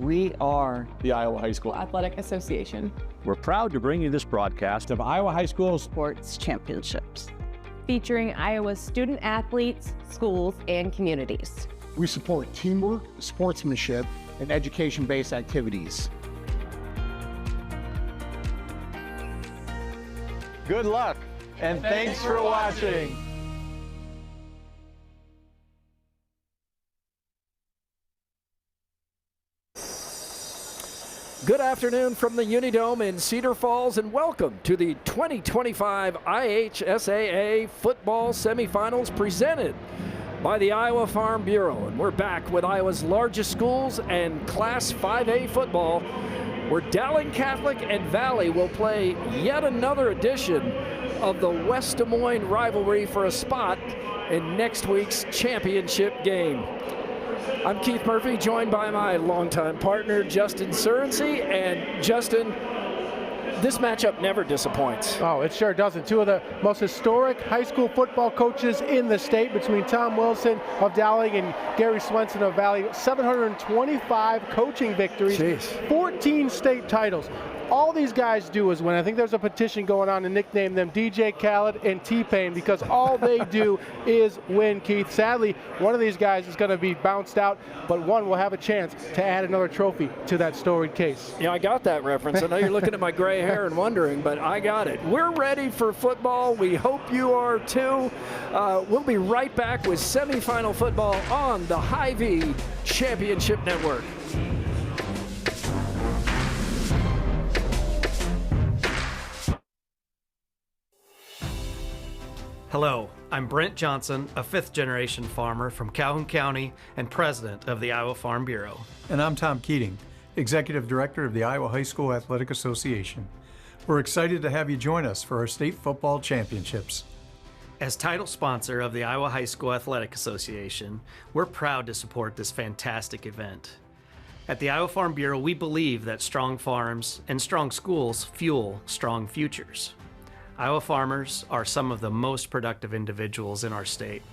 We are the Iowa High School Athletic Association. We're proud to bring you this broadcast of Iowa High School Sports Championships, featuring Iowa's student athletes, schools, and communities. We support teamwork, sportsmanship, and education-based activities. Good luck, and thanks for watching. Good afternoon from the Unidome in Cedar Falls, and welcome to the 2025 IHSAA football semifinals presented by the Iowa Farm Bureau. And we're back with Iowa's largest schools and Class 5A football, where Dowling Catholic and Valley will play yet another edition of the West Des Moines rivalry for a spot in next week's championship game. I'm Keith Murphy, joined by my longtime partner, Justin Surensey. And Justin, this matchup never disappoints. Oh, it sure doesn't. Two of the most historic high school football coaches in the state, between Tom Wilson of Dowling and Gary Swenson of Valley. 725 coaching victories, Jeez. 14 state titles. All these guys do is win. I think there's a petition going on to nickname them DJ Khaled and T-Pain, because all they do is win, Keith. Sadly, one of these guys is going to be bounced out, but one will have a chance to add another trophy to that storied case. Yeah, I got that reference. I know you're looking at my gray hair and wondering, but I got it. We're ready for football. We hope you are too. We'll be right back with semifinal football on the Hy-Vee Championship Network. Hello, I'm Brent Johnson, a fifth-generation farmer from Calhoun County and president of the Iowa Farm Bureau. And I'm Tom Keating, executive director of the Iowa High School Athletic Association. We're excited to have you join us for our state football championships. As title sponsor of the Iowa High School Athletic Association, we're proud to support this fantastic event. At the Iowa Farm Bureau, we believe that strong farms and strong schools fuel strong futures. Iowa farmers are some of the most productive individuals in our state,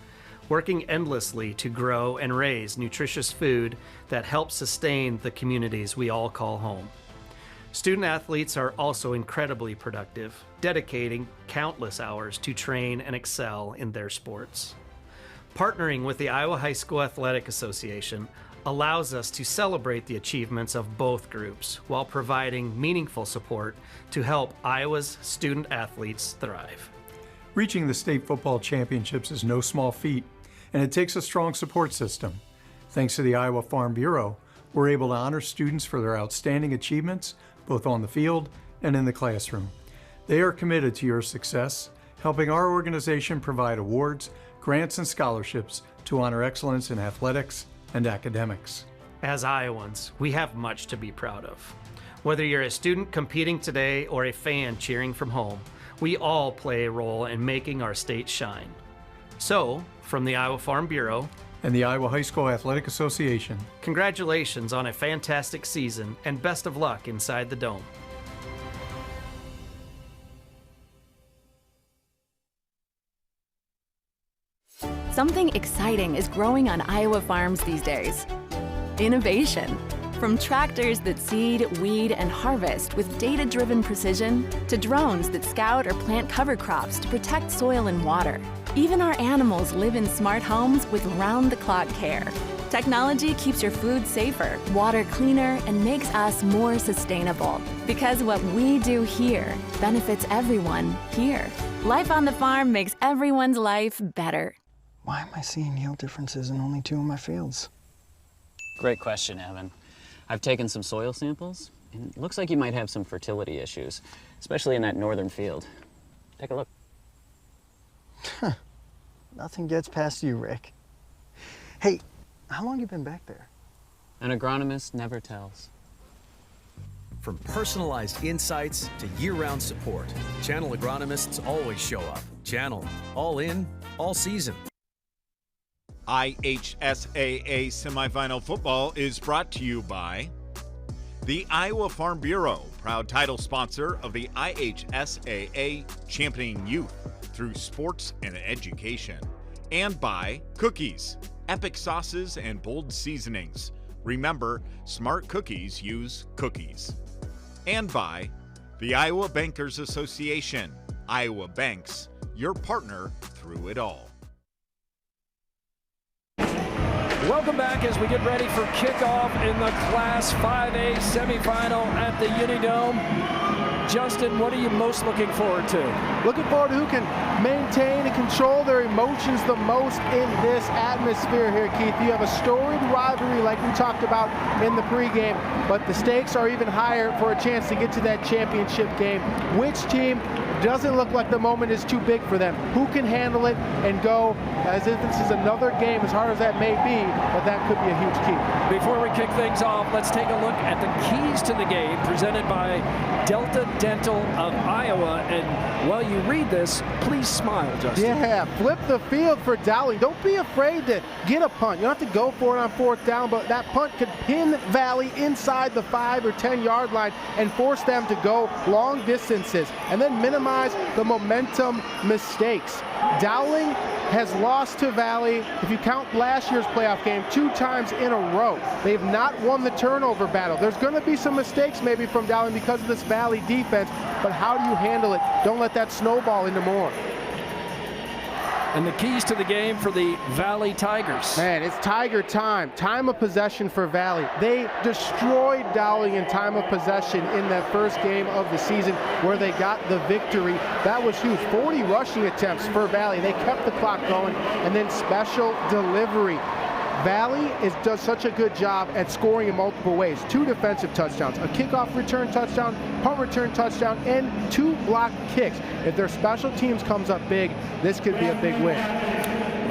working endlessly to grow and raise nutritious food that helps sustain the communities we all call home. Student athletes are also incredibly productive, dedicating countless hours to train and excel in their sports. Partnering with the Iowa High School Athletic Association allows us to celebrate the achievements of both groups while providing meaningful support to help Iowa's student athletes thrive. Reaching the state football championships is no small feat, and it takes a strong support system. Thanks to the Iowa Farm Bureau, we're able to honor students for their outstanding achievements, both on the field and in the classroom. They are committed to your success, helping our organization provide awards, grants, and scholarships to honor excellence in athletics and academics. As Iowans, we have much to be proud of. Whether you're a student competing today or a fan cheering from home, we all play a role in making our state shine. So, from the Iowa Farm Bureau and the Iowa High School Athletic Association, congratulations on a fantastic season and best of luck inside the Dome. Something exciting is growing on Iowa farms these days. Innovation. From tractors that seed, weed, and harvest with data-driven precision, to drones that scout or plant cover crops to protect soil and water. Even our animals live in smart homes with round-the-clock care. Technology keeps your food safer, water cleaner, and makes us more sustainable. Because what we do here benefits everyone here. Life on the farm makes everyone's life better. Why am I seeing yield differences in only 2 of my fields? Great question, Evan. I've taken some soil samples, and it looks like you might have some fertility issues, especially in that northern field. Take a look. Nothing gets past you, Rick. Hey, how long have you been back there? An agronomist never tells. From personalized insights to year-round support, Channel agronomists always show up. Channel, all in, all season. IHSAA Semifinal Football is brought to you by the Iowa Farm Bureau, proud title sponsor of the IHSAA, championing youth through sports and education, and by Cookies, epic sauces and bold seasonings, Remember, smart cookies use cookies. And by the Iowa Bankers Association. Iowa Banks, your partner through it all. Welcome back as we get ready for kickoff in the Class 5A semifinal at the Unidome. Justin, what are you most looking forward to? Looking forward to who can maintain and control their emotions the most in this atmosphere here, Keith. You have a storied rivalry like we talked about in the pregame, but the stakes are even higher for a chance to get to that championship game. Which team doesn't look like the moment is too big for them? Who can handle it and go as if this is another game, as hard as that may be, but that could be a huge key. Before we kick things off, let's take a look at the keys to the game presented by Delta Dental of Iowa. And while you read this, please smile, Justin. Yeah, flip the field for Dowling. Don't be afraid to get a punt. You don't have to go for it on 4th down, but that punt could pin Valley inside the 5 or 10 yard line and force them to go long distances and then minimize the momentum mistakes. Dowling has lost to Valley, if you count last year's playoff game, 2 times in a row. They've not won the turnover battle. There's going to be some mistakes maybe from Dowling because of this Valley defense, but how do you handle it? Don't let that snowball into more. And the keys to the game for the Valley Tigers. Man, it's Tiger time. Time of possession for Valley. They destroyed Dowling in time of possession in that first game of the season where they got the victory. That was huge. 40 rushing attempts for Valley. They kept the clock going, and then special delivery. Valley does such a good job at scoring in multiple ways. 2 defensive touchdowns, a kickoff return touchdown, punt return touchdown, and 2 blocked kicks. If their special teams comes up big, this could be a big win.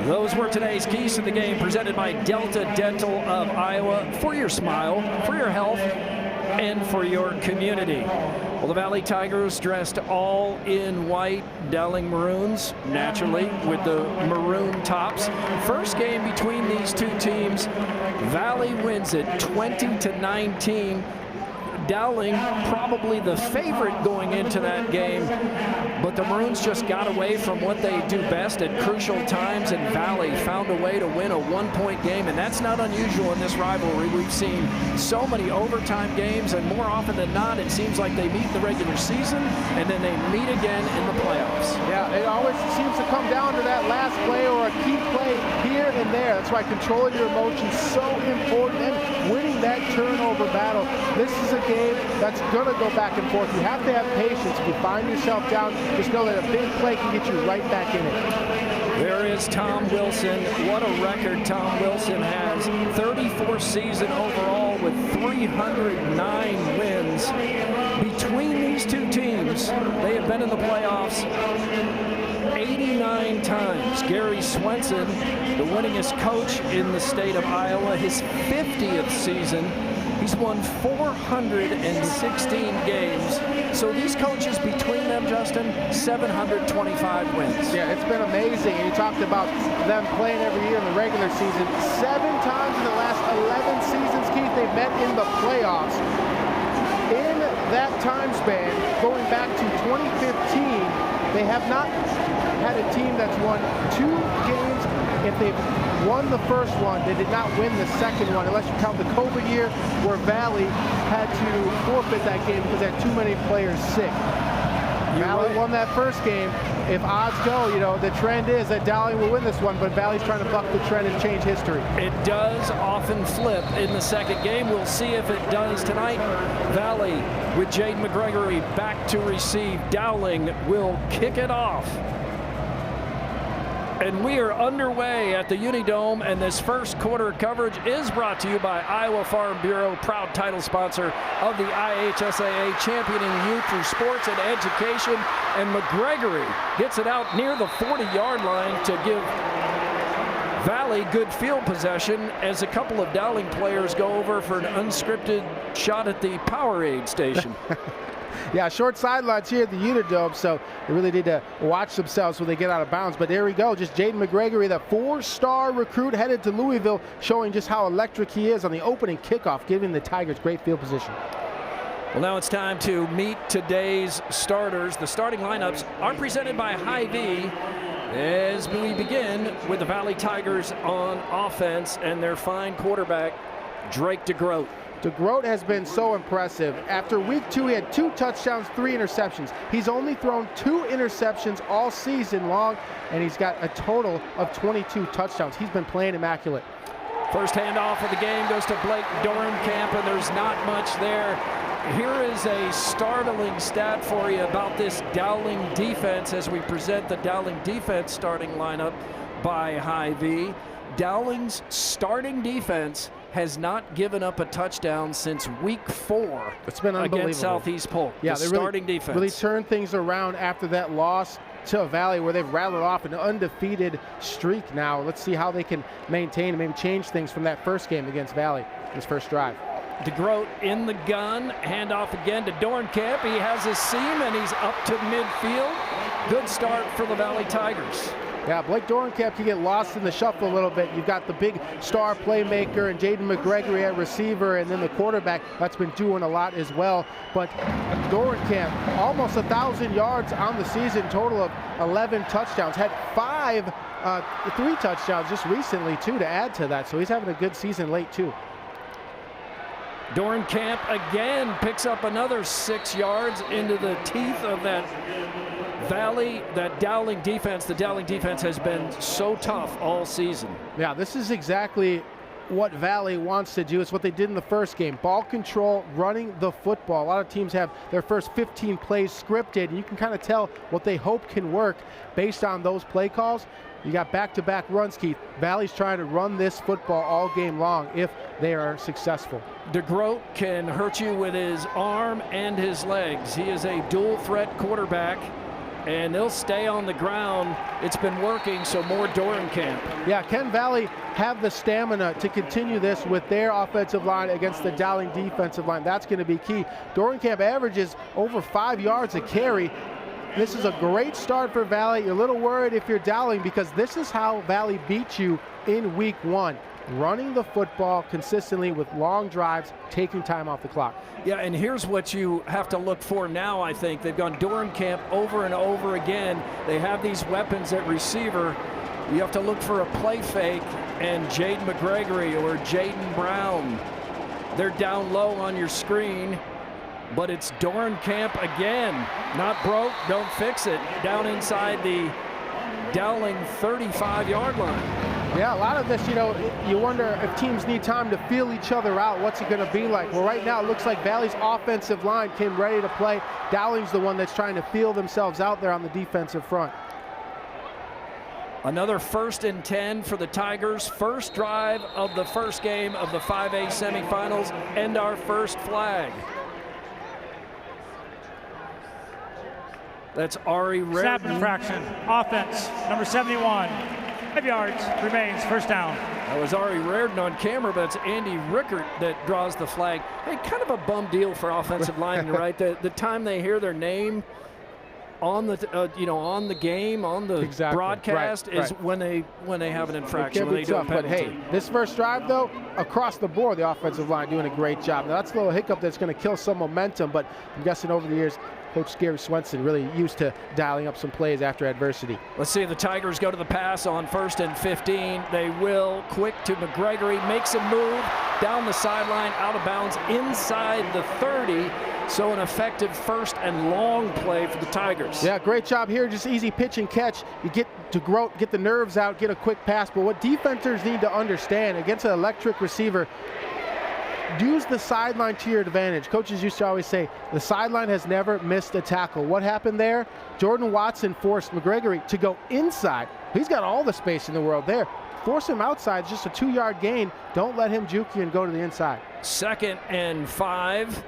Those were today's keys to the game presented by Delta Dental of Iowa. For your smile, for your health, and for your community. Well, the Valley Tigers dressed all in white, Dowling maroons, naturally, with the maroon tops. First game between these two teams, Valley wins it 20-19. Dowling probably the favorite going into that game, but the Maroons just got away from what they do best at crucial times, and Valley found a way to win a 1-point game, and that's not unusual in this rivalry. We've seen so many overtime games, and more often than not, it seems like they meet in the regular season, and then they meet again in the playoffs. Yeah, it always seems to come down to that last play or a key play here and there. That's why controlling your emotions is so important, and winning that turnover battle. This is a game that's going to go back and forth. You have to have patience. If you find yourself down, just know that a big play can get you right back in it. There is Tom Wilson. What a record Tom Wilson has. 34th season overall with 309 wins. Between these two teams, they have been in the playoffs 89 times. Gary Swenson, the winningest coach in the state of Iowa, his 50th season. He's won 416 games. So these coaches between them, Justin, 725 wins. Yeah, it's been amazing. And you talked about them playing every year in the regular season. 7 times in the last 11 seasons, Keith, they've met in the playoffs. In that time span, going back to 2015, they have not had a team that's won 2 games. If they've won the first one, they did not win the second one, unless you count the COVID year where Valley had to forfeit that game because they had too many players sick. Valley won that first game. If odds go, the trend is that Dowling will win this one, but Valley's trying to buck the trend and change history. It does often flip in the second game. We'll see if it does tonight. Valley with Jaden McGregory back to receive. Dowling will kick it off. And we are underway at the Unidome, and this first quarter coverage is brought to you by Iowa Farm Bureau, proud title sponsor of the IHSAA, championing youth through sports and education. And McGregory gets it out near the 40-yard line to give Valley good field possession as a couple of Dowling players go over for an unscripted shot at the Powerade station. Yeah, short sidelines here at the Unidome, so they really need to watch themselves when they get out of bounds. But there we go, just Jaden McGregory, the 4-star recruit headed to Louisville, showing just how electric he is on the opening kickoff, giving the Tigers great field position. Well, now it's time to meet today's starters. The starting lineups are presented by Hy-Vee as we begin with the Valley Tigers on offense and their fine quarterback, Drake DeGroat. DeGroat has been so impressive. After week 2, he had 2 touchdowns, 3 interceptions. He's only thrown 2 interceptions all season long, and he's got a total of 22 touchdowns. He's been playing immaculate. First handoff of the game goes to Blake Dorenkamp, and there's not much there. Here is a startling stat for you about this Dowling defense as we present the Dowling defense starting lineup by Hy-Vee. Dowling's starting defense has not given up a touchdown since week 4. It's been unbelievable against Southeast Polk. Yeah, the they starting defense really turned things around after that loss to Valley, where they've rattled off an undefeated streak now. Let's see how they can maintain and maybe change things from that first game against Valley, his first drive. DeGroat in the gun, handoff again to Dorenkamp. He has his seam and he's up to midfield. Good start for the Valley Tigers. Yeah, Blake Dorenkamp can get lost in the shuffle a little bit. You've got the big star playmaker and Jaden McGregory at receiver, and then the quarterback that's been doing a lot as well. But Dorenkamp, almost 1,000 yards on the season, total of 11 touchdowns. Had 3 touchdowns just recently, too, to add to that. So he's having a good season late, too. Dorenkamp again picks up another 6 yards into the teeth of that Dowling defense. The Dowling defense has been so tough all season. Yeah, this is exactly what Valley wants to do. It's what they did in the first game. Ball control, running the football. A lot of teams have their first 15 plays scripted, and you can kind of tell what they hope can work based on those play calls. You got back-to-back runs, Keith. Valley's trying to run this football all game long if they are successful. DeGroat can hurt you with his arm and his legs. He is a dual-threat quarterback, and they'll stay on the ground. It's been working, so more Dorenkamp. Yeah, can Valley have the stamina to continue this with their offensive line against the Dowling defensive line? That's going to be key. Dorenkamp averages over 5 yards a carry. This is a great start for Valley. You're a little worried if you're Dowling, because this is how Valley beat you in week 1. Running the football consistently with long drives, taking time off the clock. Yeah, and here's what you have to look for now, I think. They've gone Dorenkamp over and over again. They have these weapons at receiver. You have to look for a play fake, and Jaden McGregory or Jaden Brown. They're down low on your screen, but it's Dorenkamp again. Not broke, don't fix it. Down inside the Dowling 35-yard line. Yeah, a lot of this, you wonder if teams need time to feel each other out. What's it going to be like? Well, right now it looks like Valley's offensive line came ready to play. Dowling's the one that's trying to feel themselves out there on the defensive front. Another 1st and 10 for the Tigers. First drive of the first game of the 5A semifinals, and our first flag. That's Ari Reardon. Snap infraction. Offense, number 71. 5 yards remains, first down. That was Ari Reardon on camera, but it's Andy Rickert that draws the flag. Hey, kind of a bum deal for offensive linemen, right? The time they hear their name on the on the game, on the broadcast, is when they have an infraction. When they do a penalty. But hey, this first drive though, across the board, the offensive line doing a great job. Now that's a little hiccup that's going to kill some momentum, but I'm guessing over the years, Coach Gary Swenson really used to dialing up some plays after adversity. Let's see if the Tigers go to the pass on 1st and 15. They will. Quick to McGregory, makes a move down the sideline, out of bounds, inside the 30. So an effective first and long play for the Tigers. Yeah, great job here. Just easy pitch and catch. You get to grow, get the nerves out, get a quick pass. But what defenders need to understand against an electric receiver, use the sideline to your advantage. Coaches used to always say, the sideline has never missed a tackle. What happened there? Jordan Watson forced McGregory to go inside. He's got all the space in the world there. Force him outside, it's just a 2-yard gain. Don't let him juke you and go to the inside. 2nd and 5.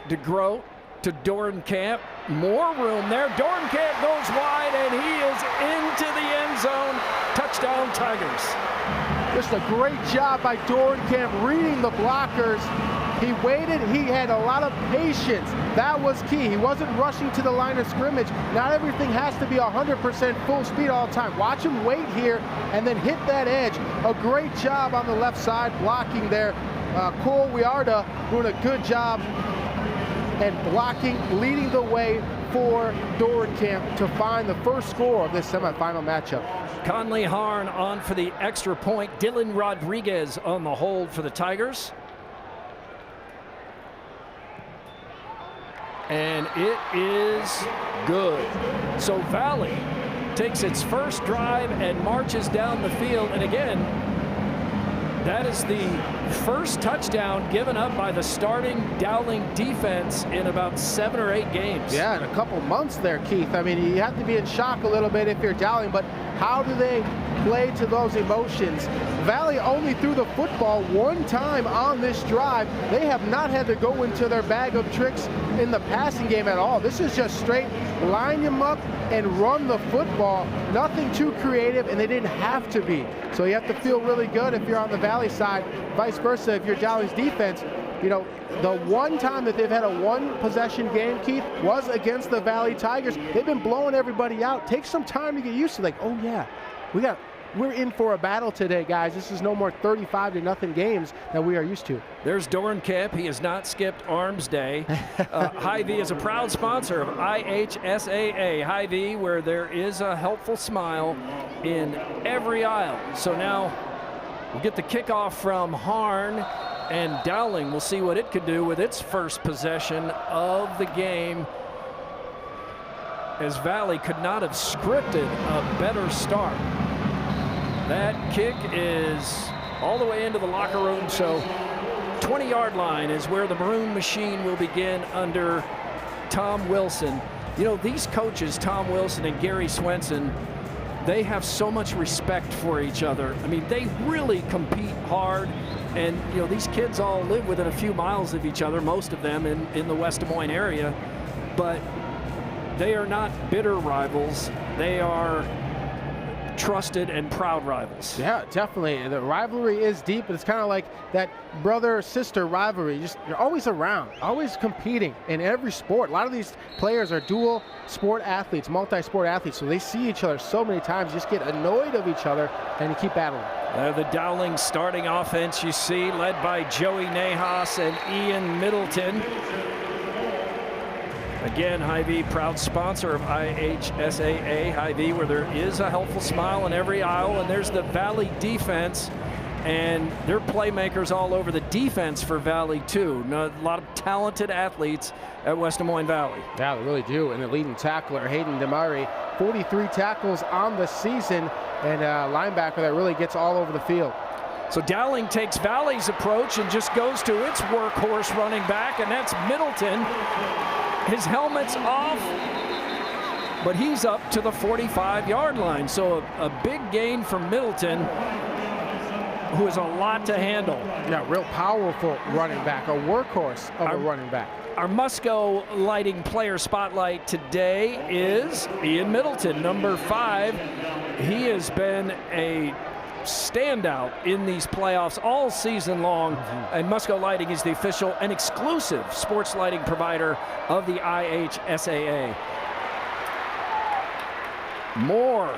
DeGroat to Dorenkamp. More room there. Dorenkamp goes wide, and he is into the end zone. Touchdown, Tigers. Just a great job by Dorenkamp reading the blockers. He waited. He had a lot of patience. That was key. He wasn't rushing to the line of scrimmage. Not everything has to be 100% full speed all the time. Watch him wait here and then hit that edge. A great job on the left side blocking there. Cole Wiarda doing a good job and blocking, leading the way for Dorenkamp to find the first score of this semifinal matchup. Conley Harn on for the extra point. Dylan Rodriguez on the hold for the Tigers. and it is good. So Valley takes its first drive and marches down the field, and again, that is the first touchdown given up by the starting Dowling defense in about 7 or 8 games. Yeah, in a couple months there, Keith. I mean, you have to be in shock a little bit if you're Dowling, but how do they play to those emotions? Valley only threw the football one time on this drive. They have not had to go into their bag of tricks in the passing game at all. This is just straight line him up and run the football. Nothing too creative, and they didn't have to be. So you have to feel really good if you're on the Valley side. Vice versa, if you're Dowling's defense. You know, the one time that they've had a one-possession game, Keith, was against the Valley Tigers. They've been blowing everybody out. Take some time to get used to, like, oh yeah, we're in for a battle today, guys. This is no more 35-0 games that we are used to. There's Dornkamp. He has not skipped Arms Day. Hy-Vee is a proud sponsor of IHSAA. Hy-Vee, where there is a helpful smile in every aisle. So now we'll get the kickoff from Harn, and Dowling will see what it could do with its first possession of the game, as Valley could not have scripted a better start. That kick is all the way into the locker room, so 20-yard line is where the Maroon Machine will begin under Tom Wilson. You know, these coaches, Tom Wilson and Gary Swenson, they have so much respect for each other. I mean, they really compete hard, and you know, these kids all live within a few miles of each other, most of them in the West Des Moines area, but they are not bitter rivals. They are trusted and proud rivals. Yeah, definitely. The rivalry is deep, but it's kind of like that brother-sister rivalry. You're always around, always competing in every sport. A lot of these players are dual sport athletes, multi-sport athletes, so they see each other so many times, just get annoyed of each other, and you keep battling. The Dowling starting offense, you see, led by Joey Nahas and Ian Middleton. Again, Hy-Vee, proud sponsor of IHSAA. Hy-Vee, where there is a helpful smile in every aisle. And there's the Valley defense, and they're playmakers all over the defense for Valley, too. A lot of talented athletes at West Des Moines Valley. Yeah, they really do. And the leading tackler, Hayden Demari, 43 tackles on the season, and a linebacker that really gets all over the field. So Dowling takes Valley's approach and just goes to its workhorse running back, and that's Middleton. His helmet's off, but he's up to the 45-yard line. So a big gain from Middleton, who has a lot to handle. Yeah, real powerful running back, a workhorse of a running back. Our Musco Lighting player spotlight today is Ian Middleton, number 5. He has been a standout in these playoffs all season long, and Musco Lighting is the official and exclusive sports lighting provider of the IHSAA. More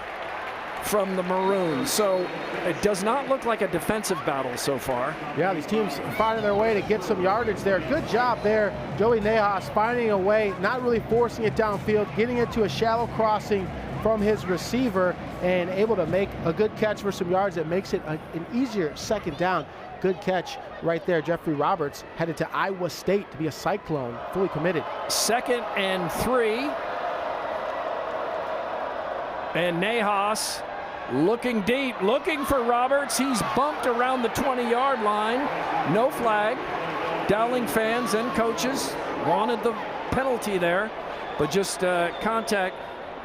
from the Maroons, so it does not look like a defensive battle so far. Yeah, these teams finding their way to get some yardage there. Good job there, Joey Nahas finding a way, not really forcing it downfield, getting it to a shallow crossing from his receiver, and able to make a good catch for some yards that makes it an easier second down. Good catch right there. Jeffrey Roberts headed to Iowa State to be a Cyclone, fully committed. 2nd and 3. And Nahas looking deep, looking for Roberts. He's bumped around the 20-yard line. No flag. Dowling fans and coaches wanted the penalty there, but just contact.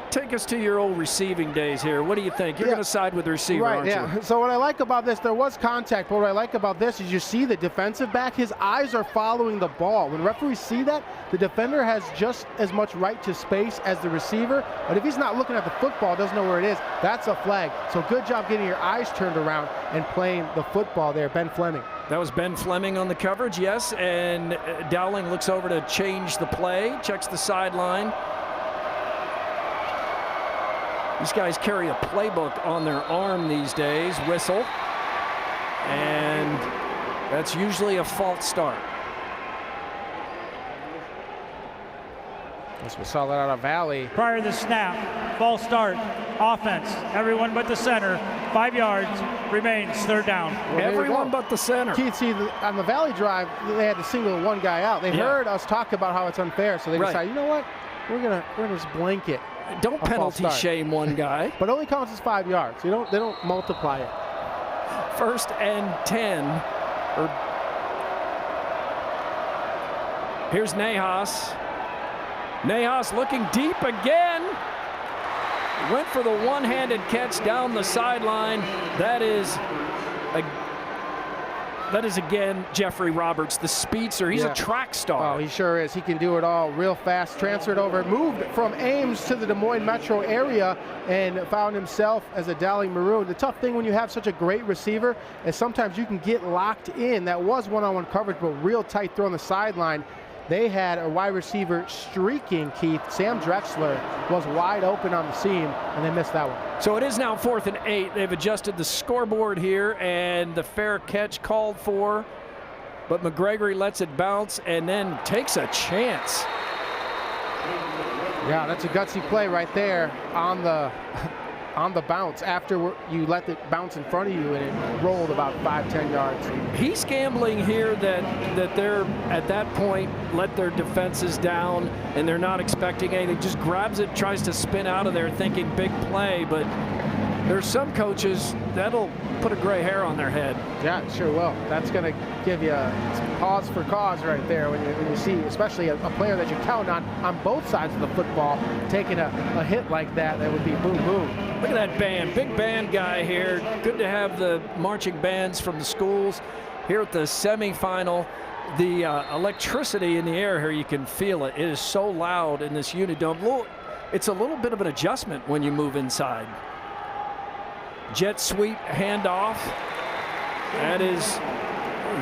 Take us to your old receiving days here. What do you think? You're going to side with the receiver, right, aren't you? So what I like about this, there was contact, but what I like about this is you see the defensive back, his eyes are following the ball. When referees see that, the defender has just as much right to space as the receiver, but if he's not looking at the football, doesn't know where it is, that's a flag. So good job getting your eyes turned around and playing the football there, Ben Fleming. That was Ben Fleming on the coverage, yes, and Dowling looks over to change the play, checks the sideline. These guys carry a playbook on their arm these days, whistle, and that's usually a false start. Yes, we saw that out of Valley. Prior to the snap, false start, offense, everyone but the center, 5 yards, remains third down. Well, everyone but the center. Keith, see, on the Valley drive, they had to single one guy out. They heard us talk about how it's unfair, so they decided, you know what, we're gonna just blanket. Don't penalty shame one guy. But only counts as 5 yards. They don't multiply it. 1st and 10. Here's Nahas. Nahas looking deep again. Went for the one-handed catch down the sideline. That is again Jeffrey Roberts, the speedster. He's a track star. Oh, he sure is. He can do it all real fast. Transferred over, moved from Ames to the Des Moines metro area and found himself as a Dowling Maroon. The tough thing when you have such a great receiver is sometimes you can get locked in. That was one-on-one coverage, but real tight throw on the sideline. They had a wide receiver streaking, Keith. Sam Drexler was wide open on the seam, and they missed that one. So it is now 4th and 8. They've adjusted the scoreboard here, and the fair catch called for, but McGregory lets it bounce and then takes a chance. Yeah, that's a gutsy play right there on the bounce after you let it bounce in front of you, and it rolled about 5-10 yards. He's gambling here that they're at that point let their defenses down and they're not expecting anything. Just grabs it, tries to spin out of there thinking big play, but there's some coaches that'll put a gray hair on their head. Yeah, it sure will. That's going to give you some pause for cause right there when you see, especially a player that you count on both sides of the football, taking a hit like that. That would be boom, boom. Look at that band, big band guy here. Good to have the marching bands from the schools here at the semifinal. The electricity in the air here, you can feel it. It is so loud in this Unidome. It's a little bit of an adjustment when you move inside. Jet sweep handoff. That is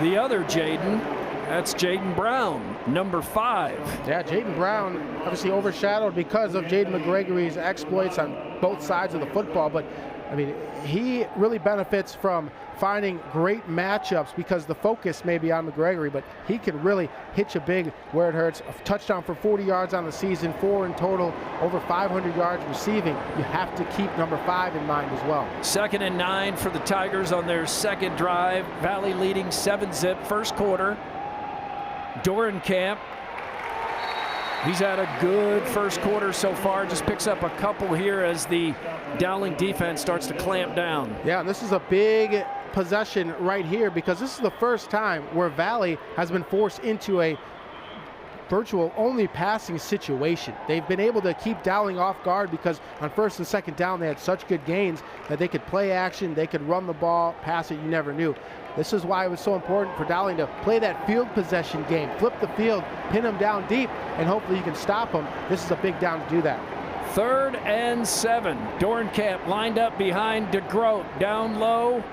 the other Jaden. That's Jaden Brown, number 5. Yeah, Jaden Brown obviously overshadowed because of Jaden McGregory's exploits on both sides of the football, but I mean, he really benefits from finding great matchups because the focus may be on McGregory, but he can really hit you big where it hurts. A touchdown for 40 yards on the season, 4 in total, over 500 yards receiving. You have to keep number 5 in mind as well. 2nd and 9 for the Tigers on their second drive. Valley leading 7-zip, first quarter. Dorenkamp, he's had a good first quarter so far, just picks up a couple here as the Dowling defense starts to clamp down. Yeah, and this is a big possession right here because this is the first time where Valley has been forced into a virtual only passing situation. They've been able to keep Dowling off guard because on 1st and 2nd down they had such good gains that they could play action, they could run the ball, pass it, you never knew. This is why it was so important for Dowling to play that field possession game, flip the field, pin them down deep, and hopefully you can stop them. This is a big down to do that. 3rd and 7. Dorenkamp lined up behind DeGroat, down low,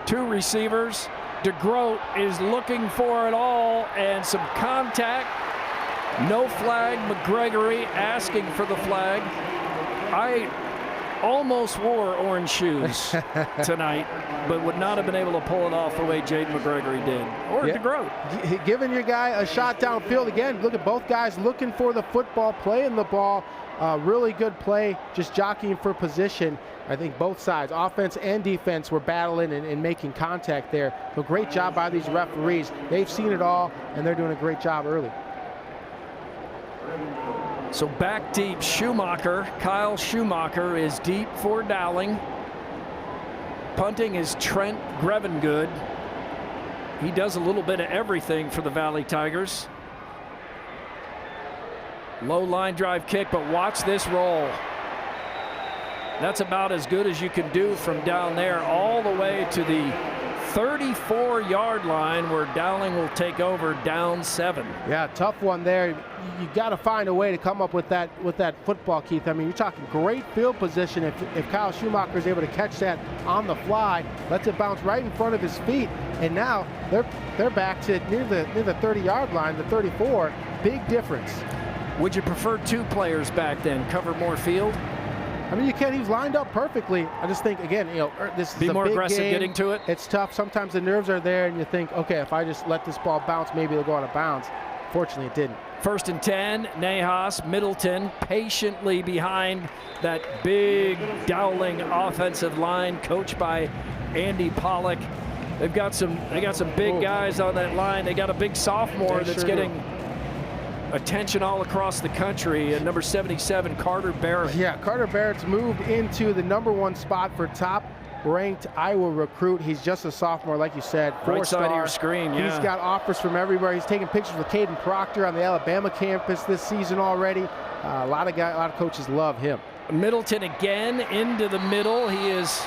2 receivers. DeGroat is looking for it all and some contact. No flag. McGregory asking for the flag. I almost wore orange shoes tonight, but would not have been able to pull it off the way Jaden McGregory did, or DeGroat. Giving your guy a shot downfield again. Look at both guys looking for the football, playing the ball. Really good play, just jockeying for position. I think both sides, offense and defense, were battling and making contact there. So great job by these referees. They've seen it all, and they're doing a great job early. So back deep, Schumacher, Kyle Schumacher is deep for Dowling. Punting is Trent Grevengood. He does a little bit of everything for the Valley Tigers. Low line drive kick, but watch this roll. That's about as good as you can do from down there all the way to the 34-yard line where Dowling will take over down 7. Yeah, tough one there. You got to find a way to come up with that football, Keith. I mean, you're talking great field position. If Kyle Schumacher is able to catch that on the fly, lets it bounce right in front of his feet, and now they're back to near the 30-yard line, the 34. Big difference. Would you prefer 2 players back then, cover more field? I mean, you can. He's lined up perfectly. I just think, again, this is be a more big aggressive game. Getting to it. It's tough. Sometimes the nerves are there, and you think, okay, if I just let this ball bounce, maybe it'll go out of bounds. Fortunately, it didn't. 1st and 10, Nahas, Middleton patiently behind that big Dowling offensive line coached by Andy Pollock. They got some big guys on that line. They got a big sophomore that's getting attention all across the country, and number 77, Carter Barrett. Yeah, Carter Barrett's moved into the #1 spot for top-ranked Iowa recruit. He's just a sophomore, like you said. Right side of your 4-star. screen, yeah. He's got offers from everywhere. He's taking pictures with Caden Proctor on the Alabama campus this season already. A lot of coaches love him. Middleton again into the middle. He is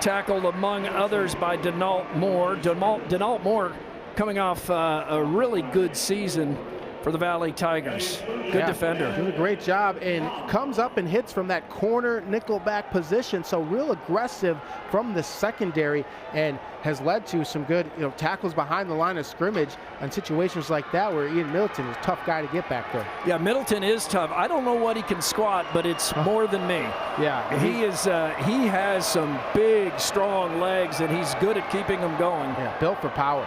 tackled among others by Denault Moore. Denault Moore coming off a really good season for the Valley Tigers. Good defender. Doing a great job, and comes up and hits from that corner nickelback position. So real aggressive from the secondary, and has led to some good tackles behind the line of scrimmage in situations like that where Ian Middleton is a tough guy to get back there. Yeah, Middleton is tough. I don't know what he can squat, but it's more than me. Yeah. He has some big, strong legs, and he's good at keeping them going. Yeah, built for power.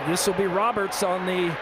This will be Roberts on the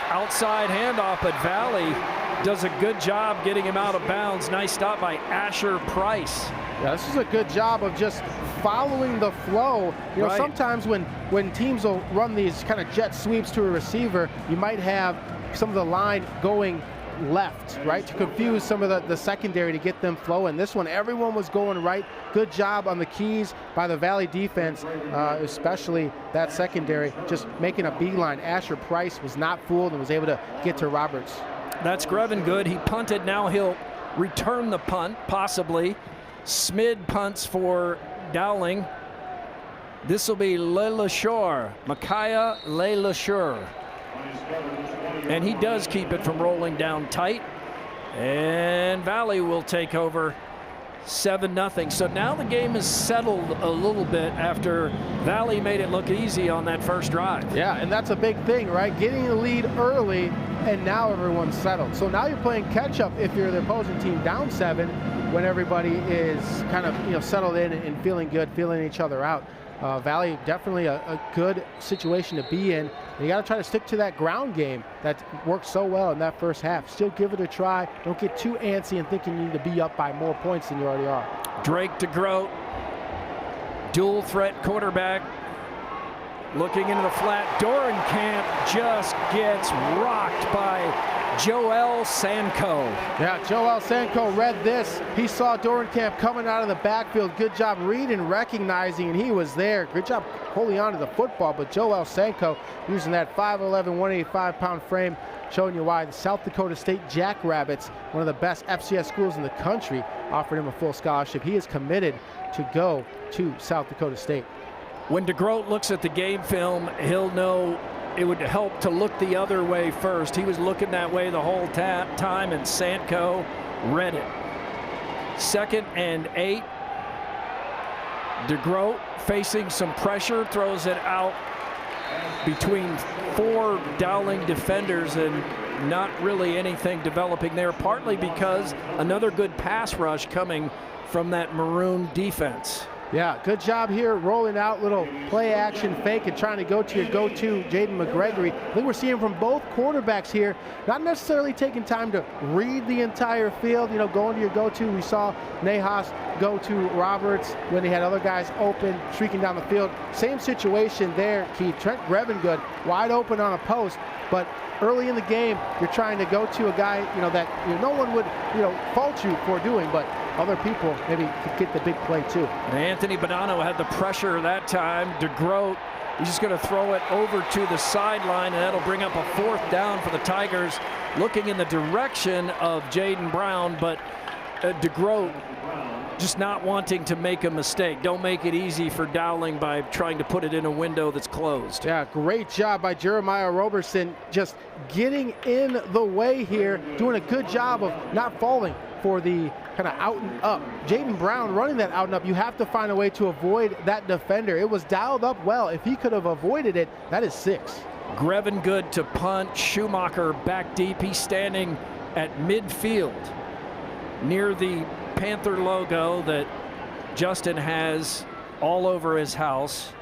outside handoff, but Valley does a good job getting him out of bounds. Nice stop by Asher Price. Yeah, this is a good job of just following the flow. Right. Sometimes when teams will run these kind of jet sweeps to a receiver, you might have some of the line going left, right, to confuse some of the secondary to get them flowing. This one, everyone was going right. Good job on the keys by the Valley defense, especially that secondary, just making a beeline. Asher Price was not fooled and was able to get to Roberts. That's Grevin Good. He punted. Now he'll return the punt, possibly. Smid punts for Dowling. This will be LeLacheur, Micaiah LeLacheur. And he does keep it from rolling down tight. And Valley will take over 7-0. So now the game is settled a little bit after Valley made it look easy on that first drive. Yeah, and that's a big thing, right? Getting the lead early, and now everyone's settled. So now you're playing catch-up if you're the opposing team down 7 when everybody is kind of settled in and feeling good, feeling each other out. Valley, definitely a good situation to be in. And you got to try to stick to that ground game that worked so well in that first half. Still give it a try. Don't get too antsy and thinking you need to be up by more points than you already are. Drake DeGroat, dual threat quarterback, looking into the flat. Dorenkamp just gets rocked by Joel Sanko. Yeah, Joel Sanko read this. He saw Dorenkamp coming out of the backfield. Good job reading, recognizing, and he was there. Good job holding on to the football, but Joel Sanko using that 5'11", 185-pound frame, showing you why the South Dakota State Jackrabbits, one of the best FCS schools in the country, offered him a full scholarship. He is committed to go to South Dakota State. When DeGroat looks at the game film, he'll know it would help to look the other way first. He was looking that way the whole time, and Sanko read it. 2nd and 8. DeGroat facing some pressure, throws it out between 4 Dowling defenders, and not really anything developing there, partly because another good pass rush coming from that Maroon defense. Yeah, good job here, rolling out, little play action fake and trying to go to your go-to, Jaden McGregory. I think we're seeing from both quarterbacks here, not necessarily taking time to read the entire field, going to your go-to. We saw Nahas go to Roberts when he had other guys open, streaking down the field. Same situation there, Keith. Trent Grevengood wide open on a post, but early in the game, you're trying to go to a guy, that no one would, fault you for doing, but other people maybe could get the big play too. And Anthony Bonanno had the pressure that time. DeGroat, he's just going to throw it over to the sideline, and that'll bring up a 4th down for the Tigers, looking in the direction of Jaden Brown, but DeGroat just not wanting to make a mistake. Don't make it easy for Dowling by trying to put it in a window that's closed. Yeah, great job by Jeremiah Roberson, just getting in the way here, doing a good job of not falling for the kind of out and up. Jaden Brown running that out and up, you have to find a way to avoid that defender. It was dialed up well. If he could have avoided it, that is 6. Grevengood to punt. Schumacher back deep. He's standing at midfield near the Panther logo that Justin has all over his house.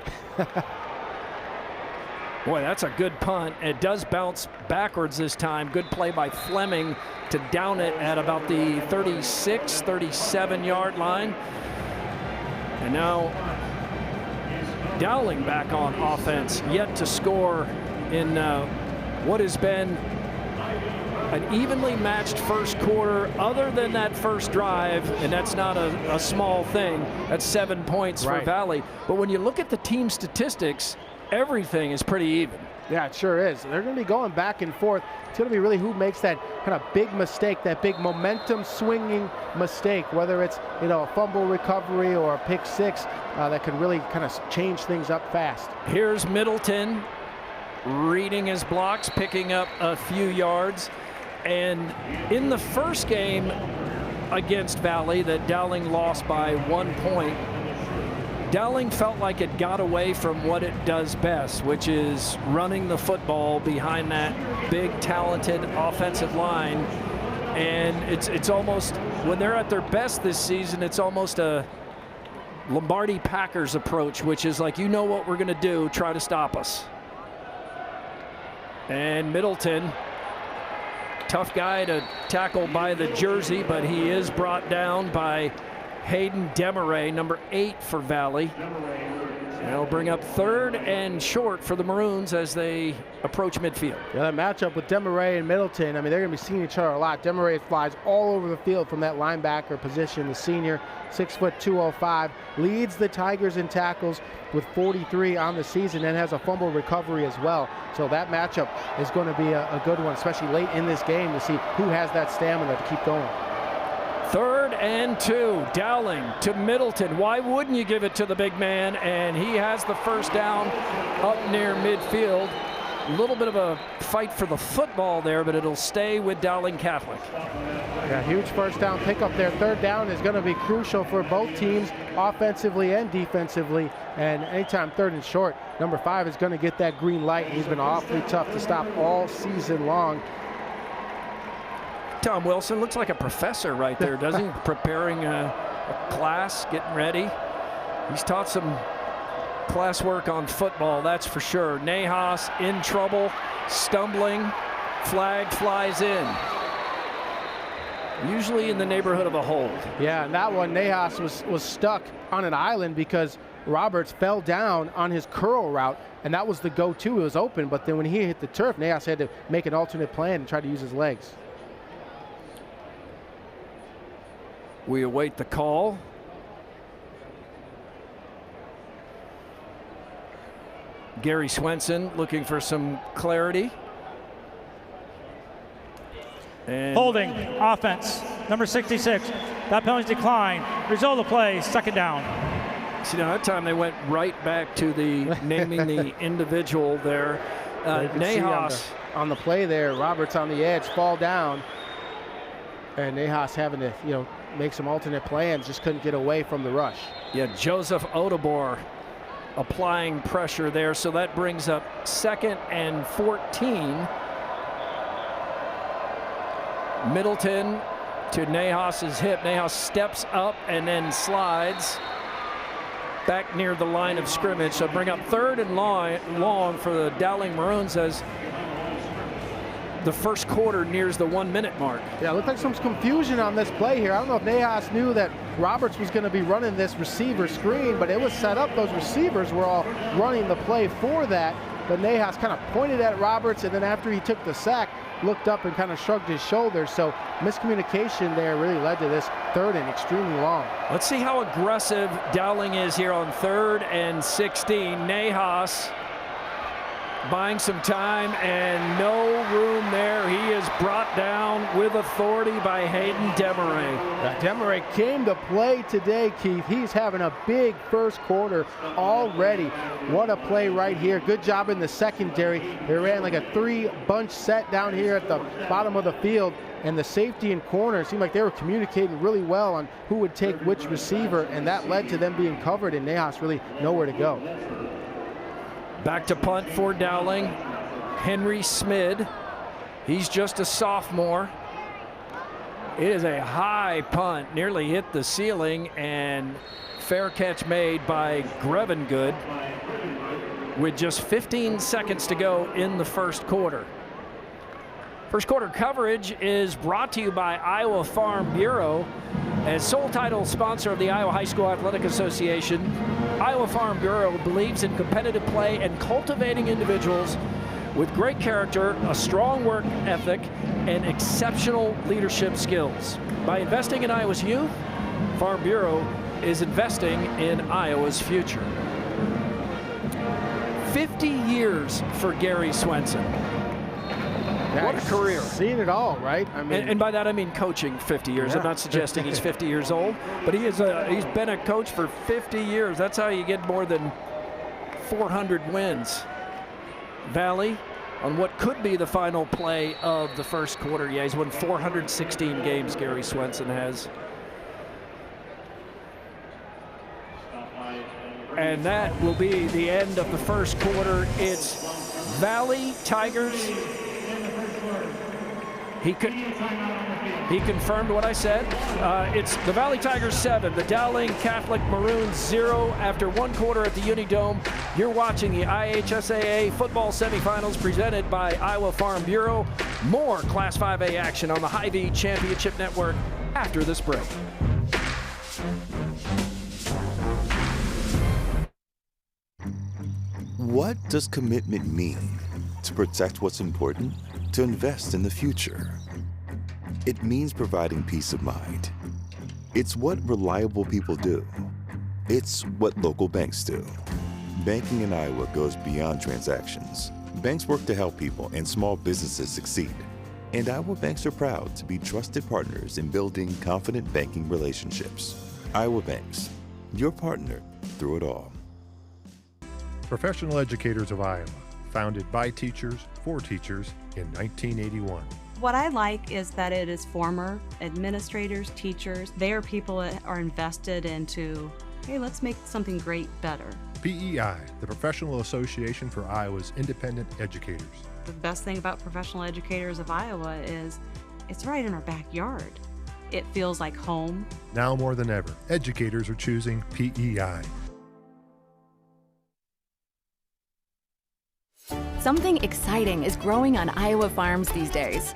Boy, that's a good punt. It does bounce backwards this time. Good play by Fleming to down it at about the 36, 37-yard line. And now Dowling back on offense, yet to score in what has been an evenly matched first quarter other than that first drive, and that's not a small thing. That's 7 points for Valley. But when you look at the team statistics, everything is pretty even. Yeah, it sure is. They're going to be going back and forth. It's going to be really who makes that kind of big mistake, that big momentum swinging mistake, whether it's, you know, a fumble recovery or a pick six that can really kind of change things up fast. Here's Middleton reading his blocks, picking up a few yards. And in the first game against Valley that Dowling lost by 1 point, Dowling felt like it got away from what it does best, which is running the football behind that big, talented offensive line. And it's almost, when they're at their best this season, it's almost a Lombardi Packers approach, which is like, you know what we're going to do, try to stop us. And Middleton, tough guy to tackle by the jersey, but he is brought down by Hayden Demaray, number 8 for Valley. That'll bring up 3rd and short for the Maroons as they approach midfield. Yeah, that matchup with Demaray and Middleton, I mean, they're going to be seeing each other a lot. Demaray flies all over the field from that linebacker position. The senior, 6'2", 205, leads the Tigers in tackles with 43 on the season and has a fumble recovery as well. So that matchup is going to be a good one, especially late in this game, to see who has that stamina to keep going. 3rd and 2, Dowling to Middleton. Why wouldn't you give it to the big man? And he has the first down up near midfield. A little bit of a fight for the football there, but it'll stay with Dowling Catholic. Yeah, huge first down pickup there. 3rd down is going to be crucial for both teams, offensively and defensively. And anytime 3rd and short, number 5 is going to get that green light. He's been awfully tough to stop all season long. Tom Wilson looks like a professor right there, doesn't he? Preparing a class, getting ready. He's taught some classwork on football, that's for sure. Nahas in trouble, stumbling, flag flies in. Usually in the neighborhood of a hold. Yeah, and that one, Nahas was stuck on an island because Roberts fell down on his curl route, and that was the go-to. It was open, but then when he hit the turf, Nahas had to make an alternate plan and try to use his legs. We await the call. Gary Swenson looking for some clarity. And holding offense, number 66. That penalty decline. Result of the play, 2nd down. See, now that time they went right back to the naming the individual there. Nahas on the play there, Roberts on the edge, fall down. And Nahas having to, you know, make some alternate plans, just couldn't get away from the rush. Yeah, Joseph Odobor applying pressure there, so that brings up 2nd and 14. Middleton to Nahas's hip. Nahas steps up and then slides back near the line of scrimmage. So bring up 3rd and long for the Dowling Maroons as the first quarter nears the 1 minute mark. Yeah, looked like some confusion on this play here. I don't know if Nahas knew that Roberts was going to be running this receiver screen, but it was set up. Those receivers were all running the play for that. But Nahas kind of pointed at Roberts, and then after he took the sack, looked up and kind of shrugged his shoulders. So miscommunication there really led to this 3rd and extremely long. Let's see how aggressive Dowling is here on 3rd and 16. Nahas buying some time and no room there. He is brought down with authority by Hayden Demaray. Demaray came to play today, Keith. He's having a big first quarter already. What a play right here. Good job in the secondary. They ran like a 3-bunch set down here at the bottom of the field, and the safety and corner seemed like they were communicating really well on who would take which receiver, and that led to them being covered and Nahas really nowhere to go. Back to punt for Dowling. Henry Smid. He's just a sophomore. It is a high punt, nearly hit the ceiling, and fair catch made by Grevengood. with just 15 seconds to go in the first quarter. First quarter coverage is brought to you by Iowa Farm Bureau. As sole title sponsor of the Iowa High School Athletic Association, Iowa Farm Bureau believes in competitive play and cultivating individuals with great character, a strong work ethic, and exceptional leadership skills. By investing in Iowa's youth, Farm Bureau is investing in Iowa's future. 50 years for Gary Swenson. What a career. Seen it all, right? I mean, and by that I mean coaching 50 years. Yeah. I'm not suggesting he's 50 years old, but he's been a coach for 50 years. That's how you get more than 400 wins. Valley on what could be the final play of the first quarter. Yeah, he's won 416 games, Gary Swenson has. And that will be the end of the first quarter. It's Valley Tigers. He confirmed what I said. It's the Valley Tigers 7, the Dowling Catholic Maroons 0 after one quarter at the Unidome. You're watching the IHSAA football semifinals presented by Iowa Farm Bureau. More Class 5A action on the Hy-Vee Championship Network after this break. What does commitment mean? To protect what's important? To invest in the future? It means providing peace of mind. It's what reliable people do. It's what local banks do. Banking in Iowa goes beyond transactions. Banks work to help people and small businesses succeed. And Iowa banks are proud to be trusted partners in building confident banking relationships. Iowa Banks, your partner through it all. Professional Educators of Iowa, founded by teachers for teachers in 1981. What I like is that it is former administrators, teachers. They are people that are invested into, hey, let's make something great better. PEI, the Professional Association for Iowa's Independent Educators. The best thing about Professional Educators of Iowa is it's right in our backyard. It feels like home. Now more than ever, educators are choosing PEI. Something exciting is growing on Iowa farms these days.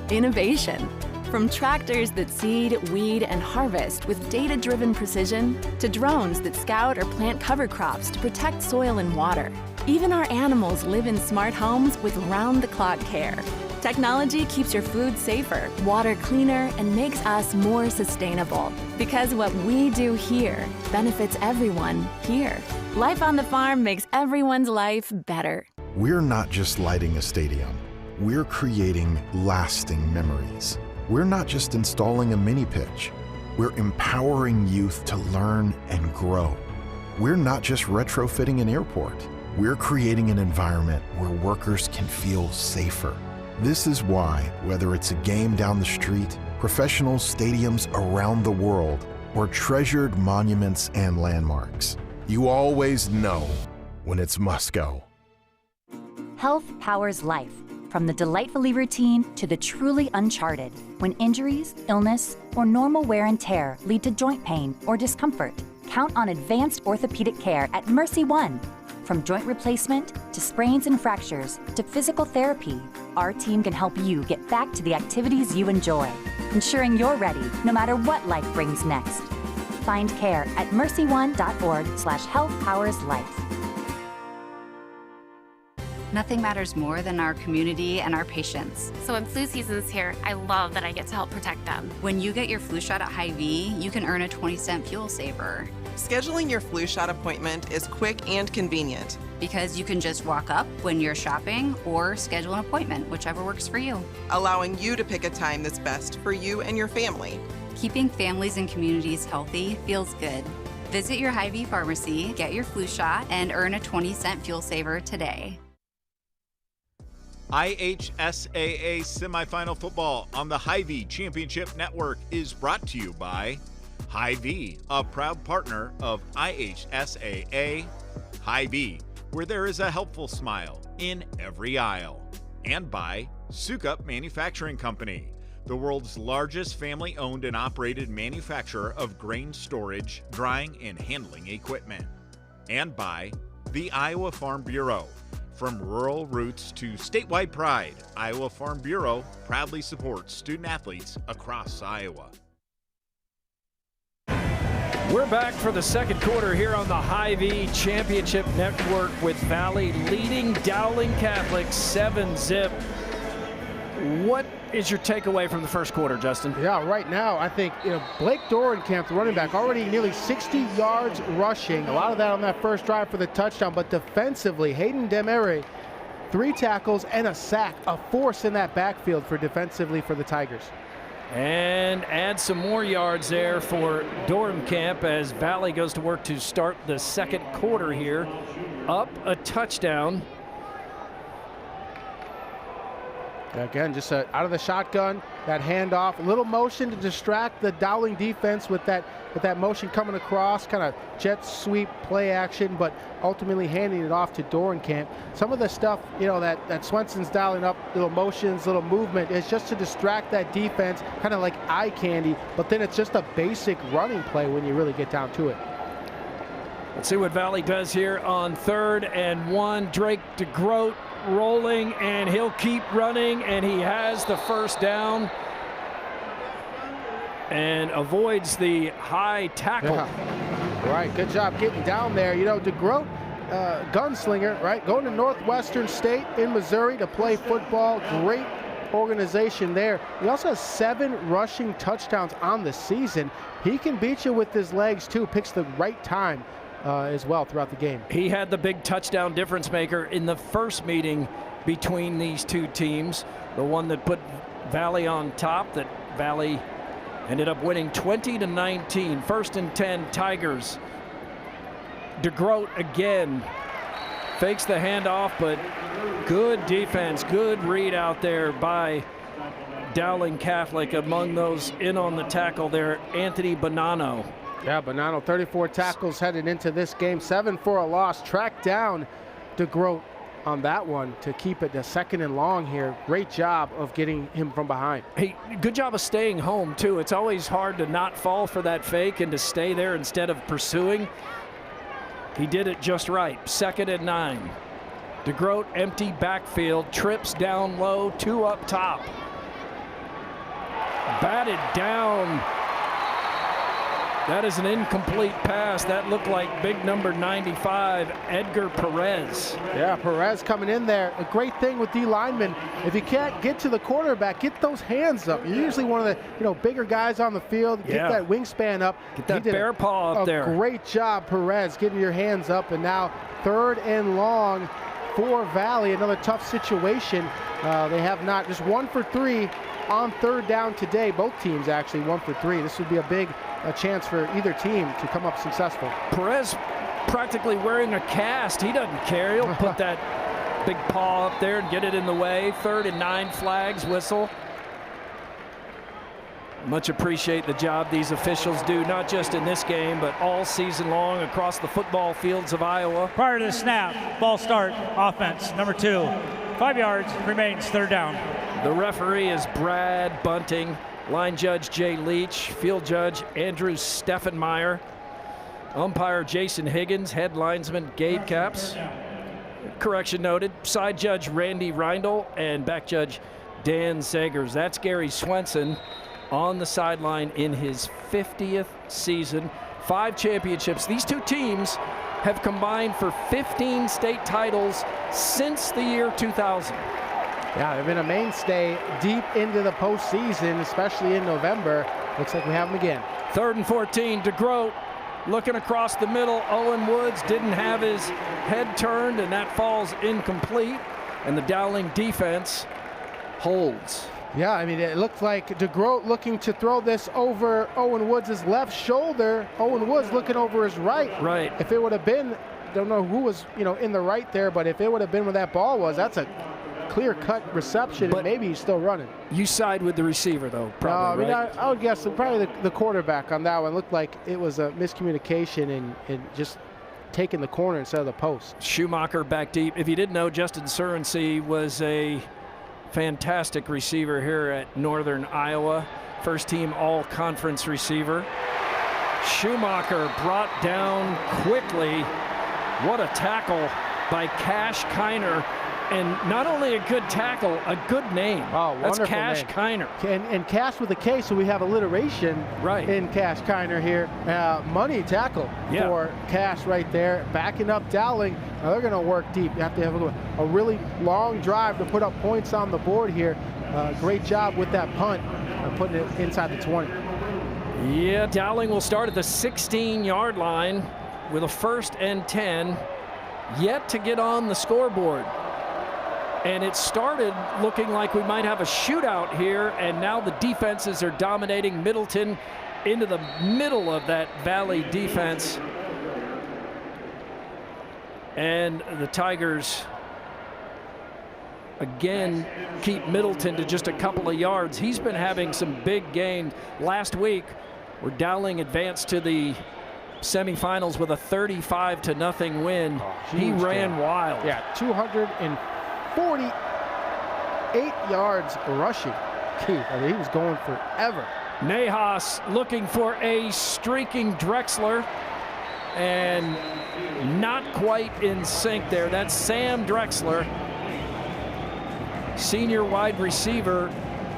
Innovation. From tractors that seed, weed, and harvest with data-driven precision, to drones that scout or plant cover crops to protect soil and water. Even our animals live in smart homes with round-the-clock care. Technology keeps your food safer, water cleaner, and makes us more sustainable. Because what we do here benefits everyone here. Life on the farm makes everyone's life better. We're not just lighting a stadium. We're creating lasting memories. We're not just installing a mini pitch. We're empowering youth to learn and grow. We're not just retrofitting an airport. We're creating an environment where workers can feel safer. This is why, whether it's a game down the street, professional stadiums around the world, or treasured monuments and landmarks, you always know when it's must go. Health powers life, from the delightfully routine to the truly uncharted. When injuries, illness, or normal wear and tear lead to joint pain or discomfort, count on advanced orthopedic care at Mercy One. From joint replacement to sprains and fractures to physical therapy, our team can help you get back to the activities you enjoy, ensuring you're ready no matter what life brings next. Find care at mercyone.org/healthpowerslife. Nothing matters more than our community and our patients. So when flu season's here, I love that I get to help protect them. When you get your flu shot at Hy-Vee, you can earn a 20-cent fuel saver. Scheduling your flu shot appointment is quick and convenient. Because you can just walk up when you're shopping or schedule an appointment, whichever works for you. Allowing you to pick a time that's best for you and your family. Keeping families and communities healthy feels good. Visit your Hy-Vee pharmacy, get your flu shot, and earn a 20-cent fuel saver today. IHSAA Semifinal Football on the Hy-Vee Championship Network is brought to you by Hy-Vee, a proud partner of IHSAA. Hy-Vee, where there is a helpful smile in every aisle. And by Sukup Manufacturing Company, the world's largest family-owned and operated manufacturer of grain storage, drying, and handling equipment. And by the Iowa Farm Bureau. From rural roots to statewide pride, Iowa Farm Bureau proudly supports student athletes across Iowa. We're back for the second quarter here on the Hy-Vee Championship Network with Valley leading Dowling Catholic 7-zip. What is your takeaway from the first quarter, Justin? Yeah, right now, I think Blake Dorenkamp, the running back, already nearly 60 yards rushing. A lot of that on that first drive for the touchdown, but defensively, Hayden Demere, 3 tackles and a sack, a force in that backfield for defensively for the Tigers. And add some more yards there for Dorenkamp as Valley goes to work to start the second quarter here. Up a touchdown. Again, just out of the shotgun, that handoff, a little motion to distract the Dowling defense with that motion coming across, kind of jet sweep play action, but ultimately handing it off to Dorenkamp. Some of the stuff, that Swenson's dialing up, little motions, little movement, is just to distract that defense, kind of like eye candy, but then it's just a basic running play when you really get down to it. Let's see what Valley does here on 3rd and 1. Drake DeGroat rolling, and he'll keep running, and he has the first down and avoids the high tackle. Yeah. Right, good job getting down there. DeGroat, gunslinger, right? Going to Northwestern State in Missouri to play football. Great organization there. He also has 7 rushing touchdowns on the season. He can beat you with his legs too, picks the right time as well throughout the game. He had the big touchdown difference maker in the first meeting between these two teams, the one that put Valley on top, that Valley ended up winning 20-19. 1st and 10, Tigers. DeGroat again fakes the handoff, but good defense, good read out there by Dowling Catholic. Among those in on the tackle there, Anthony Bonanno. Yeah, Bonanno, 34 tackles headed into this game, 7 for a loss. Tracked down DeGroat on that one to keep it to 2nd and long here. Great job of getting him from behind. Hey, good job of staying home too. It's always hard to not fall for that fake and to stay there instead of pursuing. He did it just right. 2nd and 9. DeGroat, empty backfield, trips down low, 2 up top. Batted down. That is an incomplete pass. That looked like big number 95, Edgar Perez. Yeah, Perez coming in there. A great thing with D linemen, if you can't get to the quarterback, get those hands up. You're usually one of the bigger guys on the field. Get that wingspan up. Get that bear paw up there. Great job, Perez, getting your hands up. And now 3rd and long for Valley. Another tough situation. They have not, just 1 for 3 on 3rd down today. Both teams actually 1 for 3. This would be a big chance for either team to come up successful. Perez practically wearing a cast. He doesn't care. He'll put that big paw up there and get it in the way. 3rd and 9, flags, whistle. Much appreciate the job these officials do, not just in this game, but all season long across the football fields of Iowa. Prior to the snap, ball start, offense, number 2. 5 yards, remains 3rd down. The referee is Brad Bunting. Line judge Jay Leach, field judge Andrew Steffenmeyer, umpire Jason Higgins, head linesman Gabe Capps. Correction noted, side judge Randy Reindl and back judge Dan Zegers. That's Gary Swenson on the sideline in his 50th season. 5 championships. These two teams have combined for 15 state titles since the year 2000. Yeah, they've been a mainstay deep into the postseason, especially in November. Looks like we have them again. 3rd and 14, DeGroat looking across the middle. Owen Woods didn't have his head turned, and that falls incomplete. And the Dowling defense holds. Yeah, I mean, it looked like DeGroat looking to throw this over Owen Woods' left shoulder. Owen Woods looking over his right. Right. If it would have been, don't know who was, in the right there, but if it would have been where that ball was, that's a clear-cut reception, but and maybe he's still running. You side with the receiver, though, probably, right? I would guess probably the quarterback on that one. Looked like it was a miscommunication and just taking the corner instead of the post. Schumacher back deep. If you didn't know, Justin Surensee was a fantastic receiver here at Northern Iowa. First-team all-conference receiver. Schumacher brought down quickly What a tackle by Cash Kiner. And not only a good tackle, a good name. Oh, that's wonderful Cash name. Kiner. And Cash with a K, so we have alliteration in Cash Kiner here. Money tackle for Cash right there. Backing up Dowling. Now they're going to work deep. You have to have a really long drive to put up points on the board here. Great job with that punt, putting it inside the 20. Yeah, Dowling will start at the 16-yard line with a 1st and 10. Yet to get on the scoreboard. And it started looking like we might have a shootout here, and now the defenses are dominating Middleton into the middle of that Valley defense. And the Tigers again keep Middleton to just a couple of yards. He's been having some big gains. Last week, where Dowling advanced to the semifinals with a 35-0 win. He ran wild. Yeah, 248 yards rushing. Keith, I mean, he was going forever. Nahas looking for a streaking Drexler, and not quite in sync there. That's Sam Drexler, senior wide receiver.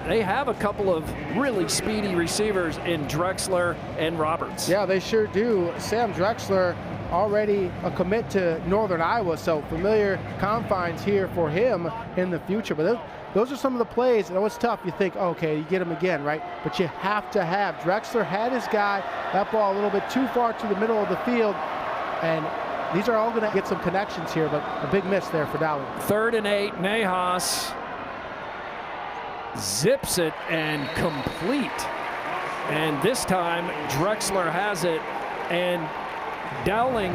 They have a couple of really speedy receivers in Drexler and Roberts. Yeah, they sure do. Sam Drexler, already a commit to Northern Iowa, so familiar confines here for him in the future. But those are some of the plays. I know it's tough. You think, okay, you get him again, right? But you have to have. Drexler had his guy, that ball a little bit too far to the middle of the field, and these are all going to get some connections here, but a big miss there for Dowling. 3rd and 8, Nahas zips it and complete. And this time, Drexler has it, and Dowling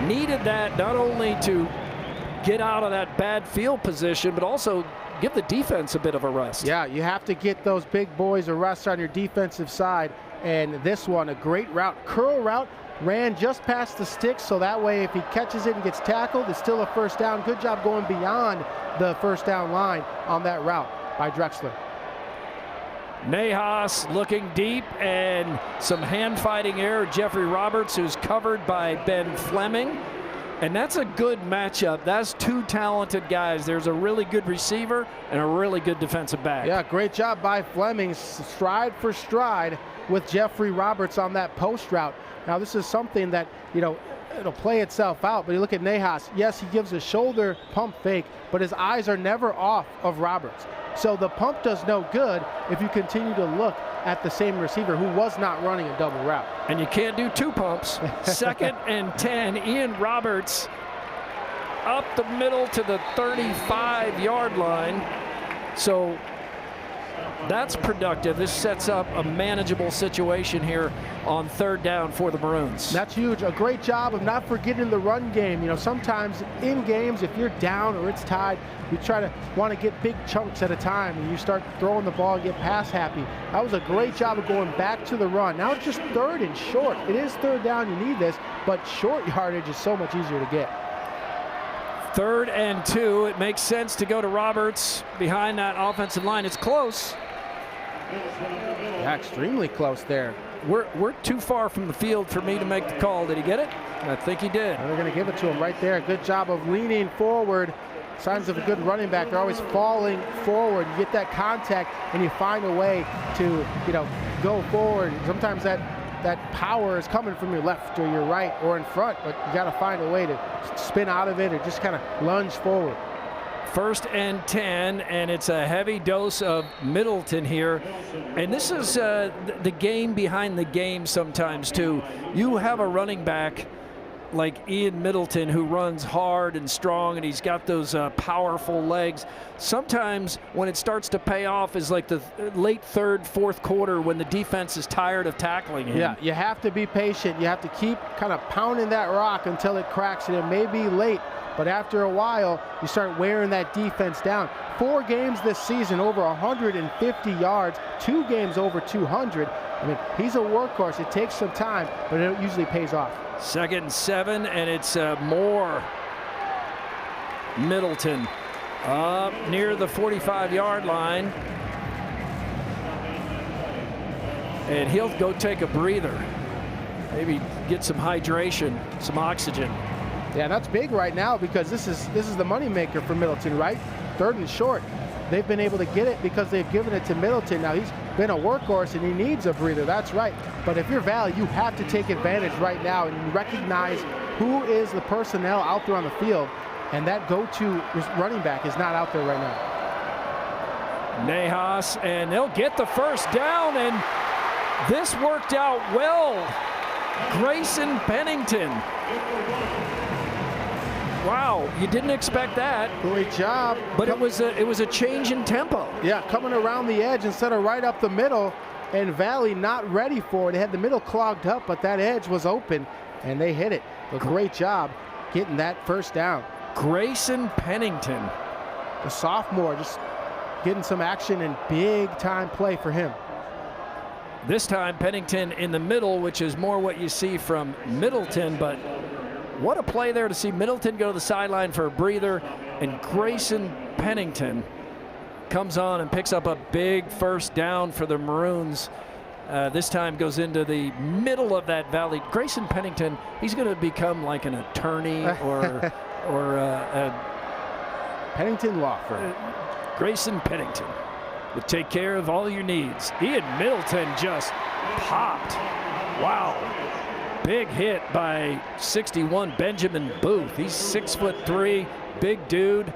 needed that not only to get out of that bad field position, but also give the defense a bit of a rest. Yeah, you have to get those big boys a rest on your defensive side. And this one, a great route, curl route, ran just past the sticks, so that way if he catches it and gets tackled, it's still a 1st down. Good job going beyond the 1st down line on that route by Drexler. Nahas looking deep, and some hand fighting error. Jeffrey Roberts, who's covered by Ben Fleming. And that's a good matchup. That's two talented guys. There's a really good receiver and a really good defensive back. Yeah, great job by Fleming, stride for stride with Jeffrey Roberts on that post route. Now this is something that, you know, it'll play itself out, but you look at Nahas. Yes, he gives a shoulder pump fake, but his eyes are never off of Roberts. So the pump does no good if you continue to look at the same receiver who was not running a double route. And you can't do two pumps. 2nd and 10, Ian Roberts up the middle to the 35-yard line. So that's productive. This sets up a manageable situation here on 3rd down for the Maroons. That's huge. A great job of not forgetting the run game. You know, sometimes in games, if you're down or it's tied, you want to get big chunks at a time, and you start throwing the ball and get pass happy. That was a great job of going back to the run. Now it's just 3rd and short. It is 3rd down. You need this, but short yardage is so much easier to get. 3rd and 2. It makes sense to go to Roberts behind that offensive line. It's close. Yeah, extremely close there. We're too far from the field for me to make the call. Did he get it? I think he did. And they're going to give it to him right there. Good job of leaning forward. Signs of a good running back. They're always falling forward. You get that contact, and you find a way to, you know, go forward. Sometimes that power is coming from your left or your right or in front, but you got to find a way to spin out of it or just kind of lunge forward. 1st and 10, and it's a heavy dose of Middleton here. And this is the game behind the game sometimes, too. You have a running back like Ian Middleton who runs hard and strong, and he's got those powerful legs. Sometimes when it starts to pay off is like the late 3rd, 4th quarter when the defense is tired of tackling him. Yeah, you have to be patient. You have to keep kind of pounding that rock until it cracks, and it may be late, but after a while, you start wearing that defense down. 4 games this season, over 150 yards, 2 games over 200. I mean, he's a workhorse. It takes some time, but it usually pays off. 2nd and 7, and it's more Middleton up near the 45-yard line. And he'll go take a breather. Maybe get some hydration, some oxygen. Yeah, that's big right now because this is the moneymaker for Middleton, right? 3rd and short. They've been able to get it because they've given it to Middleton. Now, he's been a workhorse and he needs a breather, that's right. But if you're Valley, you have to take advantage right now and recognize who is the personnel out there on the field, and that go-to running back is not out there right now. Nahas, and they'll get the first down, and this worked out well. Grayson Pennington. Wow, you didn't expect that. Great job. But it was a change in tempo. Yeah, coming around the edge instead of right up the middle, and Valley not ready for it. They had the middle clogged up, but that edge was open, and they hit it. A great job getting that first down. Grayson Pennington, the sophomore, just getting some action and big-time play for him. This time Pennington in the middle, which is more what you see from Middleton, but what a play there to see Middleton go to the sideline for a breather, and Grayson Pennington comes on and picks up a big first down for the Maroons. This time goes into the middle of that valley. Grayson Pennington, he's going to become like an attorney or a Pennington law firm. Grayson Pennington will take care of all your needs. Ian Middleton just popped. Wow. Big hit by 61 Benjamin Booth. He's 6'3", big dude,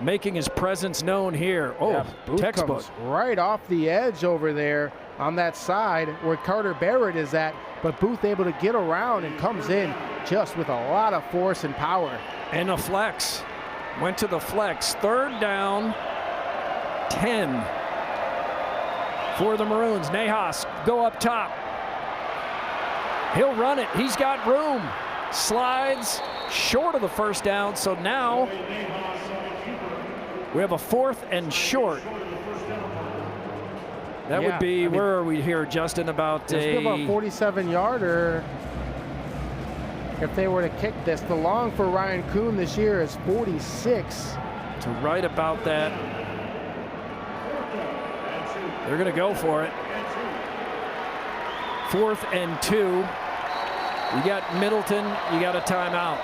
making his presence known here. Oh, yeah, Booth textbook. Comes right off the edge over there on that side where Carter Barrett is at, but Booth able to get around and comes in just with a lot of force and power. And a flex. Went to the flex. 3rd down, 10 for the Maroons. Nahas go up top. He'll run it. He's got room. Slides short of the first down. So now we have a 4th and short. That would be, where are we here, Justin? About a 47-yarder. If they were to kick this, the long for Ryan Kuhn this year is 46. To right about that. They're going to go for it. 4th and 2. You got Middleton, you got a timeout.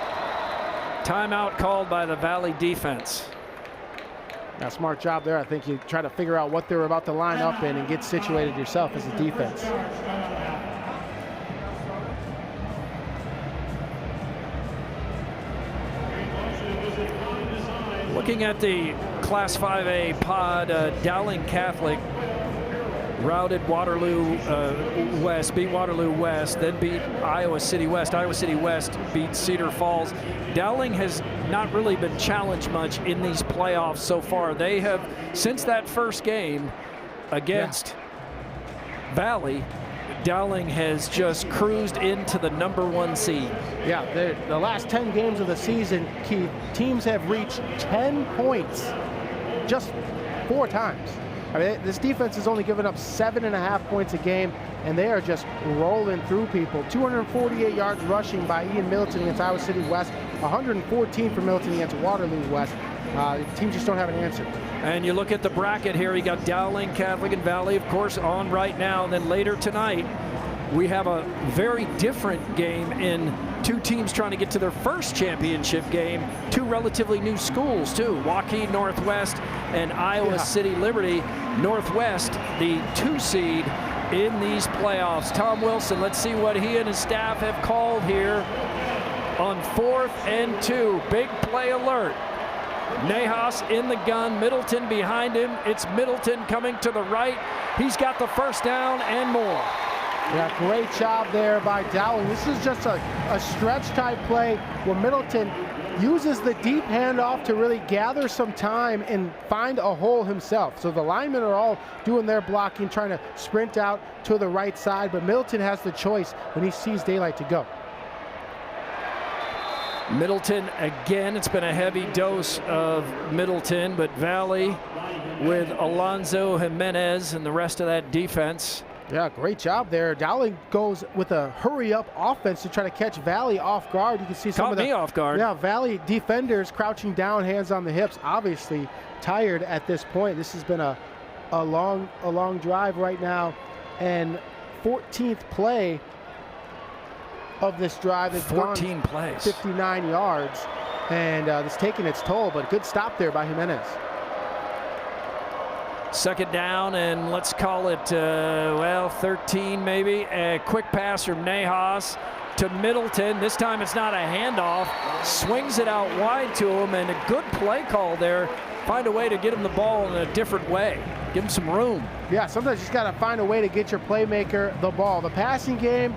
Timeout called by the Valley defense. Now, smart job there. I think you try to figure out what they're about to line up in and get situated yourself as a defense. Looking at the Class 5A pod, Dowling Catholic routed Waterloo West, beat Waterloo West, then beat Iowa City West. Iowa City West beat Cedar Falls. Dowling has not really been challenged much in these playoffs so far. They have, since that first game against Valley, Dowling has just cruised into the #1 seed. Yeah, the last 10 games of the season, Keith, teams have reached 10 points just 4 times. I mean, this defense has only given up 7.5 points a game, and they are just rolling through people. 248 yards rushing by Ian Middleton against Iowa City West, 114 for Middleton against Waterloo West. Teams just don't have an answer. And you look at the bracket here, you got Dowling, Catholic, and Valley, of course, on right now. And then later tonight, we have a very different game in 2 teams trying to get to their first championship game. 2 relatively new schools, too. Waukee Northwest and Iowa City Liberty. Northwest, the 2 seed in these playoffs. Tom Wilson, let's see what he and his staff have called here on 4th and 2. Big play alert. Nahas in the gun, Middleton behind him. It's Middleton coming to the right. He's got the first down and more. Yeah, great job there by Dowling. This is just a stretch type play where Middleton uses the deep handoff to really gather some time and find a hole himself. So the linemen are all doing their blocking, trying to sprint out to the right side, but Middleton has the choice when he sees daylight to go. Middleton again, it's been a heavy dose of Middleton, but Valley with Alonzo Jimenez and the rest of that defense. Yeah, great job there. Dowling goes with a hurry-up offense to try to catch Valley off guard. You can see some Caught of the me off guard. Yeah, Valley defenders crouching down, hands on the hips, obviously tired at this point. This has been a long drive right now, and 14th play of this drive. It's 14 gone plays. 59 yards, and it's taking its toll, but good stop there by Jimenez. Second down, and let's call it, 13 maybe. A quick pass from Nahas to Middleton. This time it's not a handoff. Swings it out wide to him, and a good play call there. Find a way to get him the ball in a different way. Give him some room. Yeah, sometimes you just got to find a way to get your playmaker the ball. The passing game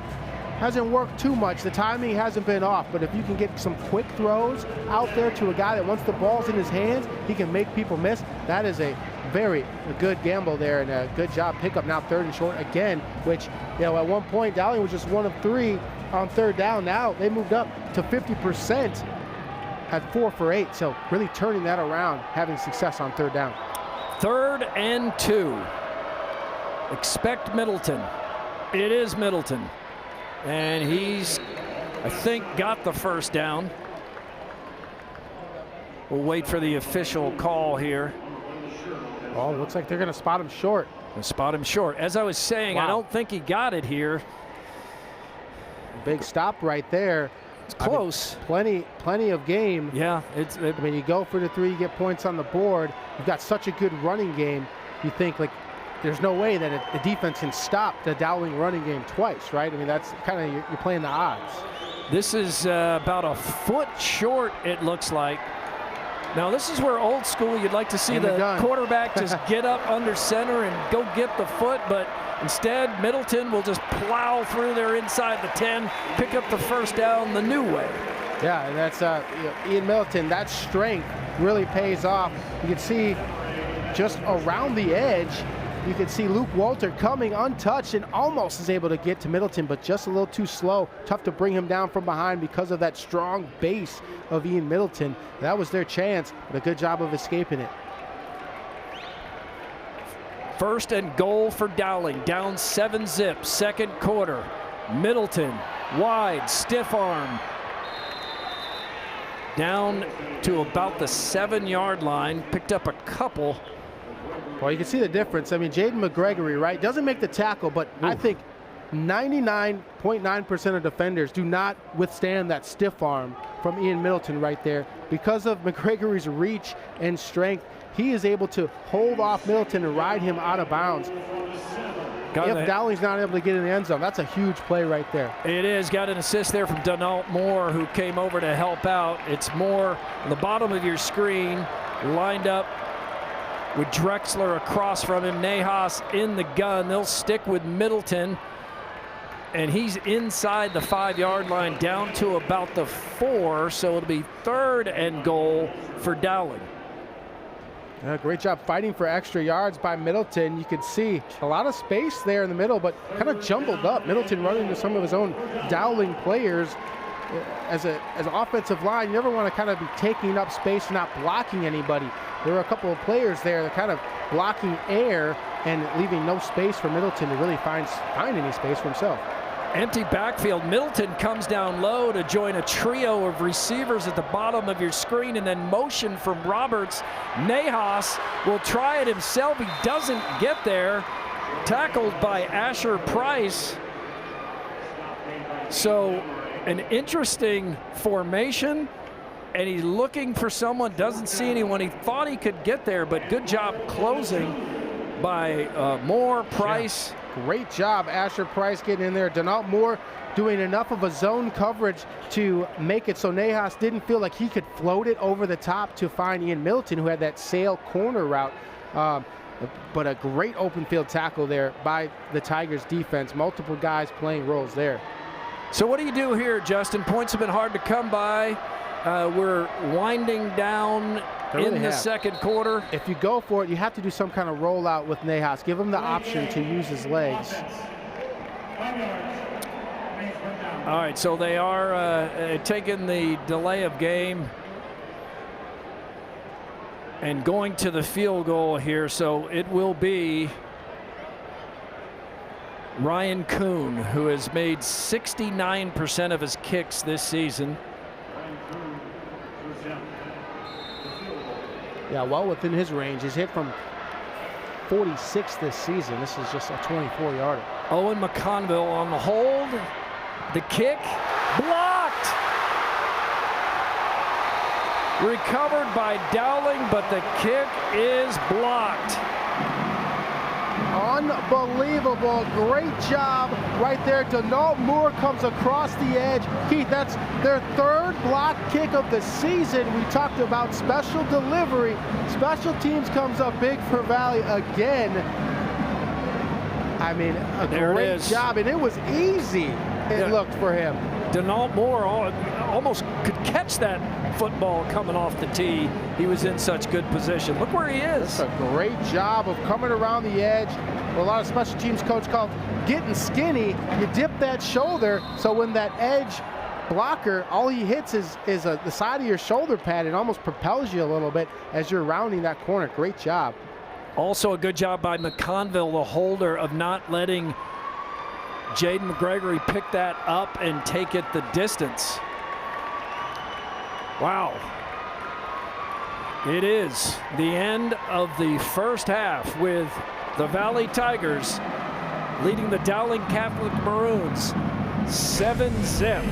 hasn't worked too much. The timing hasn't been off, but if you can get some quick throws out there to a guy that once the ball's in his hands, he can make people miss. That is a very good gamble there, and a good job pickup. Now 3rd and short again, which, at one point Dowling was just 1 of 3 on 3rd down. Now they moved up to 50% at 4 for 8. So really turning that around, having success on 3rd down. 3rd and 2. Expect Middleton. It is Middleton. And he's, I think, got the first down. We'll wait for the official call here. Oh, looks like they're going to spot him short. Spot him short. As I was saying, I don't think he got it here. Big stop right there. It's close. I mean, plenty of game. Yeah. I mean, you go for the 3, you get points on the board. You've got such a good running game. You think, like, there's no way that a defense can stop the Dowling running game twice, right? I mean, that's kind of, you're playing the odds. This is about a foot short, it looks like. Now, this is where old school, you'd like to see the quarterback just get up under center and go get the foot, but instead, Middleton will just plow through there inside the 10, pick up the first down the new way. Yeah, and that's Ian Middleton. That strength really pays off. You can see just around the edge, you can see Luke Walter coming untouched and almost is able to get to Middleton, but just a little too slow. Tough to bring him down from behind because of that strong base of Ian Middleton. That was their chance, but a good job of escaping it. 1st and goal for Dowling, down 7-zip, 2nd quarter. Middleton, wide, stiff arm. Down to about the 7-yard line, picked up a couple. Well, you can see the difference. I mean, Jaden McGregory, right, doesn't make the tackle, but I think 99.9% of defenders do not withstand that stiff arm from Ian Middleton right there. Because of McGregory's reach and strength, he is able to hold off Middleton and ride him out of bounds. If Dowling's not able to get in the end zone, that's a huge play right there. It is. Got an assist there from Donald Moore, who came over to help out. It's Moore on the bottom of your screen, lined up with Drexler across from him. Nahas in the gun. They'll stick with Middleton, and he's inside the 5-yard line, down to about the 4, so it'll be 3rd and goal for Dowling. Great job fighting for extra yards by Middleton. You could see a lot of space there in the middle, but kind of jumbled up. Middleton running into some of his own Dowling players. As an offensive line, you never want to kind of be taking up space and not blocking anybody. There were a couple of players there that kind of blocking air and leaving no space for Middleton to really find any space for himself. Empty backfield. Middleton comes down low to join a trio of receivers at the bottom of your screen, and then motion from Roberts. Nahas will try it himself. He doesn't get there. Tackled by Asher Price. So an interesting formation, and he's looking for someone, doesn't see anyone. He thought he could get there, but good job closing by Moore, Price. Yeah. Great job, Asher Price getting in there. Donald Moore doing enough of a zone coverage to make it so Nahas didn't feel like he could float it over the top to find Ian Middleton, who had that sail corner route. But a great open field tackle there by the Tigers defense. Multiple guys playing roles there. So what do you do here, Justin? Points have been hard to come by. We're winding down in the second quarter. If you go for it, you have to do some kind of rollout with Nahas. Give him the option to use his legs. All right, so they are taking the delay of game and going to the field goal here. So it will be Ryan Kuhn, who has made 69% of his kicks this season. Yeah, well within his range. He's hit from 46 this season. This is just a 24-yarder. Owen McConville on the hold. The kick Blocked! Recovered by Dowling, but the kick is blocked. Unbelievable. Great job right there. Denault Moore comes across the edge. Keith, that's their third block kick of the season. We talked about special delivery. Special teams comes up big for Valley again. I mean, a great job, and it was easy, it looked for him. Denault Moore almost could catch that football coming off the tee. He was in such good position. Look where he is. That's a great job of coming around the edge. What a lot of special teams coach called getting skinny. You dip that shoulder, so when that edge blocker, all he hits is the side of your shoulder pad and almost propels you a little bit as you're rounding that corner. Great job. Also a good job by McConville, the holder, of not letting Jaden McGregory pick that up and take it the distance. Wow. It is the end of the first half with the Valley Tigers leading the Dowling Catholic Maroons 7-zip.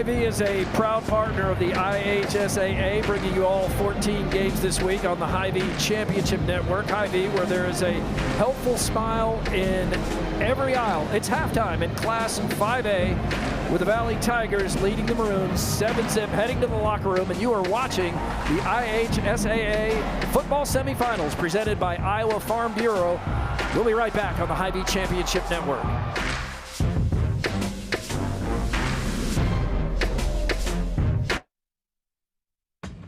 Hy-Vee is a proud partner of the IHSAA, bringing you all 14 games this week on the Hy-Vee Championship Network. Hy-Vee, where there is a helpful smile in every aisle. It's halftime in Class 5A with the Valley Tigers leading the Maroons 7-zip, heading to the locker room, and you are watching the IHSAA football semifinals presented by Iowa Farm Bureau. We'll be right back on the Hy-Vee Championship Network.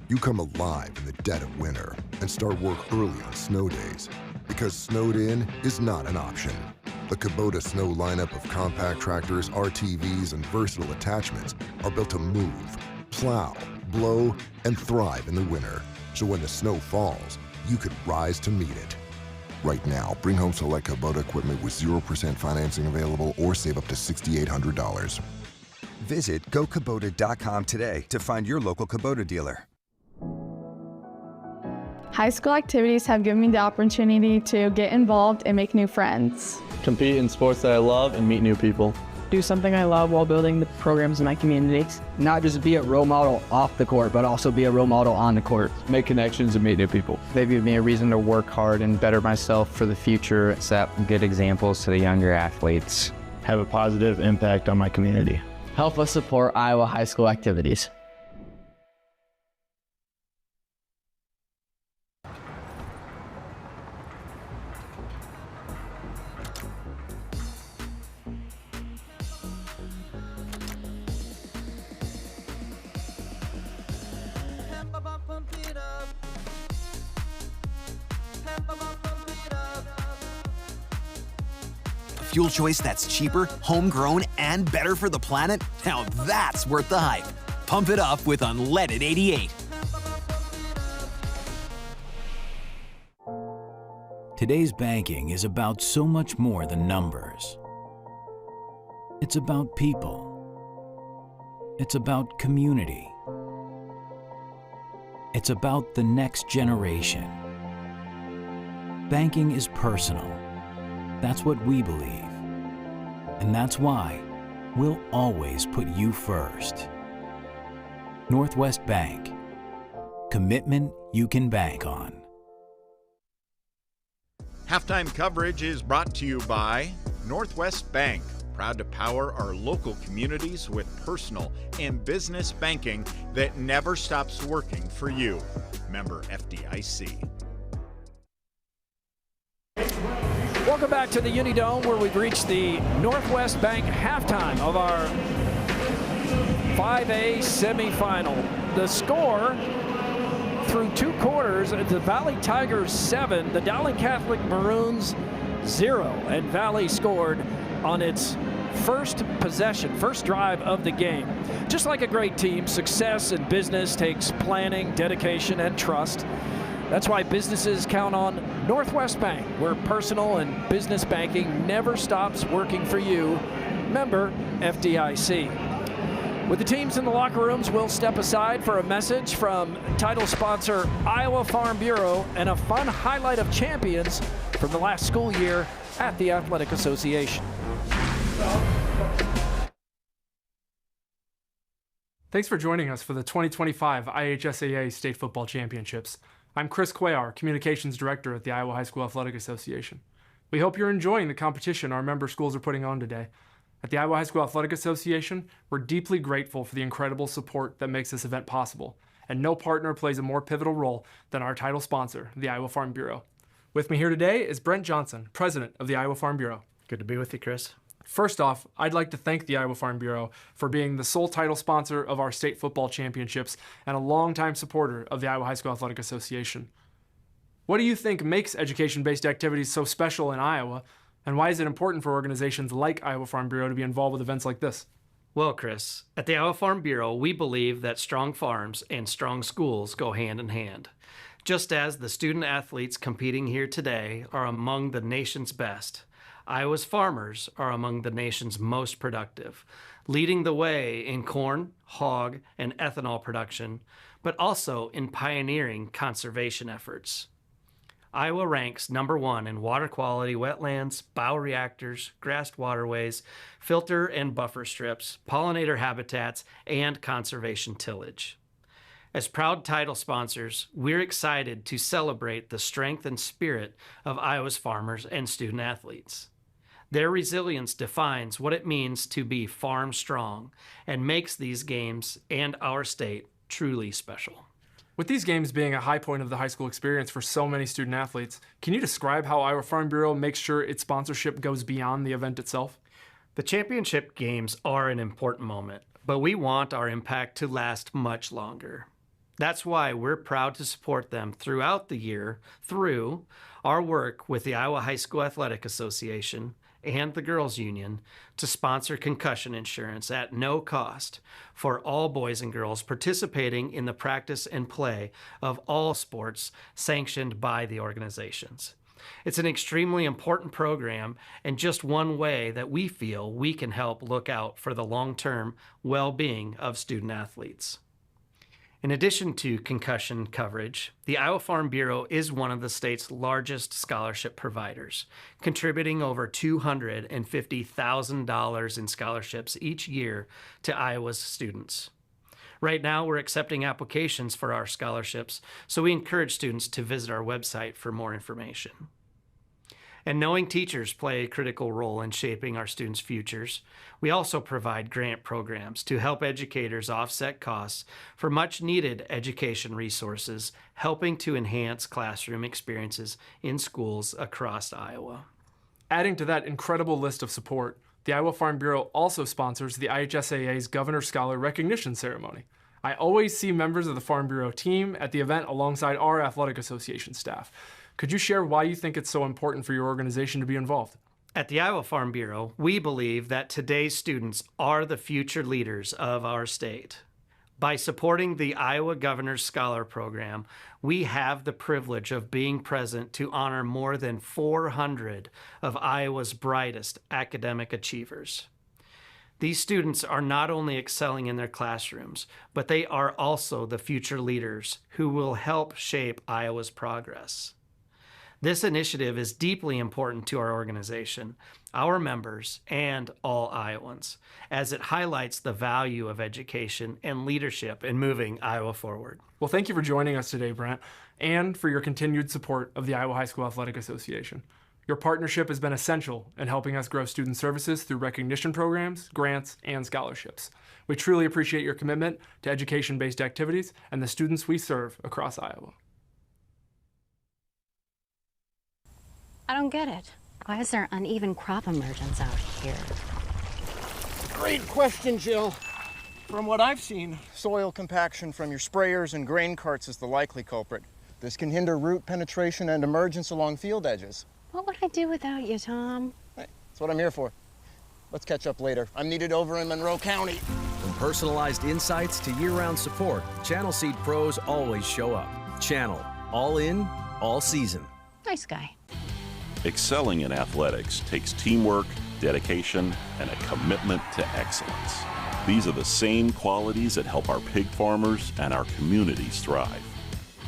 You come alive in the dead of winter and start work early on snow days, because snowed in is not an option. The Kubota Snow lineup of compact tractors, RTVs, and versatile attachments are built to move, plow, blow, and thrive in the winter, so when the snow falls, you could rise to meet it. Right now, bring home select Kubota equipment with 0% financing available or save up to $6,800. Visit GoKubota.com today to find your local Kubota dealer. High school activities have given me the opportunity to get involved and make new friends. Compete in sports that I love and meet new people. Do something I love while building the programs in my community. Not just be a role model off the court, but also be a role model on the court. Make connections and meet new people. They give me a reason to work hard and better myself for the future. Set good examples to the younger athletes. Have a positive impact on my community. Help us support Iowa high school activities. Fuel choice that's cheaper, homegrown, and better for the planet? Now that's worth the hype. Pump it up with Unleaded 88. Today's banking is about so much more than numbers. It's about people. It's about community. It's about the next generation. Banking is personal. That's what we believe. And that's why we'll always put you first. Northwest Bank. Commitment you can bank on. Halftime coverage is brought to you by Northwest Bank, proud to power our local communities with personal and business banking that never stops working for you. Member FDIC. Welcome back to the Unidome, where we've reached the Northwest Bank halftime of our 5A semifinal. The score through 2 quarters, the Valley Tigers 7, the Dowling Catholic Maroons 0, and Valley scored on its first possession, first drive of the game. Just like a great team, success in business takes planning, dedication, and trust. That's why businesses count on Northwest Bank, where personal and business banking never stops working for you. Member FDIC. With the teams in the locker rooms, we'll step aside for a message from title sponsor Iowa Farm Bureau and a fun highlight of champions from the last school year at the Athletic Association. Thanks for joining us for the 2025 IHSAA State Football Championships. I'm Chris Cuellar, Communications Director at the Iowa High School Athletic Association. We hope you're enjoying the competition our member schools are putting on today. At the Iowa High School Athletic Association, we're deeply grateful for the incredible support that makes this event possible, and no partner plays a more pivotal role than our title sponsor, the Iowa Farm Bureau. With me here today is Brent Johnson, President of the Iowa Farm Bureau. Good to be with you, Chris. First off, I'd like to thank the Iowa Farm Bureau for being the sole title sponsor of our state football championships and a longtime supporter of the Iowa High School Athletic Association. What do you think makes education-based activities so special in Iowa, and why is it important for organizations like Iowa Farm Bureau to be involved with events like this? Well, Chris, at the Iowa Farm Bureau, we believe that strong farms and strong schools go hand in hand. Just as the student athletes competing here today are among the nation's best, Iowa's farmers are among the nation's most productive, leading the way in corn, hog, and ethanol production, but also in pioneering conservation efforts. Iowa ranks #1 in water quality, wetlands, bioreactors, grassed waterways, filter and buffer strips, pollinator habitats, and conservation tillage. As proud title sponsors, we're excited to celebrate the strength and spirit of Iowa's farmers and student athletes. Their resilience defines what it means to be farm strong and makes these games and our state truly special. With these games being a high point of the high school experience for so many student athletes, can you describe how Iowa Farm Bureau makes sure its sponsorship goes beyond the event itself? The championship games are an important moment, but we want our impact to last much longer. That's why we're proud to support them throughout the year through our work with the Iowa High School Athletic Association and the Girls Union to sponsor concussion insurance at no cost for all boys and girls participating in the practice and play of all sports sanctioned by the organizations. It's an extremely important program and just one way that we feel we can help look out for the long-term well-being of student athletes. In addition to concussion coverage, the Iowa Farm Bureau is one of the state's largest scholarship providers, contributing over $250,000 in scholarships each year to Iowa's students. Right now, we're accepting applications for our scholarships, so we encourage students to visit our website for more information. And knowing teachers play a critical role in shaping our students' futures, we also provide grant programs to help educators offset costs for much-needed education resources, helping to enhance classroom experiences in schools across Iowa. Adding to that incredible list of support, the Iowa Farm Bureau also sponsors the IHSAA's Governor Scholar Recognition Ceremony. I always see members of the Farm Bureau team at the event alongside our Athletic Association staff. Could you share why you think it's so important for your organization to be involved? At the Iowa Farm Bureau, we believe that today's students are the future leaders of our state. By supporting the Iowa Governor's Scholar Program, we have the privilege of being present to honor more than 400 of Iowa's brightest academic achievers. These students are not only excelling in their classrooms, but they are also the future leaders who will help shape Iowa's progress. This initiative is deeply important to our organization, our members, and all Iowans, as it highlights the value of education and leadership in moving Iowa forward. Well, thank you for joining us today, Brent, and for your continued support of the Iowa High School Athletic Association. Your partnership has been essential in helping us grow student services through recognition programs, grants, and scholarships. We truly appreciate your commitment to education-based activities and the students we serve across Iowa. I don't get it. Why is there uneven crop emergence out here? Great question, Jill. From what I've seen, soil compaction from your sprayers and grain carts is the likely culprit. This can hinder root penetration and emergence along field edges. What would I do without you, Tom? Hey, that's what I'm here for. Let's catch up later. I'm needed over in Monroe County. From personalized insights to year-round support, Channel Seed pros always show up. Channel, all in, all season. Nice guy. Excelling in athletics takes teamwork, dedication, and a commitment to excellence. These are the same qualities that help our pig farmers and our communities thrive.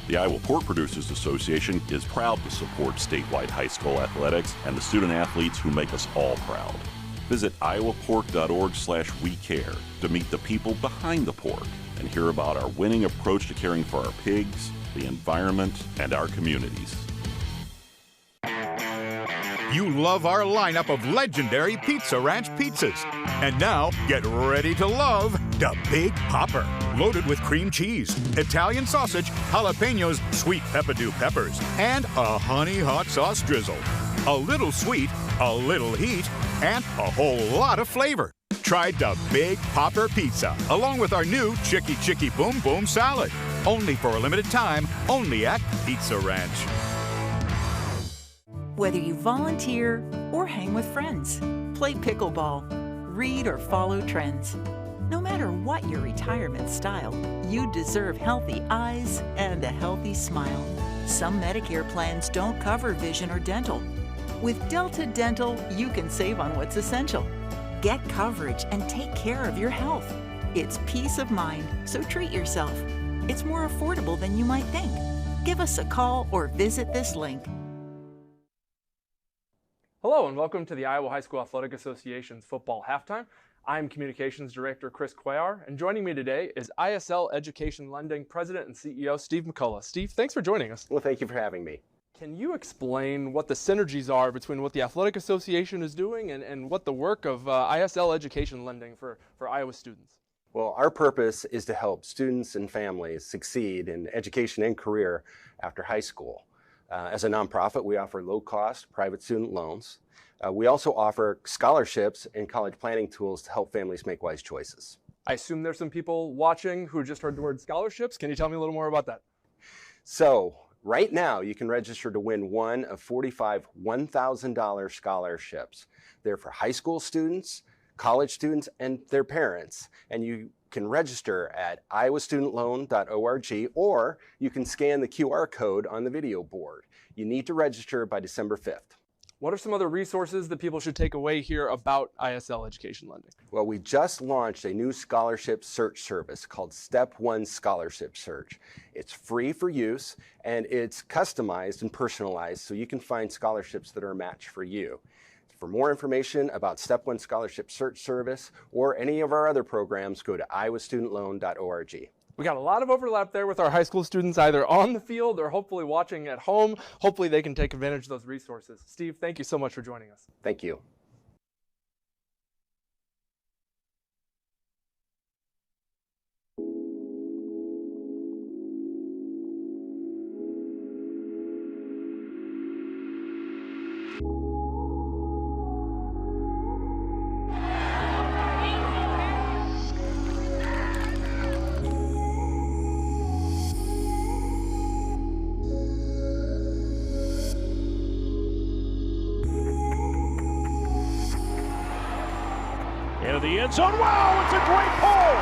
The Iowa Pork Producers Association is proud to support statewide high school athletics and the student athletes who make us all proud. Visit iowapork.org/WeCare to meet the people behind the pork and hear about our winning approach to caring for our pigs, the environment, and our communities. You love our lineup of legendary Pizza Ranch pizzas. And now, get ready to love the Big Popper. Loaded with cream cheese, Italian sausage, jalapenos, sweet peppadew peppers, and a honey hot sauce drizzle. A little sweet, a little heat, and a whole lot of flavor. Try the Big Popper Pizza, along with our new Chicky Chicky Boom Boom Salad. Only for a limited time, only at Pizza Ranch. Whether you volunteer or hang with friends, play pickleball, read or follow trends. No matter what your retirement style, you deserve healthy eyes and a healthy smile. Some Medicare plans don't cover vision or dental. With Delta Dental, you can save on what's essential. Get coverage and take care of your health. It's peace of mind, so treat yourself. It's more affordable than you might think. Give us a call or visit this link. Hello and welcome to the Iowa High School Athletic Association's Football Halftime. I'm Communications Director Chris Cuellar, and joining me today is ISL Education Lending President and CEO Steve McCullough. Steve, thanks for joining us. Well, thank you for having me. Can you explain what the synergies are between what the Athletic Association is doing and what the work of ISL Education Lending for Iowa students? Well, our purpose is to help students and families succeed in education and career after high school. As a nonprofit, we offer low-cost private student loans. We also offer scholarships and college planning tools to help families make wise choices. I assume there's some people watching who just heard the word scholarships. Can you tell me a little more about that? So, right now, you can register to win one of 45 $1,000 scholarships. They're for high school students, college students, and their parents. And you can register at iowastudentloan.org, or you can scan the QR code on the video board. You need to register by December 5th. What are some other resources that people should take away here about ISL Education Lending? Well, we just launched a new scholarship search service called Step 1 Scholarship Search. It's free for use, and it's customized and personalized so you can find scholarships that are a match for you. For more information about Step 1 Scholarship Search Service or any of our other programs, go to iowastudentloan.org. We got a lot of overlap there with our high school students either on the field or hopefully watching at home. Hopefully they can take advantage of those resources. Steve, thank you so much for joining us. Thank you. Into the end zone. Wow, it's a great pull.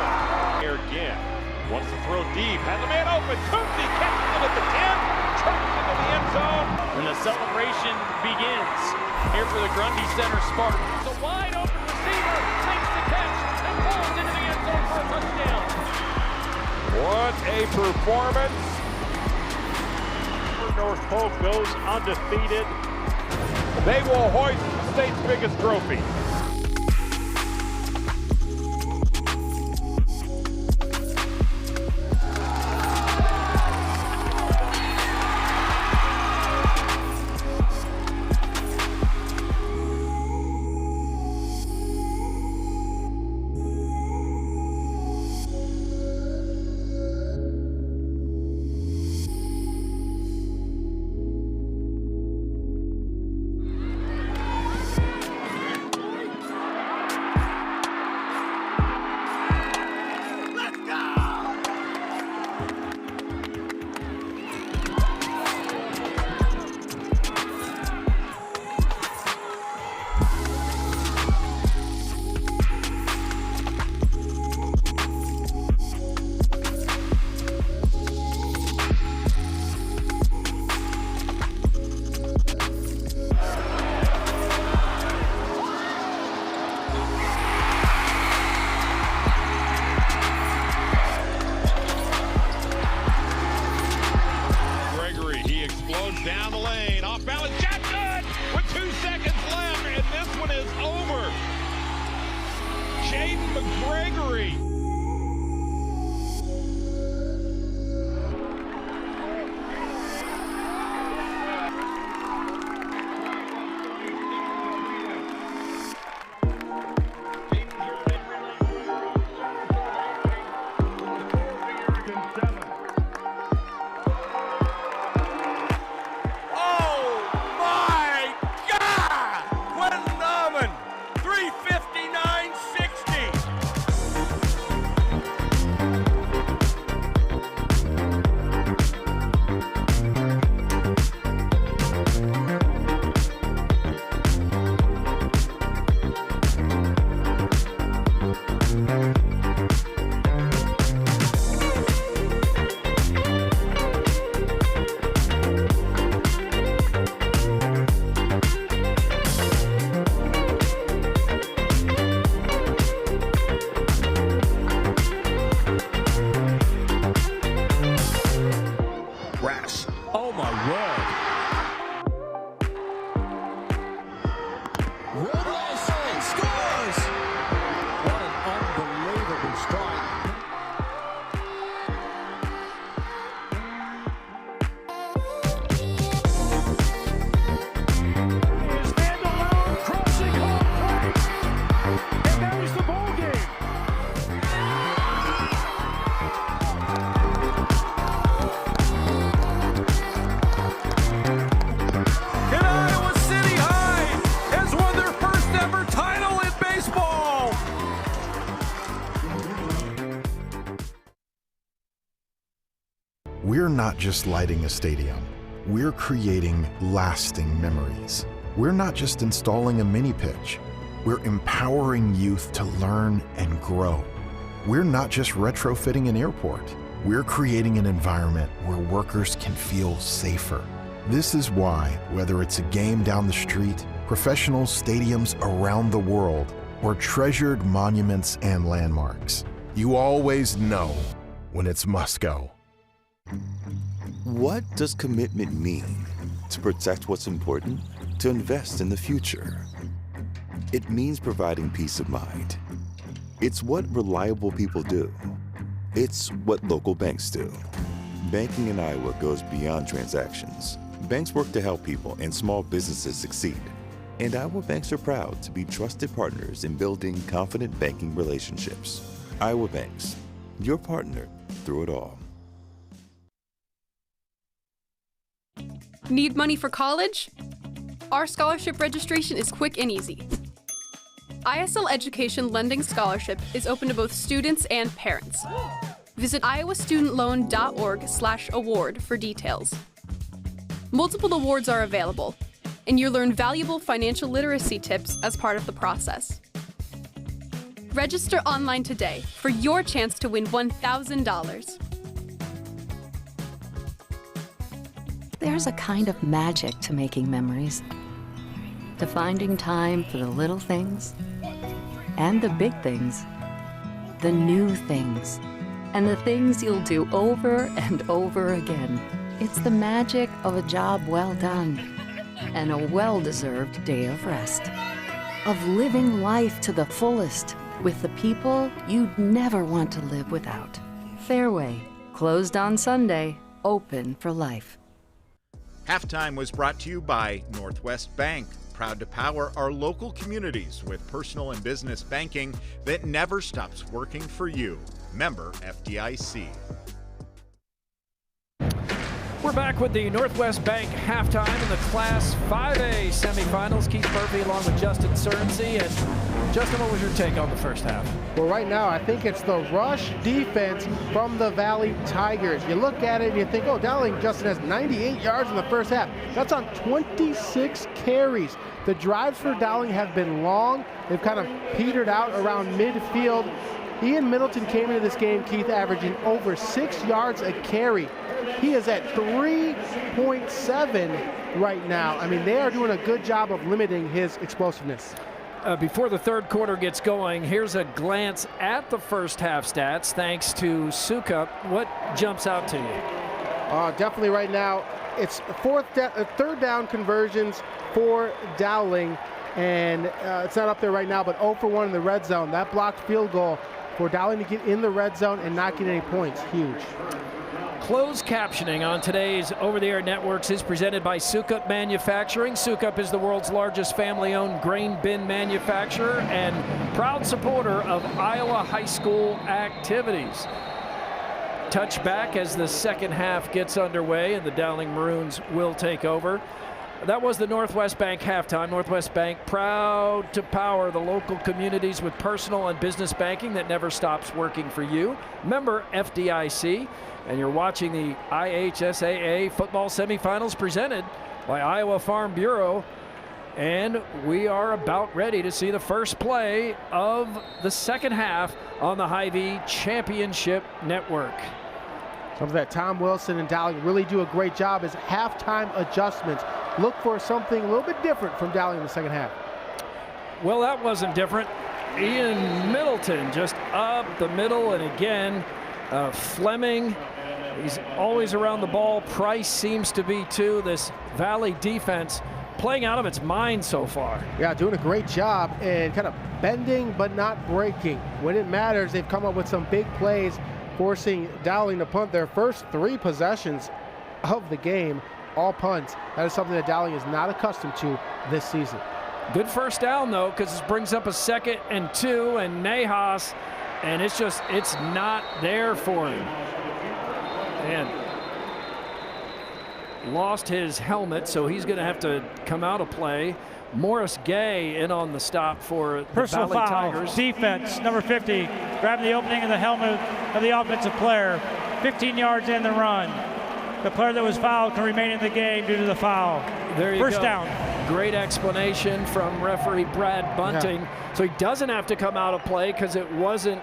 Here again. Wants to throw deep. Has a man open. Coopsy catches it at the 10. Turns into the end zone. And the celebration begins here for the Grundy Center Spartans. A wide open receiver makes the catch and pulls into the end zone for a touchdown. What a performance. North Polk goes undefeated. They will hoist the state's biggest trophy. McGregory. We're not just lighting a stadium, we're creating lasting memories. We're not just installing a mini pitch, we're empowering youth to learn and grow. We're not just retrofitting an airport, we're creating an environment where workers can feel safer. This is why, whether it's a game down the street, professional stadiums around the world, or treasured monuments and landmarks, you always know when it's must go. What does commitment mean? To protect what's important, to invest in the future. It means providing peace of mind. It's what reliable people do. It's what local banks do. Banking in Iowa goes beyond transactions. Banks work to help people and small businesses succeed. And Iowa banks are proud to be trusted partners in building confident banking relationships. Iowa Banks, your partner through it all. Need money for college? Our scholarship registration is quick and easy. ISL Education Lending Scholarship is open to both students and parents. Visit iowastudentloan.org/award for details. Multiple awards are available, and you'll learn valuable financial literacy tips as part of the process. Register online today for your chance to win $1,000. There's a kind of magic to making memories, to finding time for the little things and the big things, the new things, and the things you'll do over and over again. It's the magic of a job well done and a well-deserved day of rest, of living life to the fullest with the people you'd never want to live without. Fairway, closed on Sunday, open for life. Halftime was brought to you by Northwest Bank, proud to power our local communities with personal and business banking that never stops working for you. Member FDIC. We're back with the Northwest Bank halftime in the Class 5A semifinals. Keith Murphy along with Justin Cerncy. And Justin, what was your take on the first half? Well, right now, I think it's the rush defense from the Valley Tigers. You look at it and you think, oh, Dowling, Justin, has 98 yards in the first half. That's on 26 carries. The drives for Dowling have been long. They've kind of petered out around midfield. Ian Middleton came into this game, Keith, averaging over 6 yards a carry. He is at 3.7 right now. I mean, they are doing a good job of limiting his explosiveness. Before the third quarter gets going, here's a glance at the first half stats thanks to Suka. What jumps out to you? Definitely right now, it's third down conversions for Dowling. and it's not up there right now, but 0 for 1 in the red zone. That blocked field goal for Dowling to get in the red zone and not get any points, huge. Closed captioning on today's over-the-air networks is presented by Sukup Manufacturing. Sukup is the world's largest family-owned grain bin manufacturer and proud supporter of Iowa high school activities. Touchback as the second half gets underway and the Dowling Maroons will take over. That was the Northwest Bank halftime. Northwest Bank proud to power the local communities with personal and business banking that never stops working for you. Member FDIC. And you're watching the IHSAA football semifinals presented by Iowa Farm Bureau. And we are about ready to see the first play of the second half on the Hy-Vee Championship Network. Something that Tom Wilson and Dowling really do a great job is halftime adjustments. Look for something a little bit different from Dowling in the second half. Well, that wasn't different. Ian Middleton just up the middle, and again, Fleming, he's always around the ball. Price seems to be too. This Valley defense playing out of its mind so far. Yeah, doing a great job and kind of bending but not breaking. When it matters, they've come up with some big plays, forcing Dowling to punt their first 3 possessions of the game, all punts. That is something that Dowling is not accustomed to this season. Good first down, though, because this brings up a 2nd and 2, and Nahas, and it's not there for him. And lost his helmet, so he's going to have to come out of play. Morris Gay in on the stop for the Personal Valley foul, Tigers. Defense, number 50, grabbing the opening of the helmet of the offensive player. 15 yards in the run. The player that was fouled can remain in the game due to the foul. There you First go. down. Great explanation from referee Brad Bunting. Yeah. So he doesn't have to come out of play because it wasn't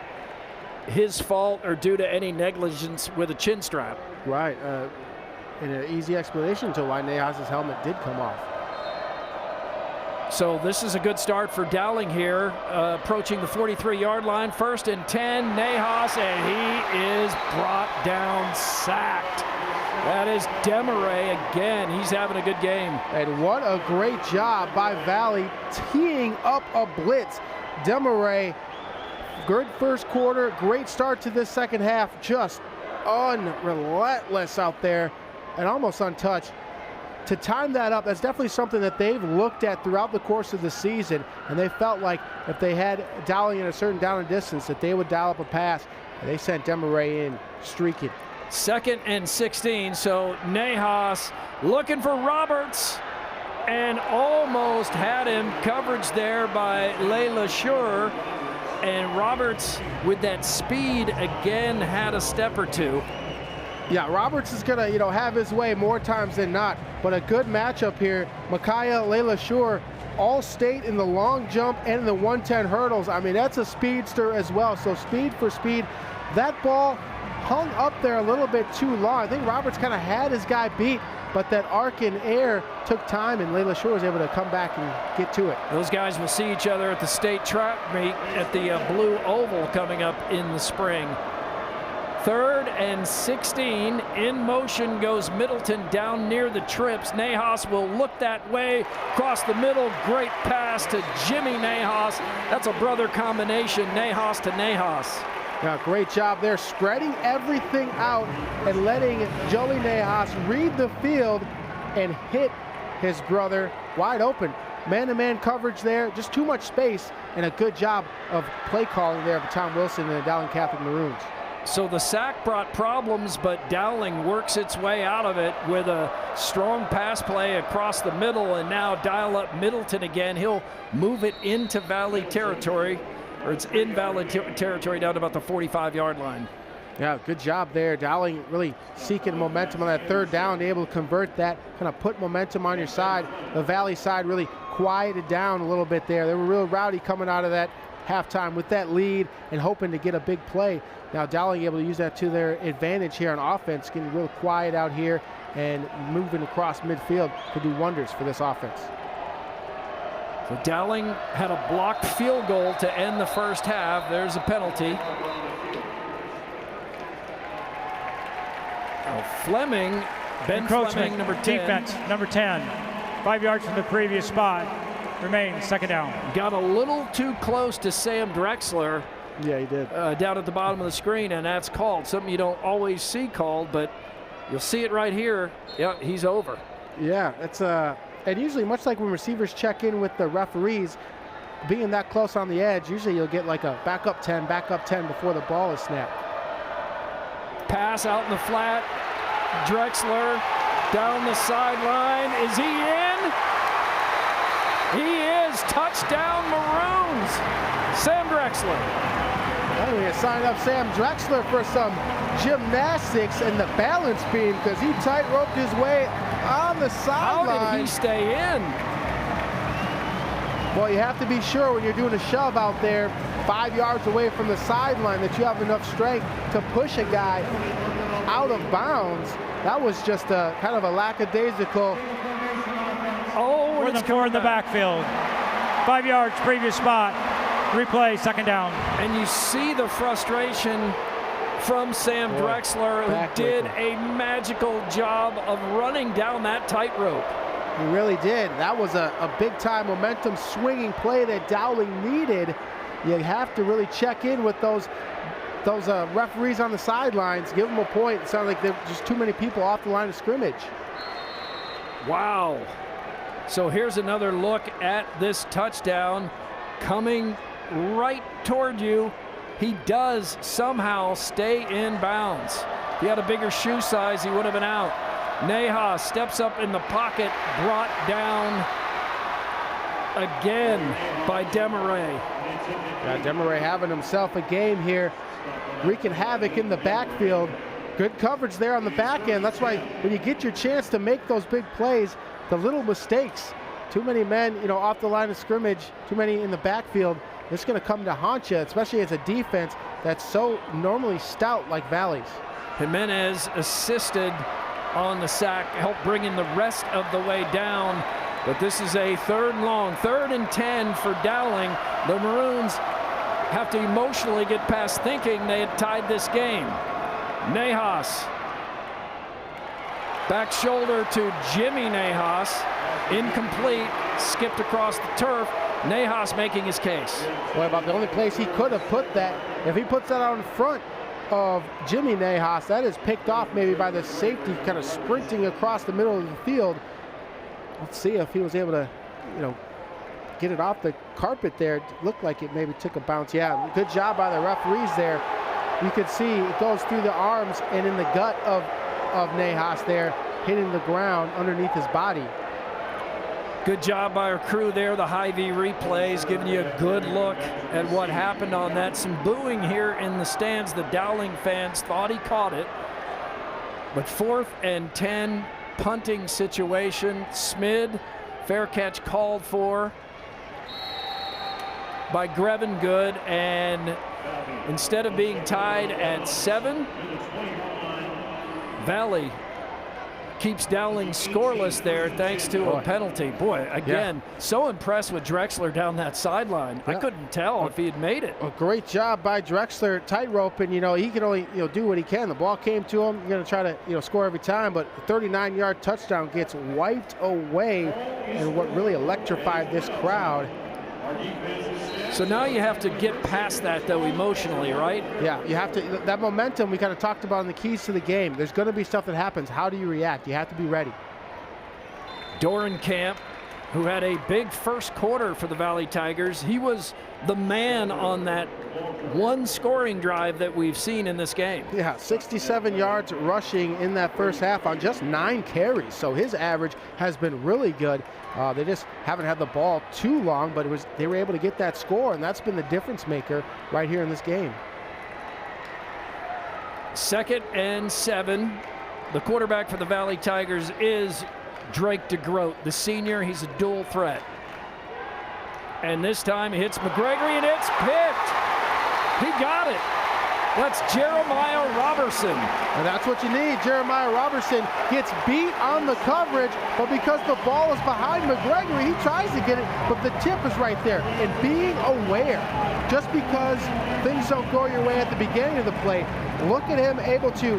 his fault or due to any negligence with a chin strap. Right. And an easy explanation to why Nahas' helmet did come off. So this is a good start for Dowling here, approaching the 43-yard line. 1st and 10, Nahas, and he is brought down, sacked. That is Demaray again. He's having a good game. And what a great job by Valley teeing up a blitz. Demaray, good first quarter, great start to this second half. Just unrelentless out there and almost untouched. To time that up, that's definitely something that they've looked at throughout the course of the season, and they felt like if they had Dowling in a certain down and distance that they would dial up a pass. And they sent Demaray in streaking. 2nd and 16, so Nahas looking for Roberts and almost had him. Coverage there by Layla Schur, and Roberts with that speed again had a step or two. Yeah, Roberts is gonna, have his way more times than not, but a good matchup here. Micaiah Layla Schur, all state in the long jump and in the 110 hurdles. I mean, that's a speedster as well, so speed for speed. That ball hung up there a little bit too long. I think Roberts kind of had his guy beat, but that arc in air took time, and Layla Schur was able to come back and get to it. Those guys will see each other at the state track meet at the Blue Oval coming up in the spring. 3rd and 16, in motion goes Middleton down near the trips. Nahas will look that way, cross the middle, great pass to Jimmy Nahas. That's a brother combination, Nahas to Nahas. Yeah, great job there, spreading everything out and letting Joey Nahas read the field and hit his brother wide open. Man-to-man coverage there, just too much space, and a good job of play calling there by Tom Wilson and the Dowling Catholic Maroons. So the sack brought problems, but Dowling works its way out of it with a strong pass play across the middle, and now dial up Middleton again. He'll move it into Valley territory, or it's in Valley territory down to about the 45-yard line. Yeah, good job there. Dowling really seeking momentum on that 3rd down, able to convert that, kind of put momentum on your side. The Valley side really quieted down a little bit there. They were real rowdy coming out of that halftime with that lead and hoping to get a big play. Now Dowling able to use that to their advantage here on offense, getting real quiet out here and moving across midfield to do wonders for this offense. So Dowling had a blocked field goal to end the first half. There's a penalty. Fleming, Ben Fleming, number 10. Defense, number 10. 5 yards from the previous spot. remains, second down. Got a little too close to Sam Drexler. Yeah, he did. Down at the bottom of the screen, and that's called. Something you don't always see called, but you'll see it right here. Yeah, he's over. Yeah, it's and usually much like when receivers check in with the referees, being that close on the edge, usually you'll get like a back up 10 before the ball is snapped. Pass out in the flat. Drexler down the sideline. Is he in? He is. Touchdown Maroons. Sam Drexler. Well, we signed up Sam Drexler for some gymnastics and the balance beam because he tight-roped his way on the sideline. How did he stay in? Well, you have to be sure when you're doing a shove out there 5 yards away from the sideline that you have enough strength to push a guy out of bounds. That was just a kind of a lackadaisical. Oh, we're the four in the backfield. 5 yards, previous spot. Replay, second down. And you see the frustration from Sam Drexler, who did a magical job of running down that tightrope. He really did. That was a big-time momentum swinging play that Dowling needed. You have to really check in with those referees on the sidelines, give them a point. It sounded like there were just too many people off the line of scrimmage. Wow. So here's another look at this touchdown coming right toward you. He does somehow stay in bounds. If he had a bigger shoe size, he would have been out. Neha steps up in the pocket, brought down again by Demaray. Yeah, Demaray having himself a game here, wreaking havoc in the backfield. Good coverage there on the back end. That's why when you get your chance to make those big plays, the little mistakes, too many men, off the line of scrimmage, too many in the backfield, it's going to come to haunt you, especially as a defense that's so normally stout like Valley's. Jimenez assisted on the sack, helped bring in the rest of the way down. But this is a third and long, 3rd and 10 for Dowling. The Maroons have to emotionally get past thinking they had tied this game. Nahas. Back shoulder to Jimmy Nahas. Incomplete, skipped across the turf. Nahas making his case. Boy, about the only place he could have put that, if he puts that out in front of Jimmy Nahas, that is picked off maybe by the safety kind of sprinting across the middle of the field. Let's see if he was able to, get it off the carpet there. It looked like it maybe took a bounce. Yeah, good job by the referees there. You could see it goes through the arms and in the gut of Nahas there, hitting the ground underneath his body. Good job by our crew there. The Hy-Vee replays giving you a good look at what happened on that. Some booing here in the stands. The Dowling fans thought he caught it. But 4th and 10 punting situation. Smid, fair catch called for by Grevin Good. And instead of being tied at 7, Valley keeps Dowling scoreless there thanks to a penalty. Boy, again, so impressed with Drexler down that sideline. I couldn't tell if he had made it. A great job by Drexler, tightrope, and he can only do what he can. The ball came to him. You're going to try to score every time, but a 39-yard touchdown gets wiped away, and what really electrified this crowd. So now you have to get past that, though, emotionally, right? Yeah, you have to. That momentum we kind of talked about in the keys to the game. There's going to be stuff that happens. How do you react? You have to be ready. Dorenkamp, who had a big first quarter for the Valley Tigers. He was the man on that one scoring drive that we've seen in this game. Yeah, 67 yards rushing in that first half on just 9 carries. So his average has been really good. They just haven't had the ball too long, but they were able to get that score, and that's been the difference maker right here in this game. 2nd and 7. The quarterback for the Valley Tigers is Drake DeGroat, the senior. He's a dual threat. And this time he hits McGregory, and it's picked. He got it. That's Jeremiah Robertson. And that's what you need. Jeremiah Robertson gets beat on the coverage, but because the ball is behind McGregory, he tries to get it, but the tip is right there. And being aware, just because things don't go your way at the beginning of the play, look at him able to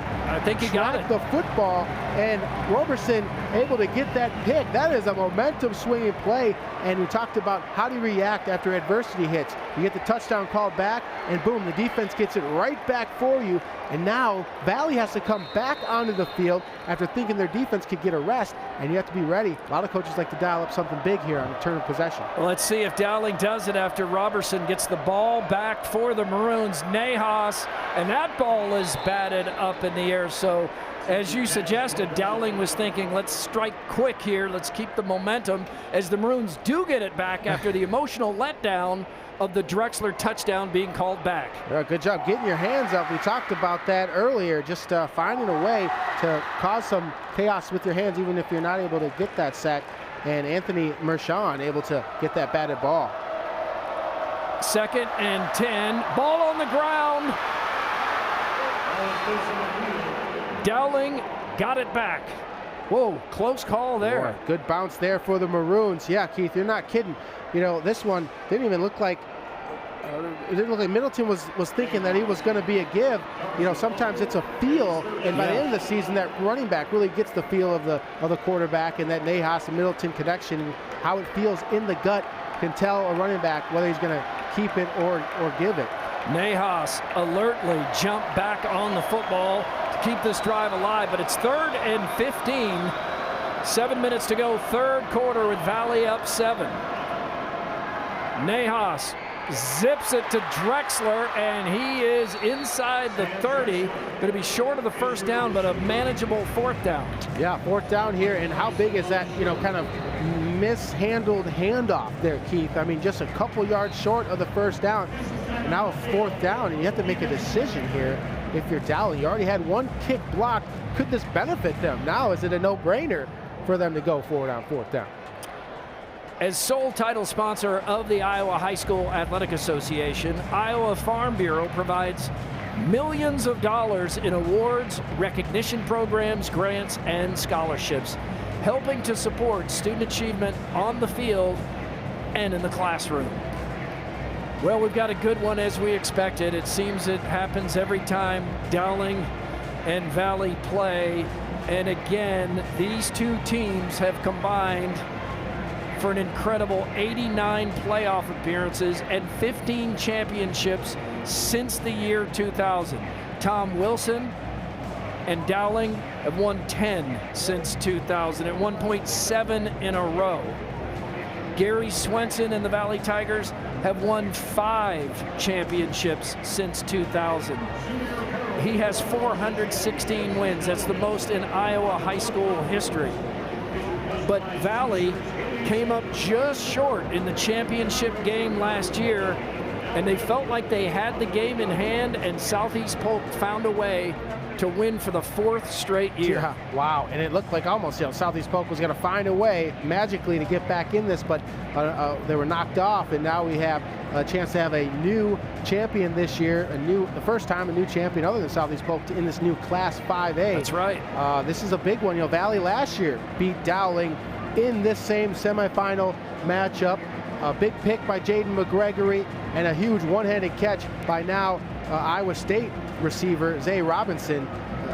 track the football, and Robertson able to get that pick. That is a momentum swinging play, and we talked about how do you react after adversity hits. You get the touchdown called back, and boom, the defense gets it right back for you, and now Valley has to come back onto the field after thinking their defense could get a rest, and you have to be ready. A lot of coaches like to dial up something big here on the turn of possession. Well, let's see if Dowling does it after Robertson gets the ball back for the Maroons. Nahas, and that ball is batted up in the air. So as you suggested, Dowling was thinking, let's strike quick here. Let's keep the momentum as the Maroons do get it back after the emotional letdown of the Drexler touchdown being called back. Yeah, good job getting your hands up. We talked about that earlier, just finding a way to cause some chaos with your hands, even if you're not able to get that sack. And Anthony Mershon able to get that batted ball. 2nd and 10, ball on the ground. Dowling got it back. Whoa, close call there. Boy, good bounce there for the Maroons. Yeah, Keith, you're not kidding. You know, this one didn't even look like it didn't look like Middleton was thinking that he was going to be a give. You know, sometimes it's a feel, and by the end of the season, that running back really gets the feel of the quarterback, and that Nahas and Middleton connection, and how it feels in the gut can tell a running back whether he's going to keep it or give it. Nahas alertly jumped back on the football to keep this drive alive, but it's 3rd and 15. 7 minutes to go, 3rd quarter with Valley up 7. Nahas zips it to Drexler, and he is inside the 30. Going to be short of the first down, but a manageable 4th down. Yeah, 4th down here, and how big is that, you know, kind of mishandled handoff there, Keith? I mean, just a couple yards short of the first down. Now a 4th down, and you have to make a decision here if you're Dowling. You already had one kick blocked. Could this benefit them? Now is it a no-brainer for them to go forward on 4th down? As sole title sponsor of the Iowa High School Athletic Association, Iowa Farm Bureau provides millions of dollars in awards, recognition programs, grants, and scholarships, helping to support student achievement on the field and in the classroom. Well, we've got a good one as we expected. It seems it happens every time Dowling and Valley play. And again, these two teams have combined for an incredible 89 playoff appearances and 15 championships since the year 2000. Tom Wilson and Dowling have won 10 since 2000 at 1.7 in a row. Gary Swenson and the Valley Tigers have won 5 championships since 2000. He has 416 wins. That's the most in Iowa high school history. But Valley came up just short in the championship game last year, and they felt like they had the game in hand, and Southeast Polk found a way to win for the 4th straight year. Yeah, wow, and it looked like almost, you know, Southeast Polk was going to find a way magically to get back in this, but they were knocked off, and now we have a chance to have a new champion this year, the first time a new champion other than Southeast Polk in this new Class 5A. That's right. This is a big one. You know, Valley last year beat Dowling in this same semifinal matchup. A big pick by Jaden McGregory and a huge one-handed catch by now Iowa State receiver Zay Robinson,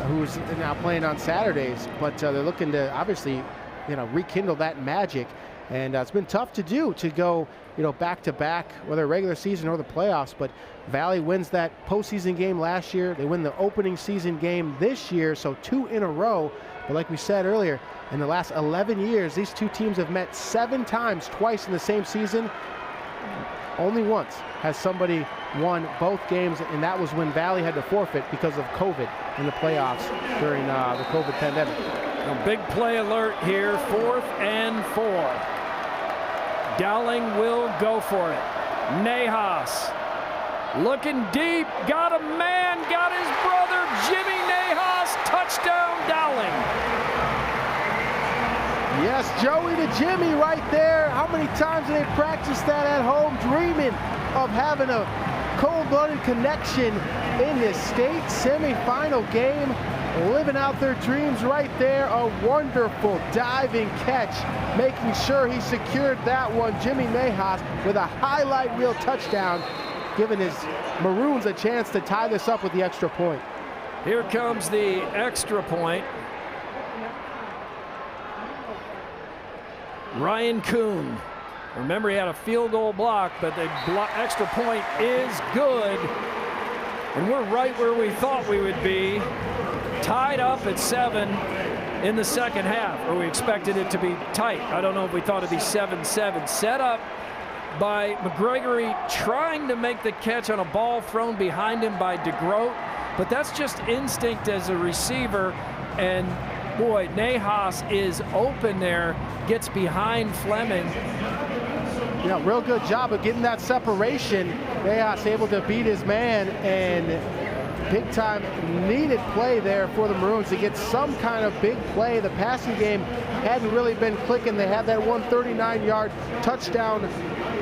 who's now playing on Saturdays. But they're looking to obviously, you know, rekindle that magic. And it's been tough to do, to go, you know, back-to-back, whether regular season or the playoffs. But Valley wins that postseason game last year. They win the opening season game this year, so 2 in a row. But like we said earlier, in the last 11 years, these two teams have met 7 times, twice in the same season. Only once has somebody won both games, and that was when Valley had to forfeit because of COVID in the playoffs during the COVID pandemic. A big play alert here, 4th and 4. Dowling will go for it. Nahas looking deep, got a man, got his brother, Jimmy Nahas, touchdown Dowling. Yes, Joey to Jimmy right there. How many times do they practice that at home, dreaming of having a cold-blooded connection in this state semifinal game, living out their dreams right there. A wonderful diving catch, making sure he secured that one. Jimmy Nahas with a highlight reel touchdown, giving his Maroons a chance to tie this up with the extra point. Here comes the extra point. Ryan Kuhn. Remember, he had a field goal block, but the extra point is good. And we're right where we thought we would be. Tied up at 7 in the second half, or we expected it to be tight. I don't know if we thought it'd be 7-7. Set up by McGregory, trying to make the catch on a ball thrown behind him by DeGroat, but that's just instinct as a receiver. And boy, Nahas is open there, gets behind Fleming. You know, real good job of getting that separation. Nahas able to beat his man, and big time needed play there for the Maroons to get some kind of big play. The passing game hadn't really been clicking. They had that 139-yard touchdown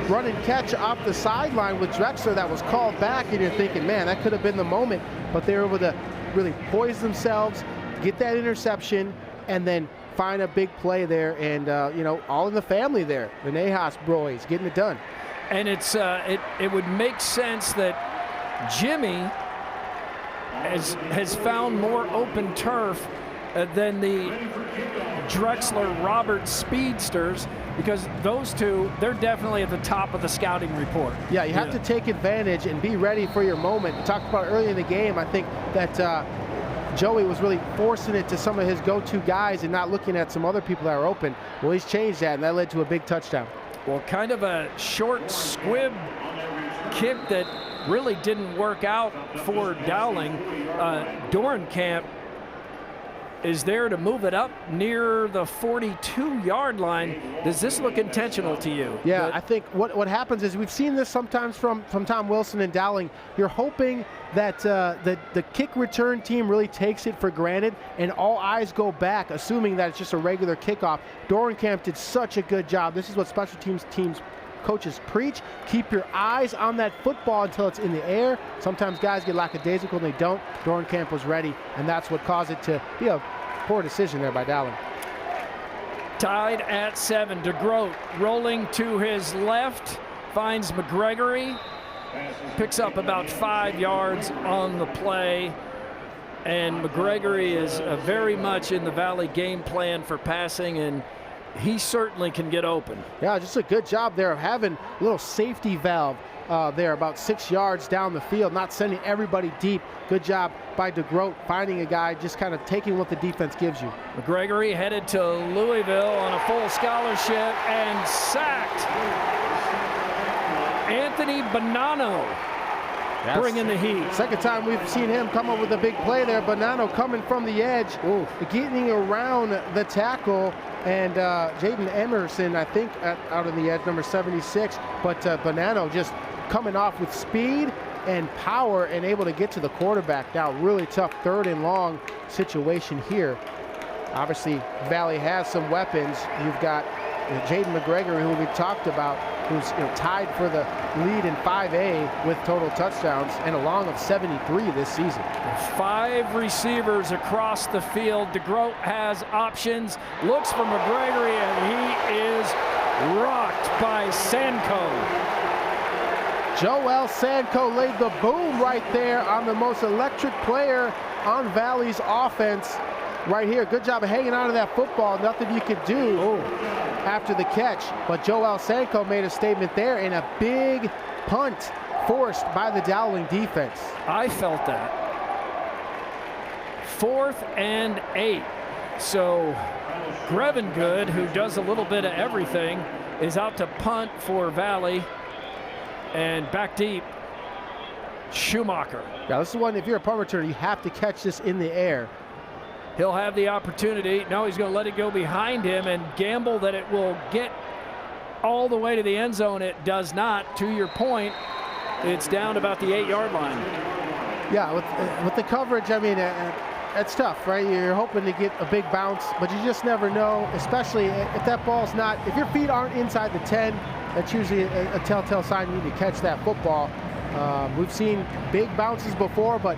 run and catch off the sideline with Drexler that was called back, and you're thinking, man, that could have been the moment, but they were able to really poise themselves, get that interception, and then find a big play there. And you know, all in the family there, the Nahas boys getting it done. And it's it would make sense that Jimmy has found more open turf than the Drexler Roberts speedsters, because those two, they're definitely at the top of the scouting report. Yeah, you have to take advantage and be ready for your moment. We talked about earlier in the game, I think that Joey was really forcing it to some of his go-to guys and not looking at some other people that are open. Well, he's changed that, and that led to a big touchdown. Well, kind of a short squib kick that really didn't work out for Dowling. Dorenkamp is there to move it up near the 42-yard line. Does this look intentional to you? Yeah, I think what happens is, we've seen this sometimes from Tom Wilson and Dowling. You're hoping that the kick return team really takes it for granted, and all eyes go back, assuming that it's just a regular kickoff. Dorenkamp did such a good job. This is what special teams coaches preach. Keep your eyes on that football until it's in the air. Sometimes guys get lackadaisical and they don't. Dorenkamp was ready, and that's what caused it to be a poor decision there by Dowling. Tied at 7. DeGroat rolling to his left, finds McGregory, picks up about 5 yards on the play. And McGregory is very much in the Valley game plan for passing, and he certainly can get open. Yeah, just a good job there of having a little safety valve there about 6 yards down the field, not sending everybody deep. Good job by DeGroat finding a guy, just kind of taking what the defense gives you. McGregory headed to Louisville on a full scholarship and sacked. Anthony Bonanno bringing the heat. Second time we've seen him come up with a big play there. Bonanno coming from the edge, getting around the tackle, and Jaden Emerson, I think, out on the edge, number 76. But Bonanno just coming off with speed and power and able to get to the quarterback. Now, really tough 3rd and long situation here. Obviously, Valley has some weapons. You've got Jaden McGregory, who we talked about, who's tied for the lead in 5A with total touchdowns and a long of 73 this season. 5 receivers across the field. DeGroat has options, looks for McGregory, and he is rocked by Sanko. Joel Sanko laid the boom right there on the most electric player on Valley's offense right here. Good job of hanging on to that football. Nothing you could do after the catch. But Joel Sanko made a statement there, and a big punt forced by the Dowling defense. I felt that. 4th and 8. So Grevengood, who does a little bit of everything, is out to punt for Valley. And back deep, Schumacher. Yeah, this is one, if you're a punt returner, you have to catch this in the air. He'll have the opportunity. No, he's going to let it go behind him and gamble that it will get all the way to the end zone. It does not. To your point, it's down about the 8-yard line. Yeah, with the coverage, I mean, it's tough, right? You're hoping to get a big bounce, but you just never know, especially if that ball's not, if your feet aren't inside the 10, that's usually a telltale sign you need to catch that football. We've seen big bounces before, but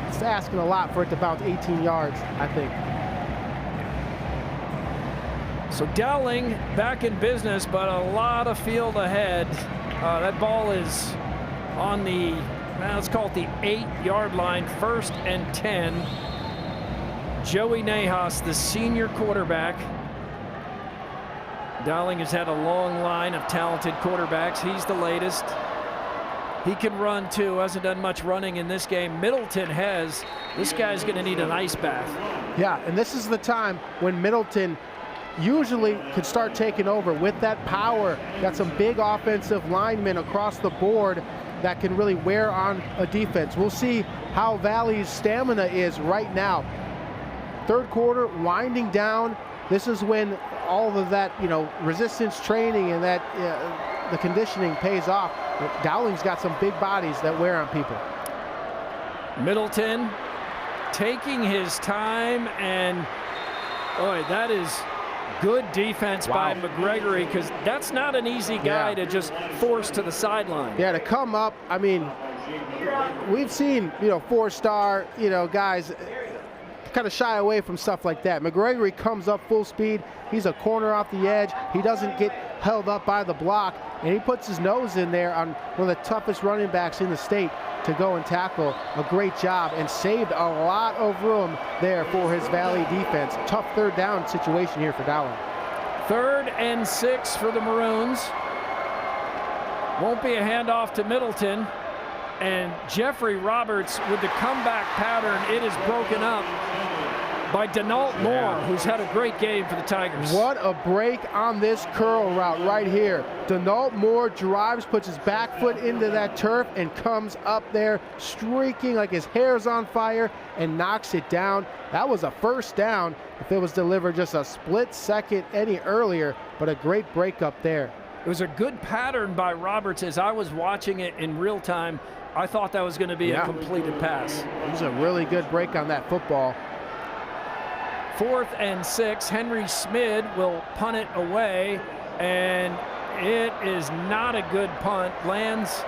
it's asking a lot for it to bounce 18 yards, I think. So Dowling back in business, but a lot of field ahead. That ball is on the, let's call it the 8-yard line, 1st and 10. Joey Nahas, the senior quarterback. Dowling has had a long line of talented quarterbacks. He's the latest. He can run too, hasn't done much running in this game. Middleton has. This guy's going to need an ice bath. Yeah, and this is the time when Middleton usually could start taking over with that power. Got some big offensive linemen across the board that can really wear on a defense. We'll see how Valley's stamina is right now. Third quarter, winding down. This is when all of that, resistance training and that the conditioning pays off. Dowling's got some big bodies that wear on people. Middleton taking his time, and boy, that is good defense by McGregory, because that's not an easy guy to just force to the sideline. Yeah, to come up, I mean, we've seen, 4-star, guys kind of shy away from stuff like that. McGregory comes up full speed. He's a corner off the edge. He doesn't get held up by the block, and he puts his nose in there on one of the toughest running backs in the state to go and tackle. A great job, and saved a lot of room there for his Valley defense. Tough third down situation here for Dowling. 3rd and 6 for the Maroons. Won't be a handoff to Middleton. And Jeffrey Roberts with the comeback pattern. It is broken up by Denault Moore, who's had a great game for the Tigers. What a break on this curl route right here. Denault Moore drives, puts his back foot into that turf, and comes up there streaking like his hair's on fire and knocks it down. That was a first down if it was delivered just a split second any earlier, but a great break up there. It was a good pattern by Roberts. As I was watching it in real time, I thought that was going to be a completed pass. It was a really good break on that football. 4th and 6. Henry Smid will punt it away, and it is not a good punt. Lands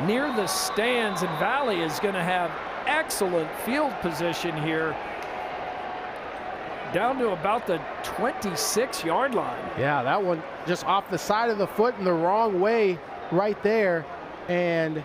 near the stands, and Valley is going to have excellent field position here, down to about the 26-yard line. Yeah, that one just off the side of the foot in the wrong way right there. And,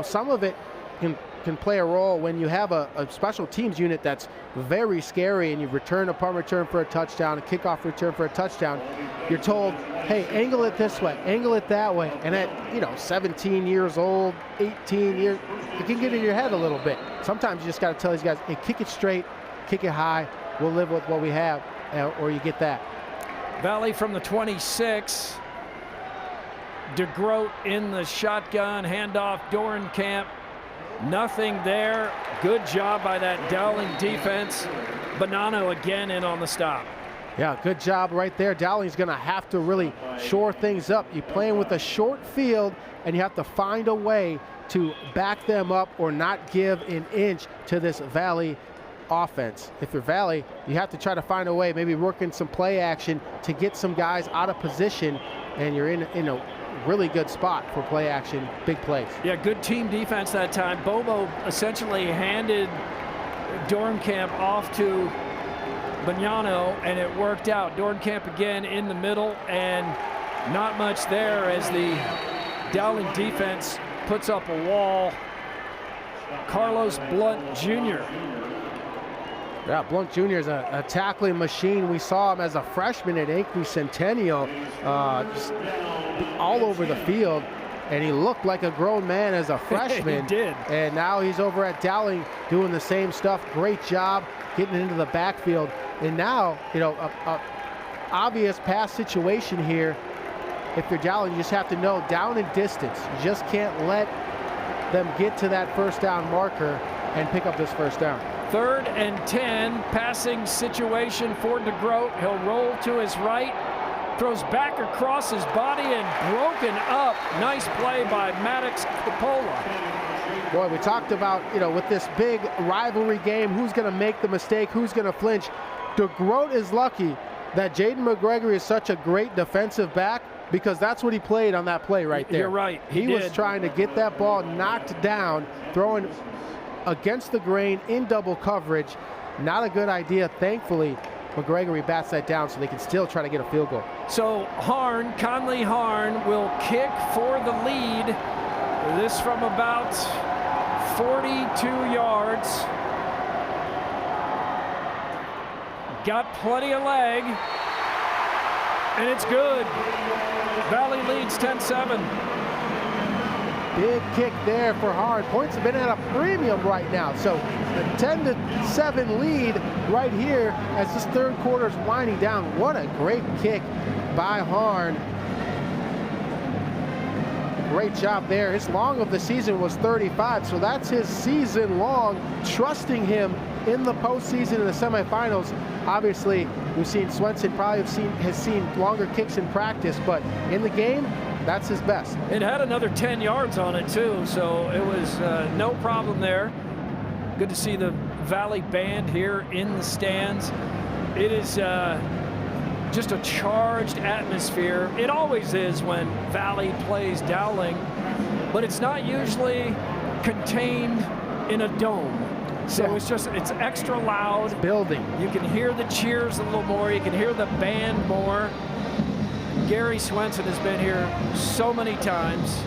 some of it can play a role when you have a special teams unit that's very scary, and you return a punt return for a touchdown, a kickoff return for a touchdown. You're told, hey, angle it this way, angle it that way. And at, 17 years old, 18 years, it can get in your head a little bit. Sometimes you just got to tell these guys, hey, kick it straight, kick it high. We'll live with what we have, or you get that. Valley from the 26. DeGroat in the shotgun, handoff, Dorenkamp. Nothing there. Good job by that Dowling defense. Bonanno again in on the stop. Yeah, good job right there. Dowling's going to have to really shore things up. You're playing with a short field, and you have to find a way to back them up or not give an inch to this Valley offense. If you're Valley, you have to try to find a way, maybe work in some play action to get some guys out of position, and you're in a really good spot for play action, big plays. Yeah, good team defense that time. Bobo essentially handed Dorenkamp off to Bonanno, and it worked out. Dorenkamp again in the middle, and not much there as the Dowling defense puts up a wall. Carlos Blunt Jr. Yeah, Blunt Jr. is a tackling machine. We saw him as a freshman at Ankeny Centennial, just all over the field, and he looked like a grown man as a freshman. He did. And now he's over at Dowling doing the same stuff. Great job getting into the backfield. And now, a obvious pass situation here. If you're Dowling, you just have to know down in distance. You just can't let them get to that first down marker and pick up this first down. 3rd and 10, passing situation for DeGroat. He'll roll to his right, throws back across his body and broken up. Nice play by Maddox Coppola. Boy, we talked about, with this big rivalry game, who's going to make the mistake, who's going to flinch. DeGroat is lucky that Jaden McGregory is such a great defensive back because that's what he played on that play right there. You're right. He was trying to get that ball knocked down, throwing against the grain in double coverage. Not a good idea. Thankfully, McGregory bats that down so they can still try to get a field goal. So Conley Harn will kick for the lead. This from about 42 yards. Got plenty of leg. And it's good. Valley leads 10-7. Big kick there for Harn. Points have been at a premium right now. So the 10-7 lead right here as this third quarter is winding down. What a great kick by Harn. Great job there. His long of the season was 35, so that's his season long. Trusting him in the postseason in the semifinals. Obviously, we've seen Swenson probably has seen longer kicks in practice, but in the game, that's his best. It had another 10 yards on it too, so it was no problem there. Good to see the Valley band here in the stands. It is just a charged atmosphere. It always is when Valley plays Dowling, but it's not usually contained in a dome. So it's extra loud. It's building. You can hear the cheers a little more. You can hear the band more. Gary Swenson has been here so many times.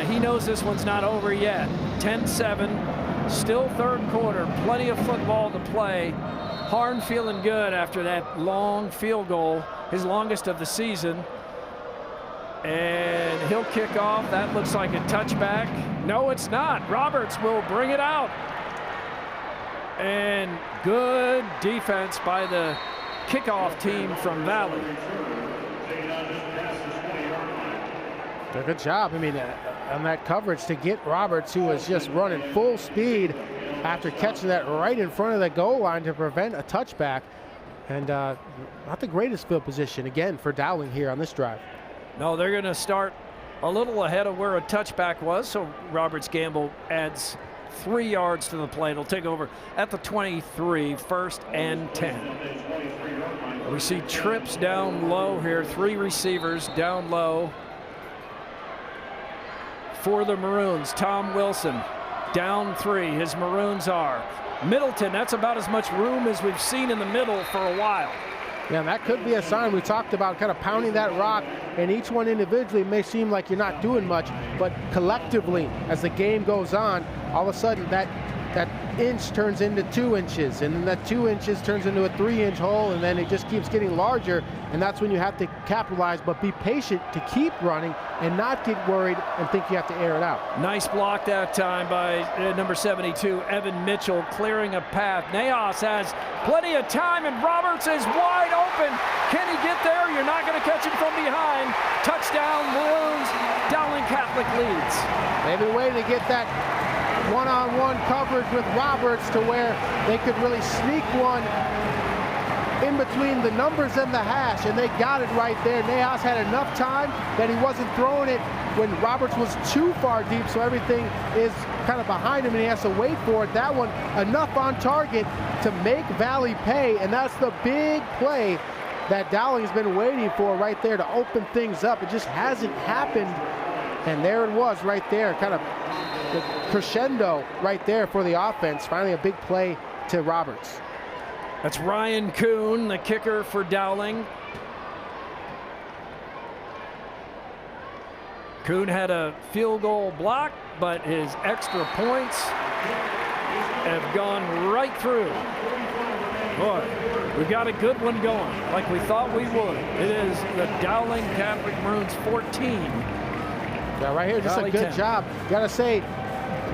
He knows this one's not over yet. 10-7, still third quarter, plenty of football to play. Harn feeling good after that long field goal, his longest of the season. And he'll kick off. That looks like a touchback. No, it's not. Roberts will bring it out. And good defense by the kickoff team from Valley. Did a good job. I mean, on that coverage to get Roberts, who was just running full speed after catching that right in front of the goal line to prevent a touchback. And not the greatest field position, again, for Dowling here on this drive. No, they're going to start a little ahead of where a touchback was, so Roberts Gamble adds 3 yards to the play. It'll take over at the 23, 1st and 10. We see trips down low here, 3 receivers down low for the Maroons. Tom Wilson down 3, his Maroons are. Middleton, that's about as much room as we've seen in the middle for a while. Yeah, and that could be a sign. We talked about kind of pounding that rock, and each one individually may seem like you're not doing much, but collectively, as the game goes on, all of a sudden that inch turns into 2 inches, and then that 2 inches turns into a 3-inch hole, and then it just keeps getting larger, and that's when you have to capitalize, but be patient to keep running and not get worried and think you have to air it out. Nice block that time by number 72, Evan Mitchell, clearing a path. Nahas has plenty of time, and Roberts is wide open. Can he get there? You're not going to catch him from behind. Touchdown, Maroons. Dowling Catholic leads. They've been waiting to get that one-on-one coverage with Roberts to where they could really sneak one in between the numbers and the hash, and they got it right there. Nahas had enough time that he wasn't throwing it when Roberts was too far deep, so everything is kind of behind him and he has to wait for it. That one, enough on target to make Valley pay, and that's the big play that Dowling's been waiting for right there to open things up. It just hasn't happened, and there it was right there, kind of the crescendo right there for the offense. Finally a big play to Roberts. That's Ryan Kuhn, the kicker for Dowling. Kuhn had a field goal block, but his extra points have gone right through. Boy, we've got a good one going, like we thought we would. It is the Dowling Catholic Maroons 14. Yeah, right here, just a good job. Gotta say,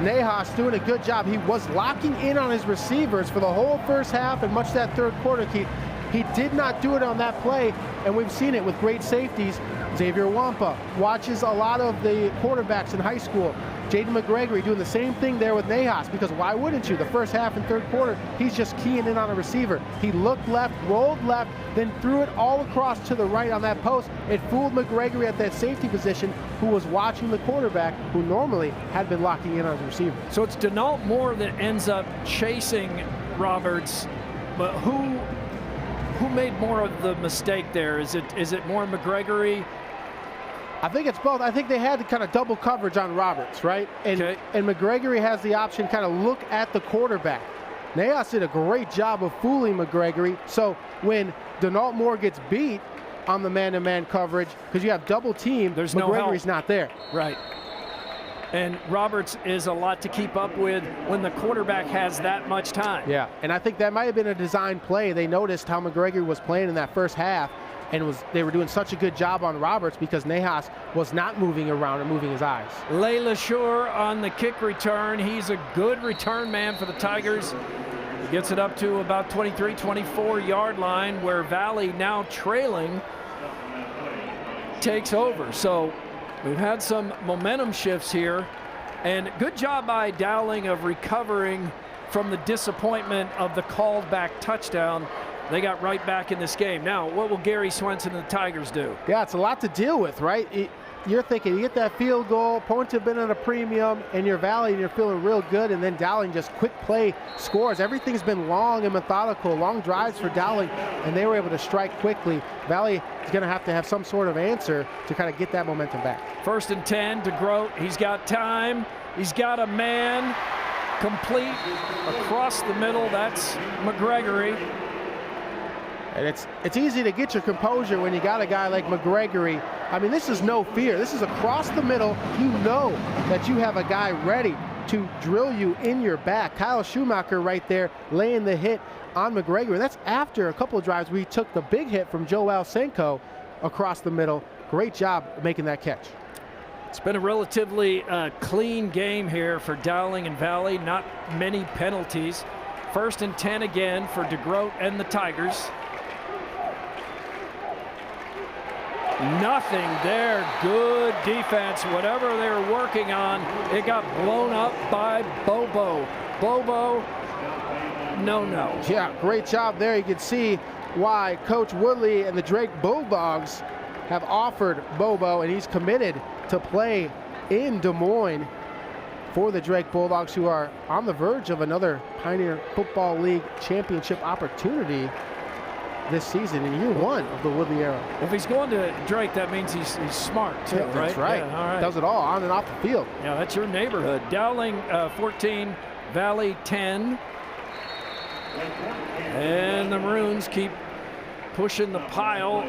Nahas doing a good job. He was locking in on his receivers for the whole first half and much of that third quarter. He did not do it on that play, and we've seen it with great safeties. Xavier Wampa watches a lot of the quarterbacks in high school. Jaden McGregory doing the same thing there with Nahas, because why wouldn't you? The first half and third quarter, he's just keying in on a receiver. He looked left, rolled left, then threw it all across to the right on that post. It fooled McGregory at that safety position, who was watching the quarterback, who normally had been locking in on his receiver. So it's Denault Moore that ends up chasing Roberts, but who made more of the mistake there? Is it more McGregory I think it's both. I think they had kind of double coverage on Roberts, right? And McGregory has the option to kind of look at the quarterback. Nahas did a great job of fooling McGregory. So when Denault Moore gets beat on the man-to-man coverage, because you have double team, there's McGregory's not there. Right. And Roberts is a lot to keep up with when the quarterback has that much time. Yeah, and I think that might have been a design play. They noticed how McGregory was playing in that first half, and they were doing such a good job on Roberts because Nahas was not moving around and moving his eyes. Layla Shore on the kick return. He's a good return man for the Tigers. He gets it up to about 23, 24-yard line where Valley, now trailing, takes over. So we've had some momentum shifts here, and good job by Dowling of recovering from the disappointment of the called back touchdown. They got right back in this game. Now, what will Gary Swenson and the Tigers do? Yeah, it's a lot to deal with, right? You're thinking, you get that field goal, opponents have been at a premium, and you're Valley, and you're feeling real good, and then Dowling just quick play scores. Everything's been long and methodical, long drives for Dowling, and they were able to strike quickly. Valley is going to have some sort of answer to kind of get that momentum back. 1st and 10 to Grote. He's got time. He's got a man complete across the middle. That's McGregory. And it's easy to get your composure when you got a guy like McGregory. I mean, this is no fear. This is across the middle. You know that you have a guy ready to drill you in your back. Kyle Schumacher right there laying the hit on McGregory. That's after a couple of drives we took the big hit from Joel Senko across the middle. Great job making that catch. It's been a relatively clean game here for Dowling and Valley. Not many penalties. 1st and 10 again for DeGroat and the Tigers. Nothing there. Good defense. Whatever they were working on, it got blown up by Bobo. Bobo, no. Yeah, great job there. You can see why Coach Woodley and the Drake Bulldogs have offered Bobo, and he's committed to play in Des Moines for the Drake Bulldogs, who are on the verge of another Pioneer Football League championship opportunity this season in year 1 of the Woodley era. If he's going to Drake, that means he's smart too, yeah, right? That's right. Yeah, all right. Does it all on and off the field. Yeah, that's your neighborhood. Dowling 14, Valley 10. And the Maroons keep pushing the pile.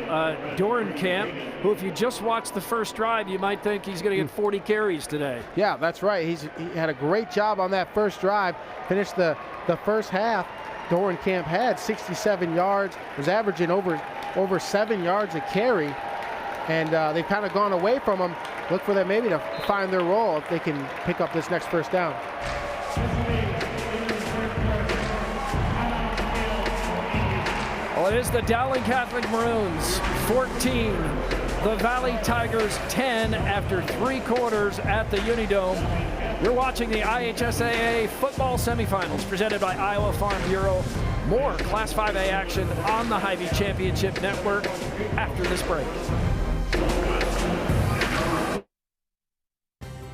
Dorenkamp, who if you just watch the first drive, you might think he's going to get 40 carries today. Yeah, that's right. He had a great job on that first drive. Finished the first half. Dorenkamp had 67 yards, was averaging over 7 yards a carry, and they've kind of gone away from him. Look for them maybe to find their role if they can pick up this next first down. Well, it is the Dowling Catholic Maroons 14, the Valley Tigers 10 after 3 quarters at the Unidome. You're watching the IHSAA football semifinals presented by Iowa Farm Bureau. More Class 5A action on the Hy-Vee Championship Network after this break.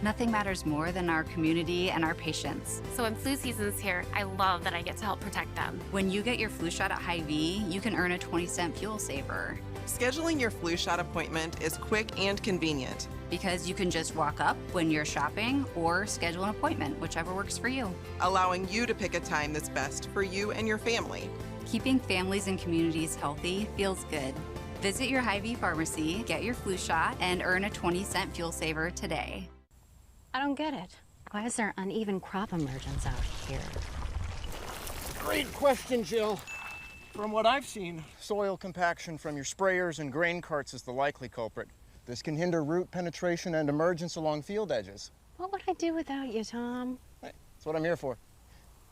Nothing matters more than our community and our patients. So when flu season's here, I love that I get to help protect them. When you get your flu shot at Hy-Vee, you can earn a 20-cent fuel saver. Scheduling your flu shot appointment is quick and convenient. Because you can just walk up when you're shopping or schedule an appointment, whichever works for you. Allowing you to pick a time that's best for you and your family. Keeping families and communities healthy feels good. Visit your Hy-Vee pharmacy, get your flu shot, and earn a 20-cent fuel saver today. I don't get it. Why is there uneven crop emergence out here? Great question, Jill. From what I've seen, soil compaction from your sprayers and grain carts is the likely culprit. This can hinder root penetration and emergence along field edges. What would I do without you, Tom? Hey, that's what I'm here for.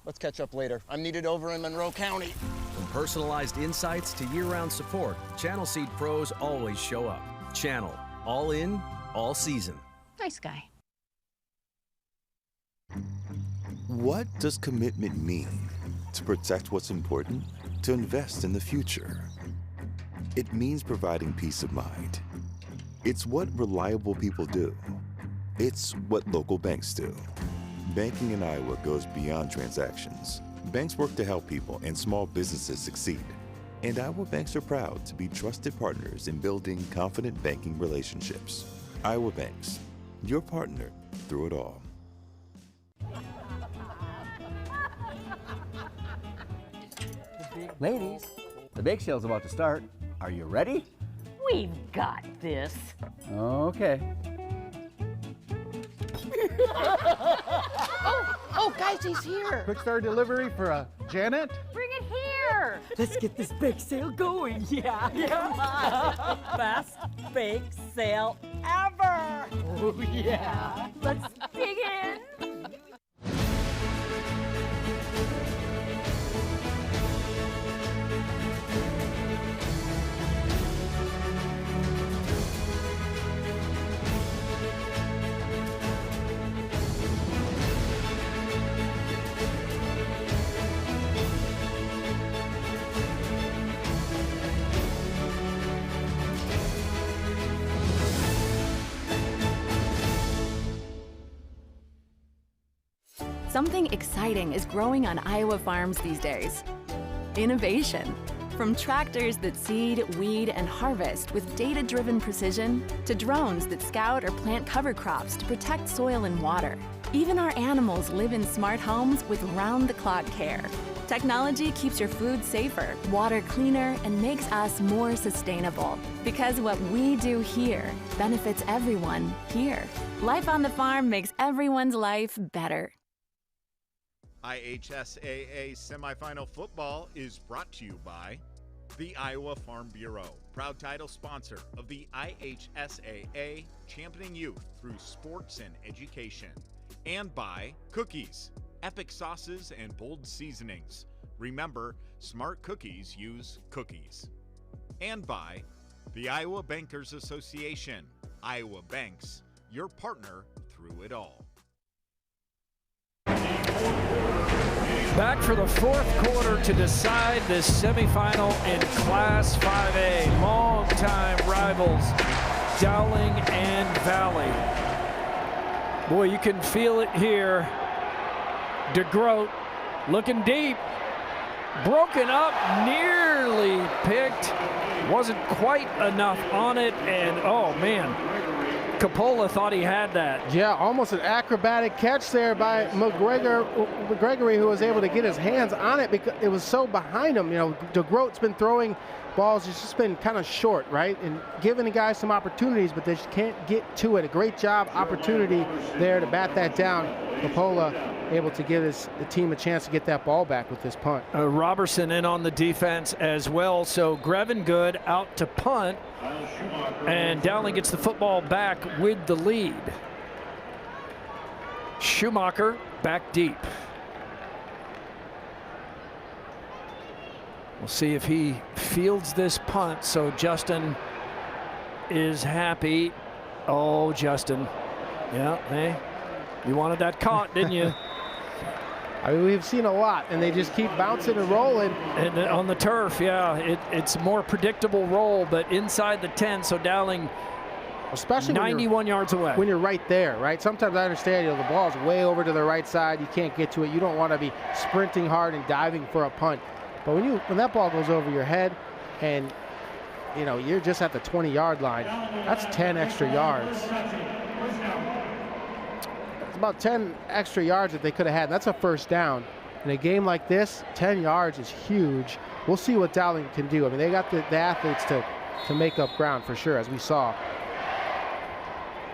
Let's catch up later. I'm needed over in Monroe County. From personalized insights to year-round support, Channel Seed pros always show up. Channel, all in, all season. Nice guy. What does commitment mean? To protect what's important, to invest in the future. It means providing peace of mind. It's what reliable people do. It's what local banks do. Banking in Iowa goes beyond transactions. Banks work to help people and small businesses succeed. And Iowa banks are proud to be trusted partners in building confident banking relationships. Iowa Banks, your partner through it all. Ladies, the bake sale's about to start. Are you ready? We've got this. Okay. Oh, guys, he's here. Quick start delivery for Janet. Bring it here. Let's get this bake sale going. Yeah. Come on. Best bake sale ever. Oh, yeah. Let's dig in. Something exciting is growing on Iowa farms these days. Innovation. From tractors that seed, weed, and harvest with data-driven precision, to drones that scout or plant cover crops to protect soil and water. Even our animals live in smart homes with round-the-clock care. Technology keeps your food safer, water cleaner, and makes us more sustainable. Because what we do here benefits everyone here. Life on the farm makes everyone's life better. IHSAA Semifinal Football is brought to you by the Iowa Farm Bureau, proud title sponsor of the IHSAA, championing youth through sports and education. And by Cookies, epic sauces and bold seasonings. Remember, smart cookies use cookies. And by the Iowa Bankers Association, Iowa Banks, your partner through it all. Back for the fourth quarter to decide this semifinal in Class 5A. Long-time rivals, Dowling and Valley. Boy, you can feel it here. DeGroat looking deep. Broken up, nearly picked. Wasn't quite enough on it, and oh man, Coppola thought he had that. Yeah, almost an acrobatic catch there by McGregory, who was able to get his hands on it because it was so behind him. You know, DeGroat's been throwing balls, it's just been kind of short, right? And giving the guys some opportunities, but they just can't get to it. A great job, opportunity there to bat that down. Coppola able to give the team a chance to get that ball back with this punt. Robertson in on the defense as well, so Grevin Good out to punt, and Dowling gets the football back with the lead. Schumacher back deep. We'll see if he fields this punt, so Justin is happy. Oh, Justin. Yeah, hey, you wanted that caught, didn't you? I mean, we've seen a lot, and they just keep bouncing and rolling. And on the turf, yeah, it's a more predictable roll, but inside the 10, so Dowling especially 91 yards away. When you're right there, right? Sometimes I understand, you know, the ball's way over to the right side. You can't get to it. You don't want to be sprinting hard and diving for a punt. But when that ball goes over your head and, you know, you're just at the 20-yard line, that's 10 extra yards. It's about 10 extra yards that they could have had. That's a first down. In a game like this, 10 yards is huge. We'll see what Dowling can do. I mean, they got the athletes to make up ground for sure, as we saw.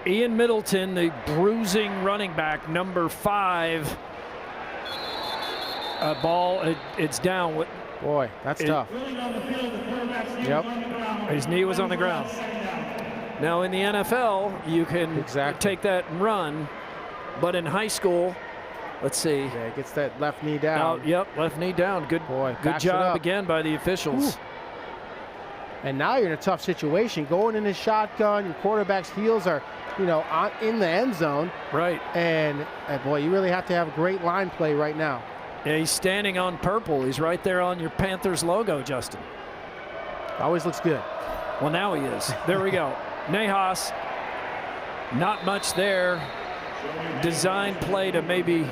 Ian Middleton, the bruising running back, number 5. Ball, it's down. Boy, that's tough. Yep. His knee was on the ground. Now in the NFL, you can take that and run, but in high school, let's see. Yeah, it gets that left knee down. Yep, left knee down. Good job again by the officials. Ooh. And now you're in a tough situation. Going in his shotgun, your quarterback's heels are, you know, in the end zone. Right. And boy, you really have to have a great line play right now. Yeah, he's standing on purple. He's right there on your Panthers logo, Justin. Always looks good. Well, now he is. There we go. Nahas, not much there. Design play to maybe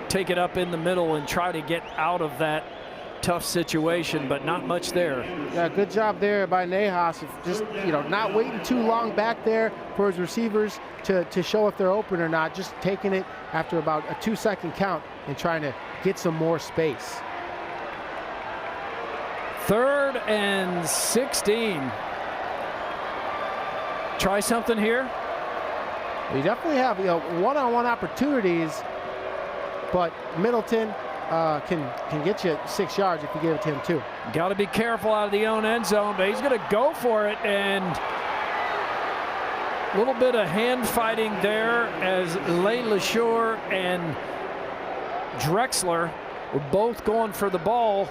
take it up in the middle and try to get out of that tough situation, but not much there. Yeah, good job there by Nahas. Just, not waiting too long back there for his receivers to show if they're open or not. Just taking it after about a 2-second count and trying to get some more space. 3rd and 16. Try something here. You definitely have one-on-one opportunities, but Middleton can get you 6 yards if you give it to him too. Got to be careful out of the own end zone, but he's going to go for it, and a little bit of hand fighting there as Lay LeSure and Drexler were both going for the ball,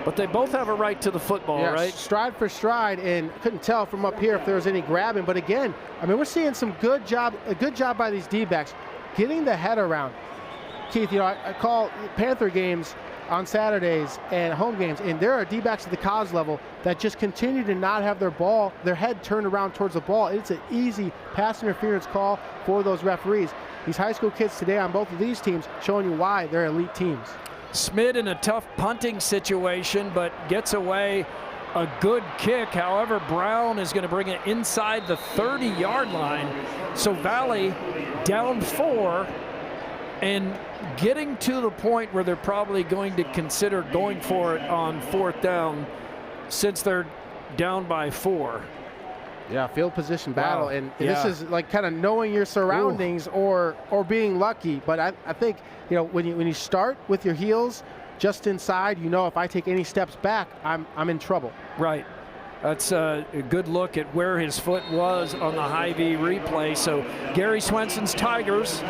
but they both have a right to the football, right? Stride for stride, and couldn't tell from up here if there was any grabbing. But again, I mean, we're seeing a good job by these D-backs getting the head around. Keith, I call Panther games on Saturdays and home games, and there are D-backs at the college level that just continue to not have their head turned around towards the ball. It's an easy pass interference call for those referees. These high school kids today on both of these teams showing you why they're elite teams. Smith in a tough punting situation, but gets away a good kick. However, Brown is going to bring it inside the 30-yard line. So Valley down 4 and getting to the point where they're probably going to consider going for it on 4th down since they're down by 4. Yeah, field position battle, Wow. and Yeah. this is like kind of knowing your surroundings or being lucky. But I think when you start with your heels just inside, if I take any steps back, I'm in trouble. Right. That's a good look at where his foot was on the Hy-Vee replay. So Gary Swenson's Tigers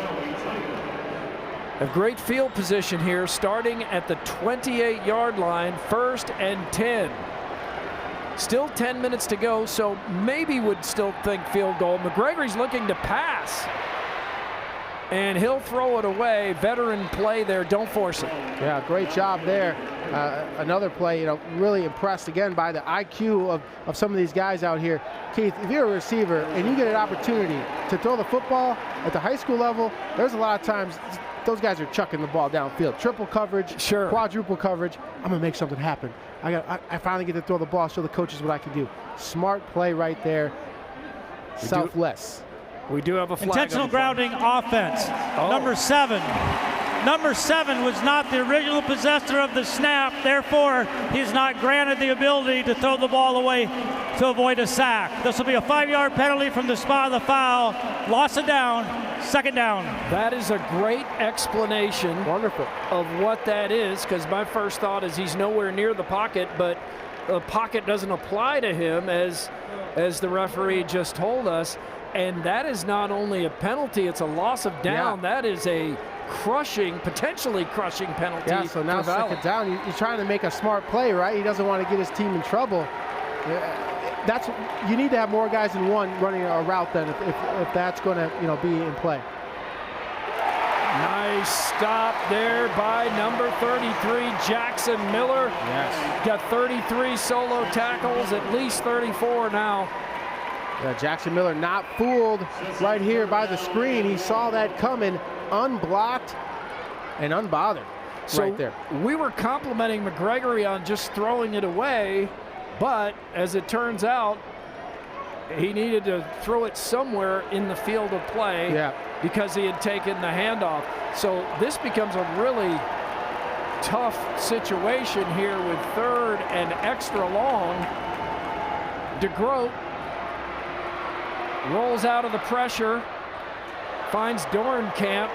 have great field position here, starting at the 28-yard line, 1st and 10. Still 10 minutes to go, so maybe would still think field goal. McGregory's looking to pass, and he'll throw it away. Veteran play there, don't force it. Yeah, great job there. Another play, really impressed again by the IQ of some of these guys out here. Keith, if you're a receiver and you get an opportunity to throw the football at the high school level, there's a lot of times those guys are chucking the ball downfield. Triple coverage, quadruple coverage. I'm gonna make something happen. I finally get to throw the ball, show the coaches what I can do. Smart play right there. Selfless. We do have a flag. Intentional grounding offense. Number 7. Number 7 was not the original possessor of the snap. Therefore, he's not granted the ability to throw the ball away to avoid a sack. This will be a 5-yard penalty from the spot of the foul. Loss of down, 2nd down. That is a great explanation. Wonderful. Of what that is, because my first thought is he's nowhere near the pocket, but the pocket doesn't apply to him as the referee just told us. And that is not only a penalty, it's a loss of down. Yeah. That is a potentially crushing penalty. Yeah, so now 2nd down. He's trying to make a smart play, right? He doesn't want to get his team in trouble. You need to have more guys than one running a route then if that's going to be in play. Nice stop there by number 33, Jackson Miller. Yes. Got 33 solo tackles, at least 34 now. Yeah, Jackson Miller not fooled right here by the screen. He saw that coming, unblocked and unbothered right there. We were complimenting McGregory on just throwing it away, but as it turns out, he needed to throw it somewhere in the field of play because he had taken the handoff. So this becomes a really tough situation here with 3rd and extra long. DeGroat rolls out of the pressure, finds Dorenkamp,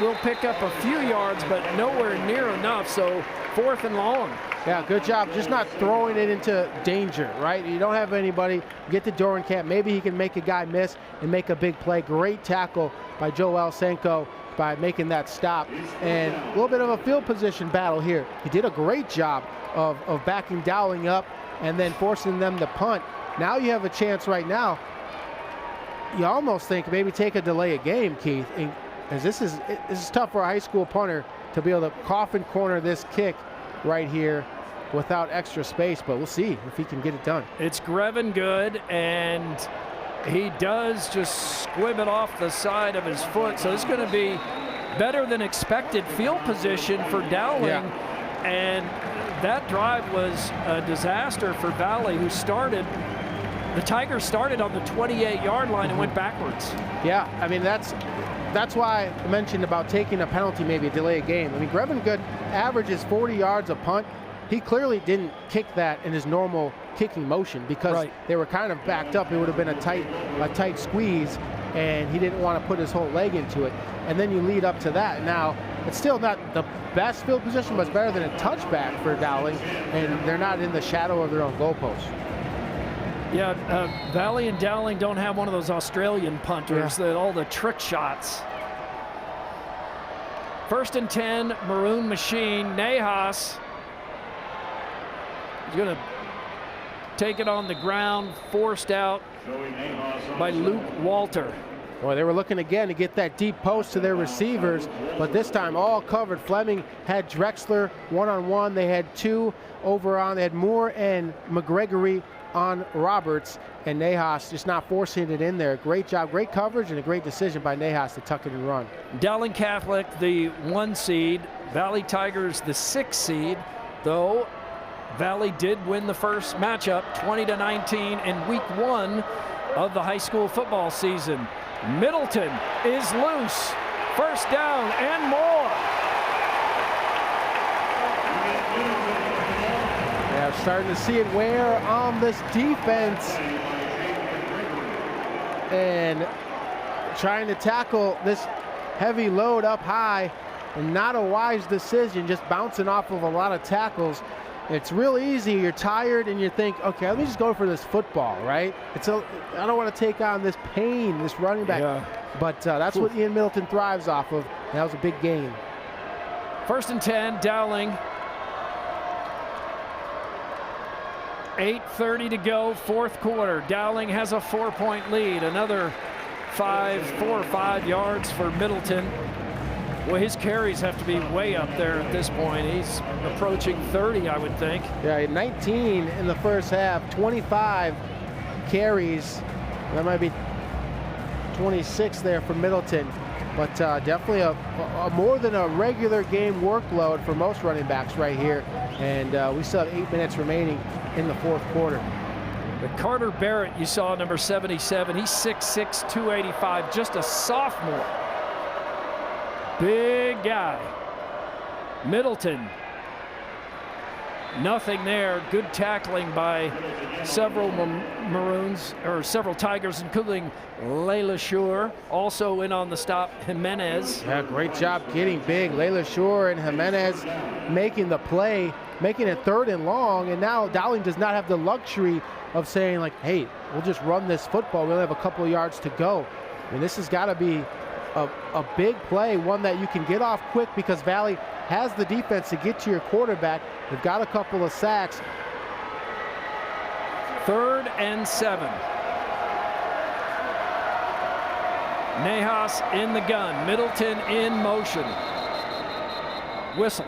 will pick up a few yards, but nowhere near enough, so 4th and long. Yeah, good job. Just not throwing it into danger, right? You don't have anybody. Get to Dorenkamp. Maybe he can make a guy miss and make a big play. Great tackle by Joel Senko by making that stop. And a little bit of a field position battle here. He did a great job of backing Dowling up and then forcing them to punt. Now you have a chance right now. You almost think maybe take a delay a game, Keith, as this is tough for a high school punter to be able to coffin corner this kick right here without extra space, but we'll see if he can get it done. It's Grevin good, and he does just squib it off the side of his foot, so it's going to be better than expected field position for Dowling. And that drive was a disaster for Valley, who started. The Tigers started on the 28-yard line and went backwards. Yeah, I mean, that's why I mentioned about taking a penalty, maybe delay a game. I mean, Grevin Good averages 40 yards a punt. He clearly didn't kick that in his normal kicking motion because they were kind of backed up. It would have been a tight squeeze, and he didn't want to put his whole leg into it. And then you lead up to that. Now, it's still not the best field position, but it's better than a touchback for Dowling, and they're not in the shadow of their own goalpost. Yeah, Valley and Dowling don't have one of those Australian punters, that all the trick shots. 1st and 10, Maroon Machine. Nahas is going to take it on the ground, forced out by Luke Walter. Boy, they were looking again to get that deep post to their receivers, but this time all covered. Fleming had Drexler one-on-one. They had two over on. They had Moore and McGregory on Roberts, and Nahas just not forcing it in there. Great job, great coverage, and a great decision by Nahas to tuck it and run. Dowling Catholic, the 1 seed. Valley Tigers, the 6 seed, though Valley did win the first matchup 20-19 in week 1 of the high school football season. Middleton is loose. 1st down and more. Yeah, starting to see it wear on this defense. And trying to tackle this heavy load up high, and not a wise decision, just bouncing off of a lot of tackles. It's real easy. You're tired and you think, okay, let me just go for this football, right? I don't want to take on this pain, this running back. Yeah. But that's what Ian Middleton thrives off of. And that was a big gain. 1st and 10, Dowling. 8:30 to go, 4th quarter. Dowling has a 4-point lead. Another 4 or 5 yards for Middleton. Well, his carries have to be way up there at this point. He's approaching 30, I would think. Yeah, 19 in the first half, 25 carries. That might be 26 there for Middleton. But definitely a more than a regular game workload for most running backs right here. And we still have 8 minutes remaining in the 4th quarter. But Carter Barrett, you saw, number 77. He's 6'6", 285, just a sophomore. Big guy. Middleton. Nothing there. Good tackling by several Maroons, or several Tigers, including Layla Shore. Also in on the stop, Jimenez. Yeah, great job getting big. Layla Shore and Jimenez making the play, making it 3rd and long. And now Dowling does not have the luxury of saying, like, hey, we'll just run this football. We only have a couple of yards to go. I mean, this has got to be a big play, one that you can get off quick because Valley has the defense to get to your quarterback. They've got a couple of sacks. 3rd and 7. Nahas in the gun. Middleton in motion. Whistle.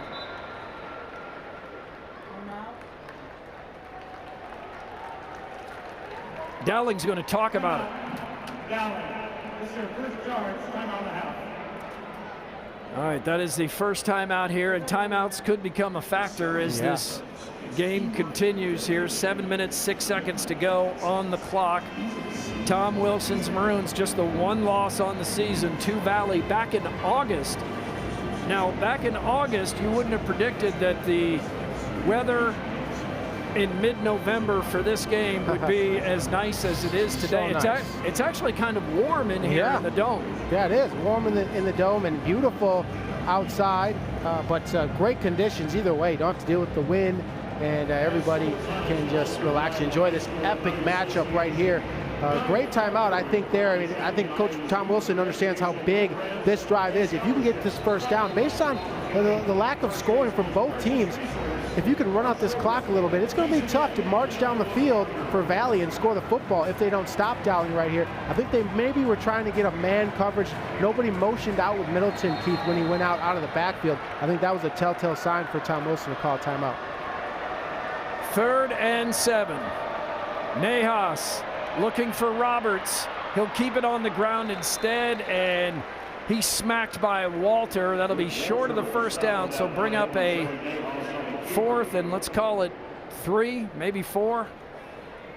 Dowling's going to talk about it. Dowling, this is your first charge, time on the half. All right, that is the first timeout here, and timeouts could become a factor as this game continues here. 7 minutes, 6 seconds to go on the clock. Tom Wilson's Maroons, just the 1 loss on the season to Valley back in August. Now, back in August, you wouldn't have predicted that the weather in mid-November for this game would be as nice as it is today. So nice. It's actually kind of warm in here in the dome. Yeah, it is warm in the dome and beautiful outside, but great conditions either way. You don't have to deal with the wind, and everybody can just relax and enjoy this epic matchup right here. Great timeout, I think, there. I mean, I think Coach Tom Wilson understands how big this drive is. If you can get this first down, based on the lack of scoring from both teams, if you can run out this clock a little bit, it's going to be tough to march down the field for Valley and score the football if they don't stop Dowling right here. I think they maybe were trying to get a man coverage. Nobody motioned out with Middleton, Keith, when he went out of the backfield. I think that was a telltale sign for Tom Wilson to call a timeout. 3rd and 7. Nahas looking for Roberts. He'll keep it on the ground instead, and He's smacked by Walter. That'll be short of the first down, so bring up a 4th, and let's call it 3, maybe 4.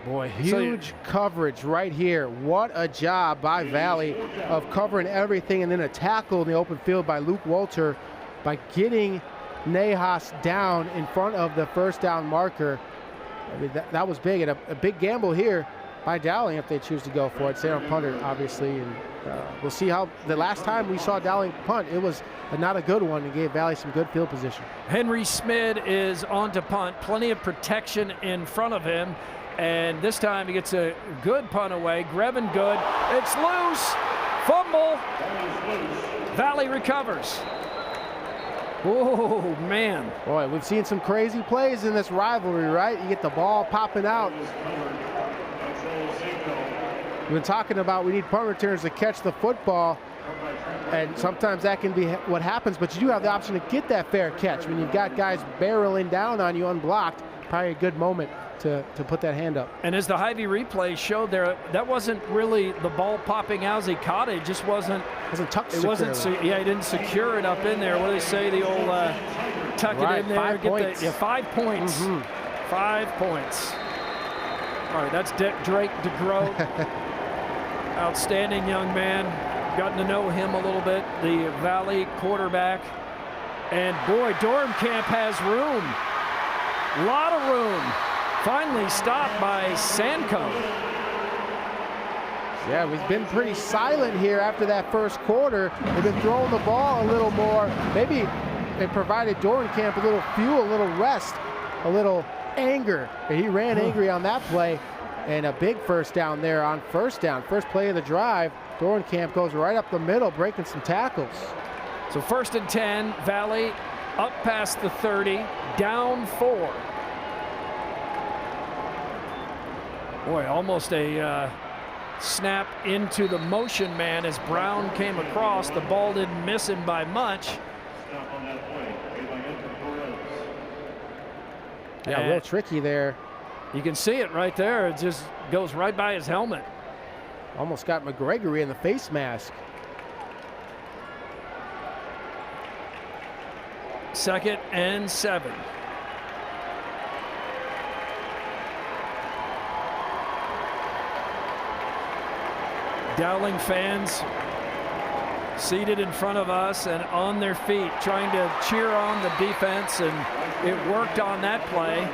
Boy, huge coverage right here. What a job by Valley of covering everything, and then a tackle in the open field by Luke Walter by getting Nahas down in front of the first down marker. I mean, that was big, and a big gamble here by Dowling if they choose to go for it. Sarah punter, obviously, and we'll see how the last time we saw Dowling punt, it was not a good one and gave Valley some good field position. Henry Smid is on to punt. Plenty of protection in front of him. And this time he gets a good punt away. Grevin good. It's loose. Fumble. Valley recovers. Oh, man. Boy, we've seen some crazy plays in this rivalry, right? You get the ball popping out. We've been talking about we need punt returners to catch the football. And sometimes that can be what happens, but you do have the option to get that fair catch. When you've got guys barreling down on you unblocked, probably a good moment to put that hand up. And as the Hy-Vee replay showed there, that wasn't really the ball popping out as he caught it. It just wasn't tucked securely. Yeah, he didn't secure it up in there. What do they say? The old tuck it in there. 5 points. 5 points. 5 points. All right, that's Drake DeGroat. Outstanding young man. Gotten to know him a little bit. The Valley quarterback. And boy, Dornkamp has room. A lot of room. Finally stopped by Sanko. Yeah, we've been pretty silent here after that first quarter. They've been throwing the ball a little more. Maybe it provided Dornkamp a little fuel, a little rest, a little anger. And he ran angry on that play. And a big first down there on first down. First play of the drive. Dornkamp goes right up the middle, breaking some tackles. So 1st and 10, Valley up past the 30, down 4. Boy, almost a snap into the motion man as Brown came across. The ball didn't miss him by much. Yeah, real tricky there. You can see it right there. It just goes right by his helmet. Almost got McGregory in the face mask. 2nd and 7. Dowling fans seated in front of us and on their feet trying to cheer on the defense, and it worked on that play.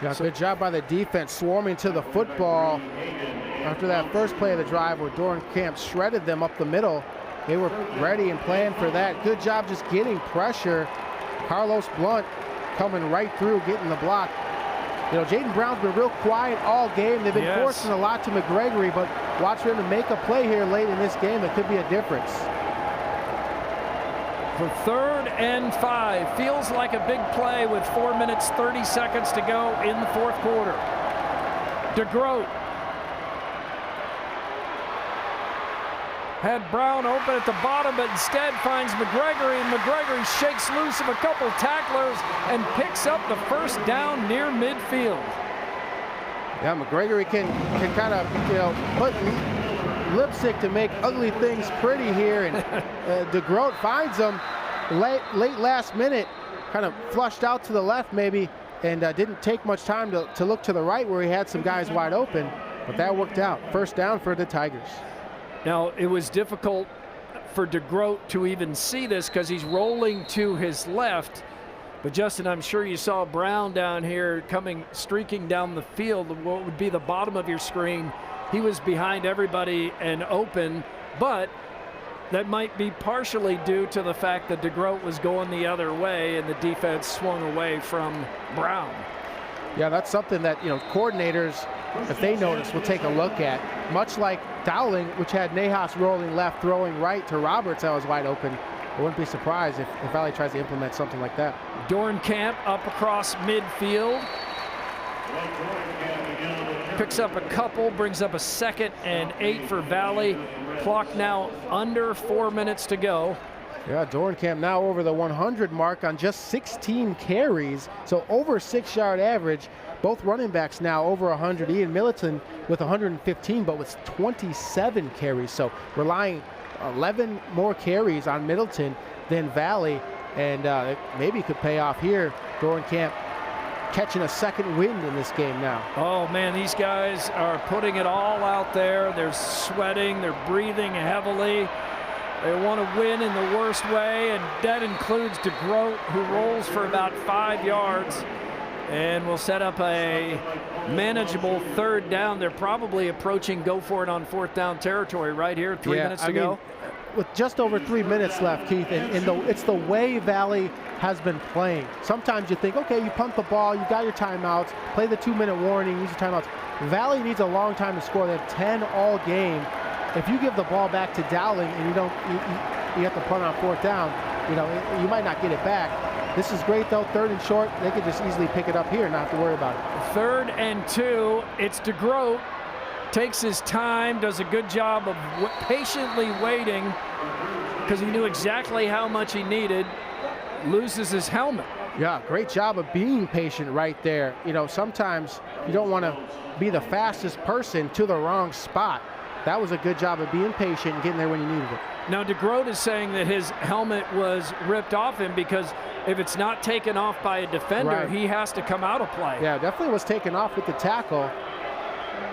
Yeah, good job by the defense swarming to the football. After that first play of the drive where Dornkamp shredded them up the middle, they were ready and planned for that. Good job just getting pressure. Carlos Blunt coming right through, getting the block. You know, Jaden Brown's been real quiet all game. They've been forcing a lot to McGregory, but watch for him to make a play here late in this game. It could be a difference. For 3rd and 5, feels like a big play with 4 minutes, 30 seconds to go in the 4th quarter. DeGroat had Brown open at the bottom, but instead finds McGregory, and McGregory shakes loose of a couple tacklers and picks up the first down near midfield. Yeah, McGregory can kind of, put lipstick to make ugly things pretty here, and DeGroat finds him late last minute, kind of flushed out to the left maybe, and didn't take much time to look to the right where he had some guys wide open, but that worked out. First down for the Tigers. Now, it was difficult for DeGroat to even see this because he's rolling to his left. But Justin, I'm sure you saw Brown down here streaking down the field, what would be the bottom of your screen. He was behind everybody and open, but that might be partially due to the fact that DeGroat was going the other way and the defense swung away from Brown. Yeah, that's something that, coordinators, if they notice, will take a look at. Much like Dowling, which had Nahas rolling left, throwing right to Roberts that was wide open. I wouldn't be surprised if Valley tries to implement something like that. Dornkamp up across midfield. Picks up a couple, brings up a 2nd and 8 for Valley. Clock now under 4 minutes to go. Yeah, Dornkamp now over the 100 mark on just 16 carries, so over 6-yard average. Both running backs now over 100. Ian Middleton with 115, but with 27 carries. So relying 11 more carries on Middleton than Valley, and maybe could pay off here. Dornkamp catching a second wind in this game now. Oh man, these guys are putting it all out there. They're sweating, they're breathing heavily. They want to win in the worst way, and that includes DeGroat, who rolls for about 5 yards and will set up a manageable third down. They're probably approaching go for it on fourth down territory right here, 3 minutes to go. With just over 3 minutes left, Keith, and it's the way Valley has been playing. Sometimes you think, okay, you punt the ball, you got your timeouts, play the 2-minute warning, use your timeouts. Valley needs a long time to score. They have 10 all game. If you give the ball back to Dowling and you have to punt on fourth down, you might not get it back. This is great though, 3rd and short. They could just easily pick it up here and not have to worry about it. 3rd and 2, it's DeGroat. Takes his time, does a good job of patiently waiting because he knew exactly how much he needed. Loses his helmet. Yeah, great job of being patient right there. Sometimes you don't want to be the fastest person to the wrong spot. That was a good job of being patient and getting there when you needed it. Now DeGroat is saying that his helmet was ripped off him because if it's not taken off by a defender, he has to come out of play. Yeah, definitely was taken off with the tackle.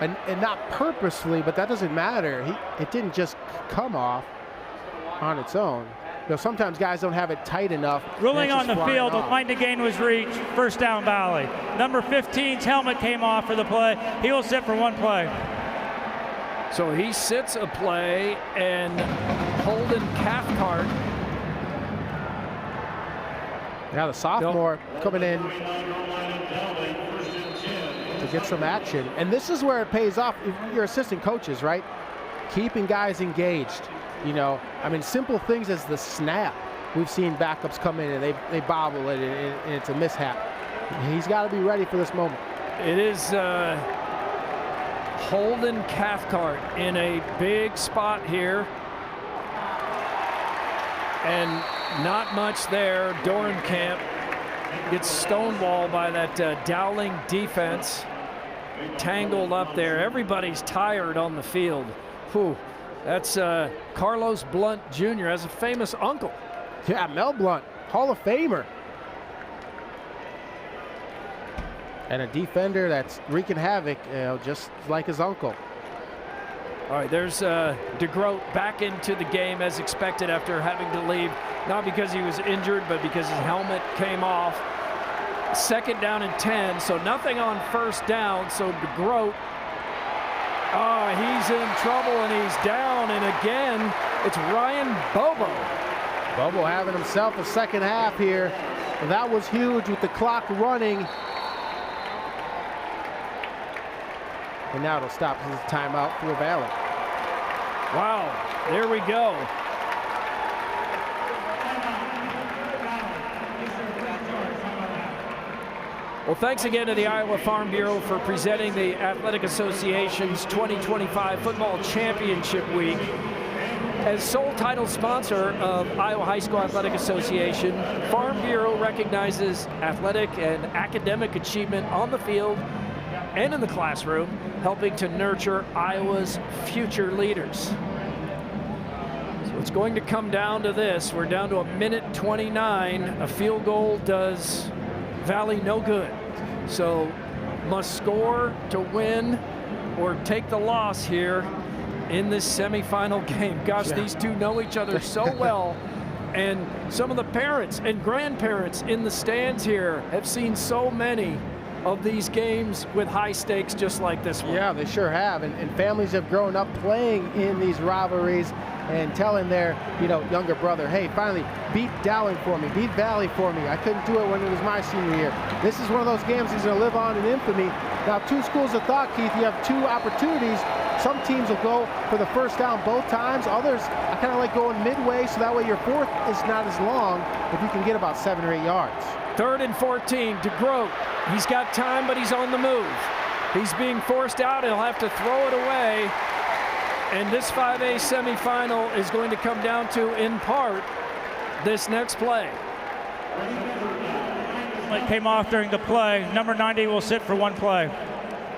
And not purposely, but that doesn't matter. It didn't just come off on its own. Sometimes guys don't have it tight enough. Ruling on the field, the line to gain was reached. First down, Valley. Number 15's helmet came off for the play. He will sit for one play. So he sits a play, and Holden Cathcart. Now the sophomore coming in to get some action. And this is where it pays off. Your assistant coaches, right? Keeping guys engaged. Simple things as the snap. We've seen backups come in and they bobble it and it's a mishap. He's got to be ready for this moment. It is Holden Cathcart in a big spot here. And not much there. Dornkamp gets stonewalled by that Dowling defense. Tangled up there. Everybody's tired on the field. Whew. That's Carlos Blunt Jr. has a famous uncle. Yeah, Mel Blunt, Hall of Famer. And a defender that's wreaking havoc, just like his uncle. All right, there's DeGroat back into the game as expected after having to leave, not because he was injured, but because his helmet came off. 2nd down and 10, so nothing on first down. So DeGroat, he's in trouble and he's down. And again, it's Ryan Bobo. Bobo having himself a second half here. And that was huge with the clock running. And now it'll stop his timeout for Valley. Wow, there we go. Well, thanks again to the Iowa Farm Bureau for presenting the Athletic Association's 2025 Football Championship Week. As sole title sponsor of Iowa High School Athletic Association, Farm Bureau recognizes athletic and academic achievement on the field and in the classroom, helping to nurture Iowa's future leaders. So it's going to come down to this. We're down to 1:29. A field goal does Valley no good. So must score to win or take the loss here in this semifinal game. Gosh, these two know each other so well. And some of the parents and grandparents in the stands here have seen so many of these games with high stakes just like this one. Yeah, they sure have. And families have grown up playing in these rivalries and telling their younger brother, hey, finally beat Dowling for me, beat Valley for me. I couldn't do it when it was my senior year. This is one of those games that's going to live on in infamy. Now, 2 schools of thought, Keith. You have 2 opportunities. Some teams will go for the first down both times. Others, I kind of like going midway, so that way your fourth is not as long if you can get about 7 or 8 yards. 3rd and 14, DeGroat. He's got time, but he's on the move. He's being forced out. He'll have to throw it away. And this 5A semifinal is going to come down to, in part, this next play. It came off during the play. Number 90 will sit for one play.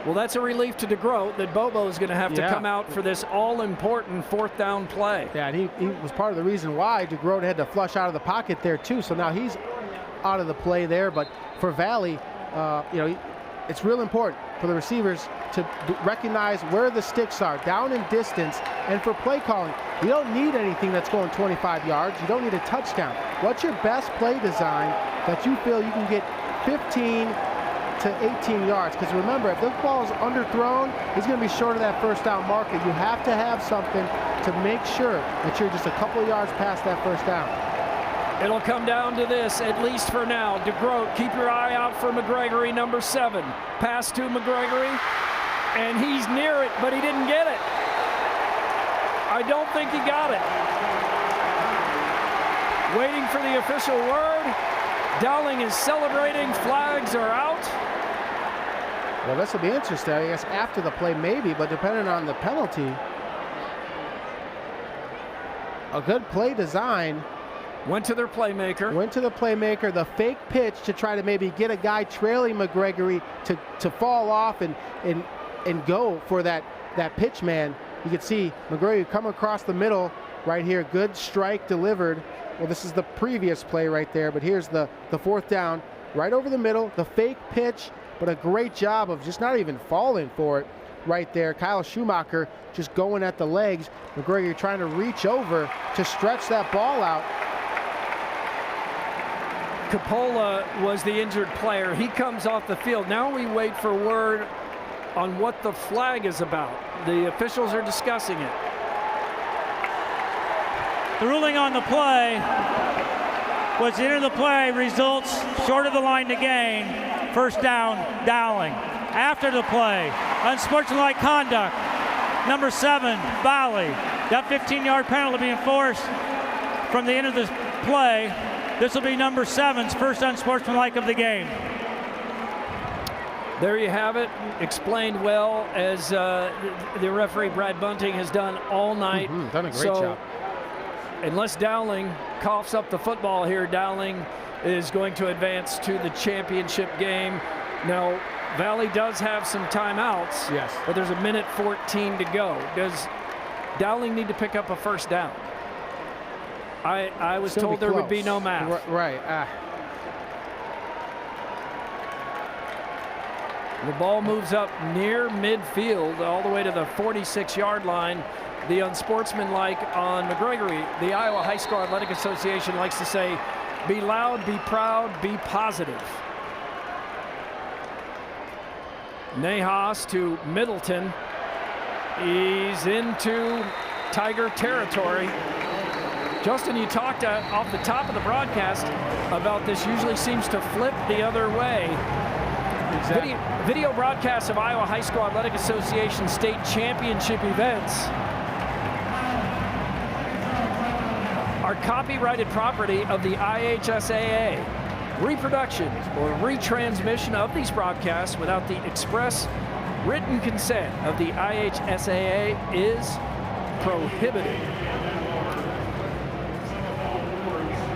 Well, that's a relief to DeGroat that Bobo is going to have to come out for this all-important fourth down play. Yeah, and he was part of the reason why DeGroat had to flush out of the pocket there too. So now he's out of the play there. But for Valley, it's real important for the receivers to recognize where the sticks are, down in distance, and for play calling. You don't need anything that's going 25 yards. You don't need a touchdown. What's your best play design that you feel you can get 15 to 18 yards? Because remember, if this ball is underthrown, he's going to be short of that first down marker. You have to have something to make sure that you're just a couple of yards past that first down. It'll come down to this, at least for now. DeGroat, keep your eye out for McGregory, number 7. Pass to McGregory, and he's near it, but he didn't get it. I don't think he got it. Waiting for the official word. Dowling is celebrating. Flags are out. Well, this will be interesting. I guess after the play, maybe, but depending on the penalty, a good play design. Went to their playmaker. Went to the playmaker. The fake pitch to try to maybe get a guy trailing McGregory to fall off and go for that pitch man. You can see McGregory come across the middle right here. Good strike delivered. Well, this is the previous play right there, but here's the fourth down. Right over the middle, the fake pitch, but a great job of just not even falling for it right there. Kyle Schumacher just going at the legs. McGregory trying to reach over to stretch that ball out. Coppola was the injured player. He comes off the field. Now we wait for word on what the flag is about. The officials are discussing it. The ruling on the play was the end of the play results short of the line to gain. First down, Dowling. After the play, unsportsmanlike conduct. Number 7, Valley. That 15-yard penalty being enforced from the end of the play. This will be number 7's first unsportsmanlike of the game. There you have it, explained well, as the referee Brad Bunting has done all night. Done a great job. Unless Dowling coughs up the football here, Dowling is going to advance to the championship game. Now, Valley does have some timeouts, yes, but there's 1:14 to go. Does Dowling need to pick up a first down? I was told there would be no math. Right. The ball moves up near midfield all the way to the 46-yard line. The unsportsmanlike on McGregory. The Iowa High School Athletic Association likes to say, be loud, be proud, be positive. Nahas to Middleton. He's into Tiger territory. Justin, you talked off the top of the broadcast about this usually seems to flip the other way. Exactly. Video broadcasts of Iowa High School Athletic Association state championship events are copyrighted property of the IHSAA. Reproduction or retransmission of these broadcasts without the express written consent of the IHSAA is prohibited.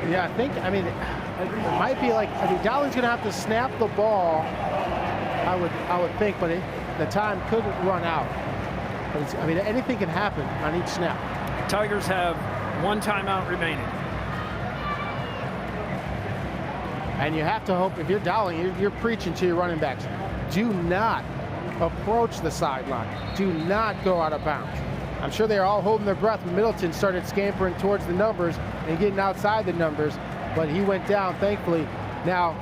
Yeah, it might be like, Dowling's going to have to snap the ball, I would think, but the time could run out. But anything can happen on each snap. Tigers have one timeout remaining. And you have to hope, if you're Dowling, you're preaching to your running backs. Do not approach the sideline. Do not go out of bounds. I'm sure they're all holding their breath when Middleton started scampering towards the numbers and getting outside the numbers, but he went down, thankfully. Now,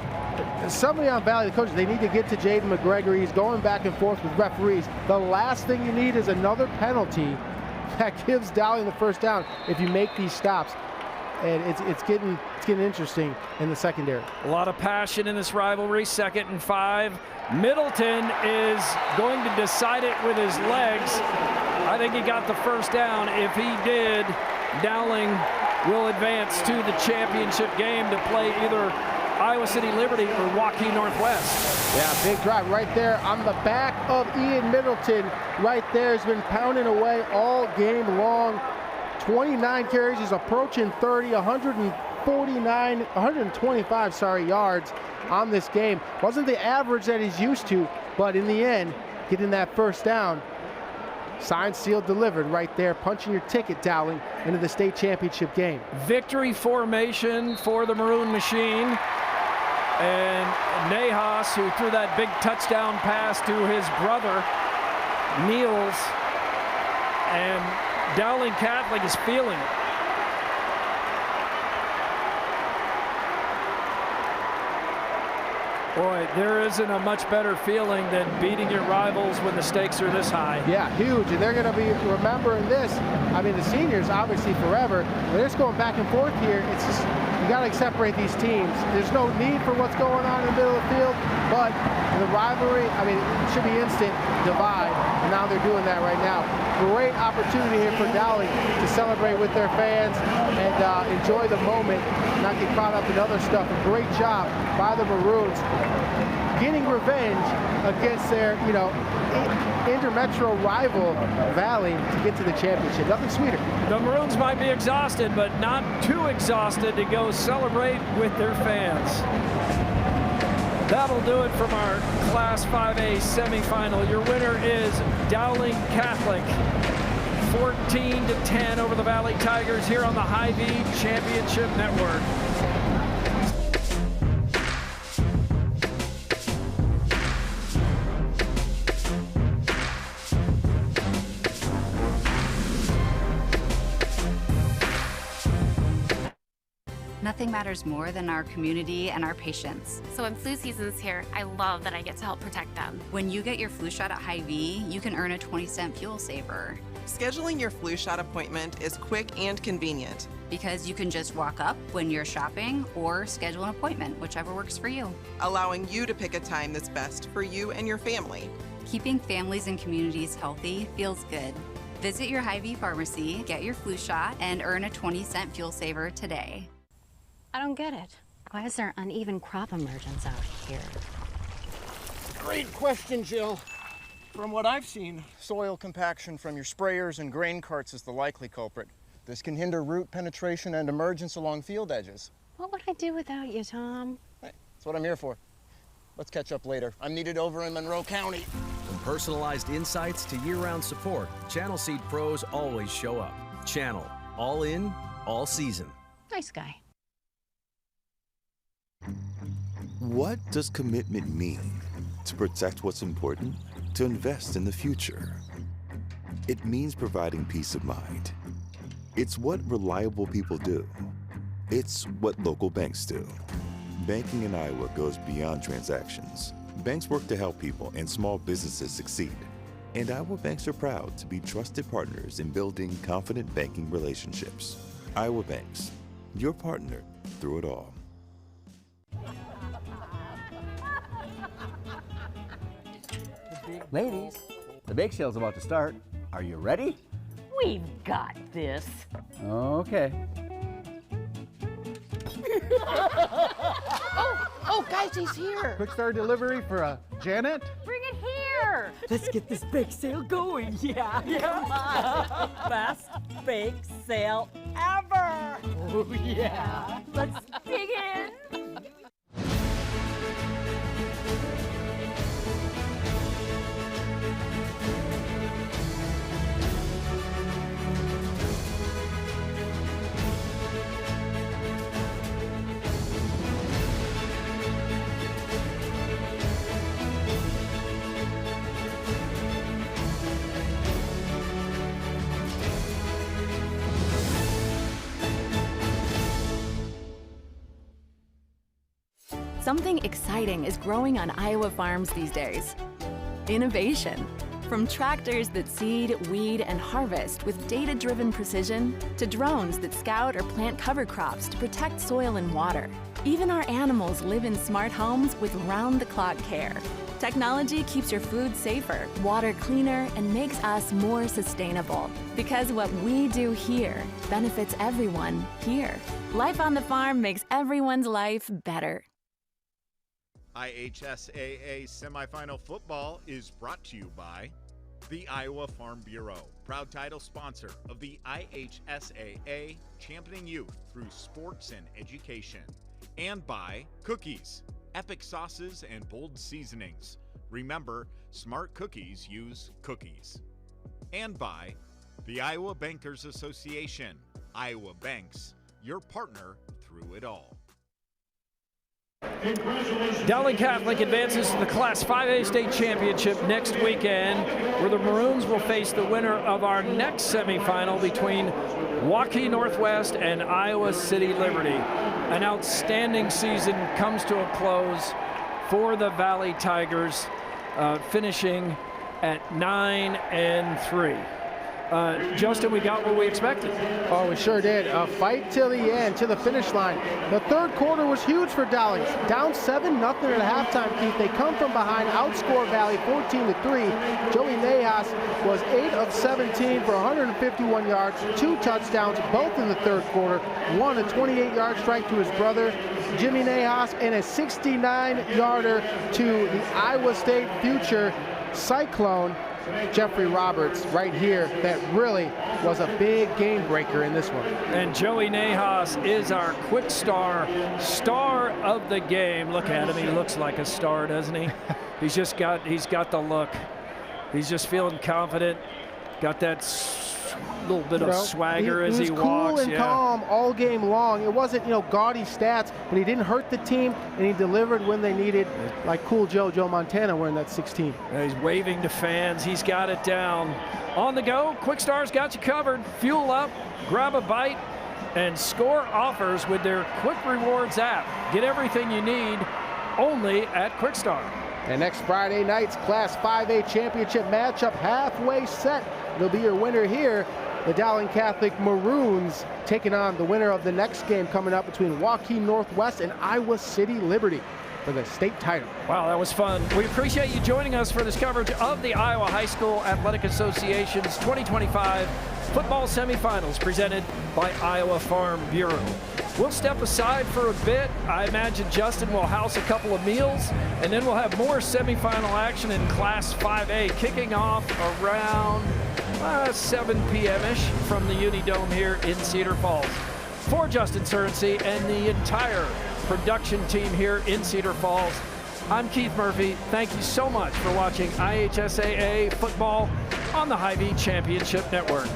somebody on Valley, the coaches, they need to get to Jaden McGregory. He's going back and forth with referees. The last thing you need is another penalty that gives Dowling the first down if you make these stops. And it's getting interesting in the secondary. A lot of passion in this rivalry. 2nd and 5. Middleton is going to decide it with his legs. I think he got the first down. If he did, Dowling will advance to the championship game to play either Iowa City Liberty or Waukee Northwest. Yeah, big drive right there on the back of Ian Middleton. Right there, has been pounding away all game long. 29 carries, he's approaching 30, 104 125 yards on this game. Wasn't the average that he's used to, but in the end, getting that first down. Signed, sealed, delivered right there, punching your ticket, Dowling, into the state championship game. Victory formation for the Maroon Machine. And Nahas, who threw that big touchdown pass to his brother, kneels. And Dowling Catholic is feeling it. Boy, there isn't a much better feeling than beating your rivals when the stakes are this high. Yeah, huge, and they're going to be remembering this. I mean, the seniors, obviously, forever. They're just going back and forth here. It's just, you got to separate these teams. There's no need for what's going on in the middle of the field, but the rivalry, I mean, it should be instant divide, and now they're doing that right now. Great opportunity here for Dowling to celebrate with their fans and enjoy the moment, not get caught up in other stuff. A great job by the Maroons getting revenge against their, intermetro rival Valley to get to the championship. Nothing sweeter. The Maroons might be exhausted, but not too exhausted to go celebrate with their fans. That'll do it from our Class 5A semifinal. Your winner is Dowling Catholic, 14-10 over the Valley Tigers here on the Hy-Vee Championship Network. Nothing matters more than our community and our patients. So when flu season's here, I love that I get to help protect them. When you get your flu shot at Hy-Vee, you can earn a 20-cent fuel saver. Scheduling your flu shot appointment is quick and convenient. Because you can just walk up when you're shopping or schedule an appointment, whichever works for you. Allowing you to pick a time that's best for you and your family. Keeping families and communities healthy feels good. Visit your Hy-Vee pharmacy, get your flu shot, and earn a 20-cent fuel saver today. I don't get it. Why is there uneven crop emergence out here? Great question, Jill. From what I've seen, soil compaction from your sprayers and grain carts is the likely culprit. This can hinder root penetration and emergence along field edges. What would I do without you, Tom? Hey, that's what I'm here for. Let's catch up later. I'm needed over in Monroe County. From personalized insights to year-round support, Channel Seed pros always show up. Channel, all in, all season. Nice guy. What does commitment mean? To protect what's important, to invest in the future. It means providing peace of mind. It's what reliable people do. It's what local banks do. Banking in Iowa goes beyond transactions. Banks work to help people and small businesses succeed. And Iowa banks are proud to be trusted partners in building confident banking relationships. Iowa Banks, your partner through it all. Ladies, the bake sale's about to start. Are you ready? We've got this. Okay. Oh, guys, he's here. Quick start delivery for Janet. Bring it here. Let's get this bake sale going. Yeah. Come on. Best bake sale ever. Oh, yeah. Let's dig in. Something exciting is growing on Iowa farms these days. Innovation. From tractors that seed, weed, and harvest with data-driven precision, to drones that scout or plant cover crops to protect soil and water. Even our animals live in smart homes with round-the-clock care. Technology keeps your food safer, water cleaner, and makes us more sustainable. Because what we do here benefits everyone here. Life on the farm makes everyone's life better. IHSAA Semifinal Football is brought to you by The Iowa Farm Bureau, proud title sponsor of the IHSAA, championing youth through sports and education. And by Cookies, epic sauces and bold seasonings. Remember, smart cookies use cookies. And by the Iowa Bankers Association, Iowa Banks, your partner through it all. Dowling Catholic advances to the Class 5A state championship next weekend, where the Maroons will face the winner of our next semifinal between Waukee Northwest and Iowa City Liberty. An outstanding season comes to a close for the Valley Tigers, finishing at 9-3. Justin, we got what we expected. Oh, we sure did. A fight till the end, to the finish line. The third quarter was huge for Dowling. Down 7-0 at halftime, Keith. They come from behind, outscore Valley 14-3. Joey Nahas was 8 of 17 for 151 yards, 2 touchdowns, both in the third quarter. One a 28-yard strike to his brother, Jimmy Nahas, and a 69-yarder to the Iowa State future Cyclone, Jeffrey Roberts, right here. That really was a big game breaker in this one. And Joey Nahas is our quick star of the game. Look at him, he looks like a star, doesn't he? he's got the look. He's just feeling confident, got that little bit of swagger as he walks. He was cool and calm all game long. It wasn't, gaudy stats, but he didn't hurt the team, and he delivered when they needed, like Cool Joe Montana wearing that 16. He's waving to fans. He's got it down. On the go, Quick Star's got you covered. Fuel up, grab a bite, and score offers with their Quick Rewards app. Get everything you need only at Quick Star. And next Friday night's Class 5A championship matchup halfway set. It'll be your winner here, the Dowling Catholic Maroons, taking on the winner of the next game coming up between Waukee Northwest and Iowa City Liberty for the state title. Wow, that was fun. We appreciate you joining us for this coverage of the Iowa High School Athletic Association's 2025 football semifinals presented by Iowa Farm Bureau. We'll step aside for a bit. I imagine Justin will house a couple of meals, and then we'll have more semifinal action in Class 5A kicking off around 7 p.m.-ish from the Unidome here in Cedar Falls. For Justin Surnsey and the entire production team here in Cedar Falls, I'm Keith Murphy. Thank you so much for watching IHSAA football on the Hy-Vee Championship Network.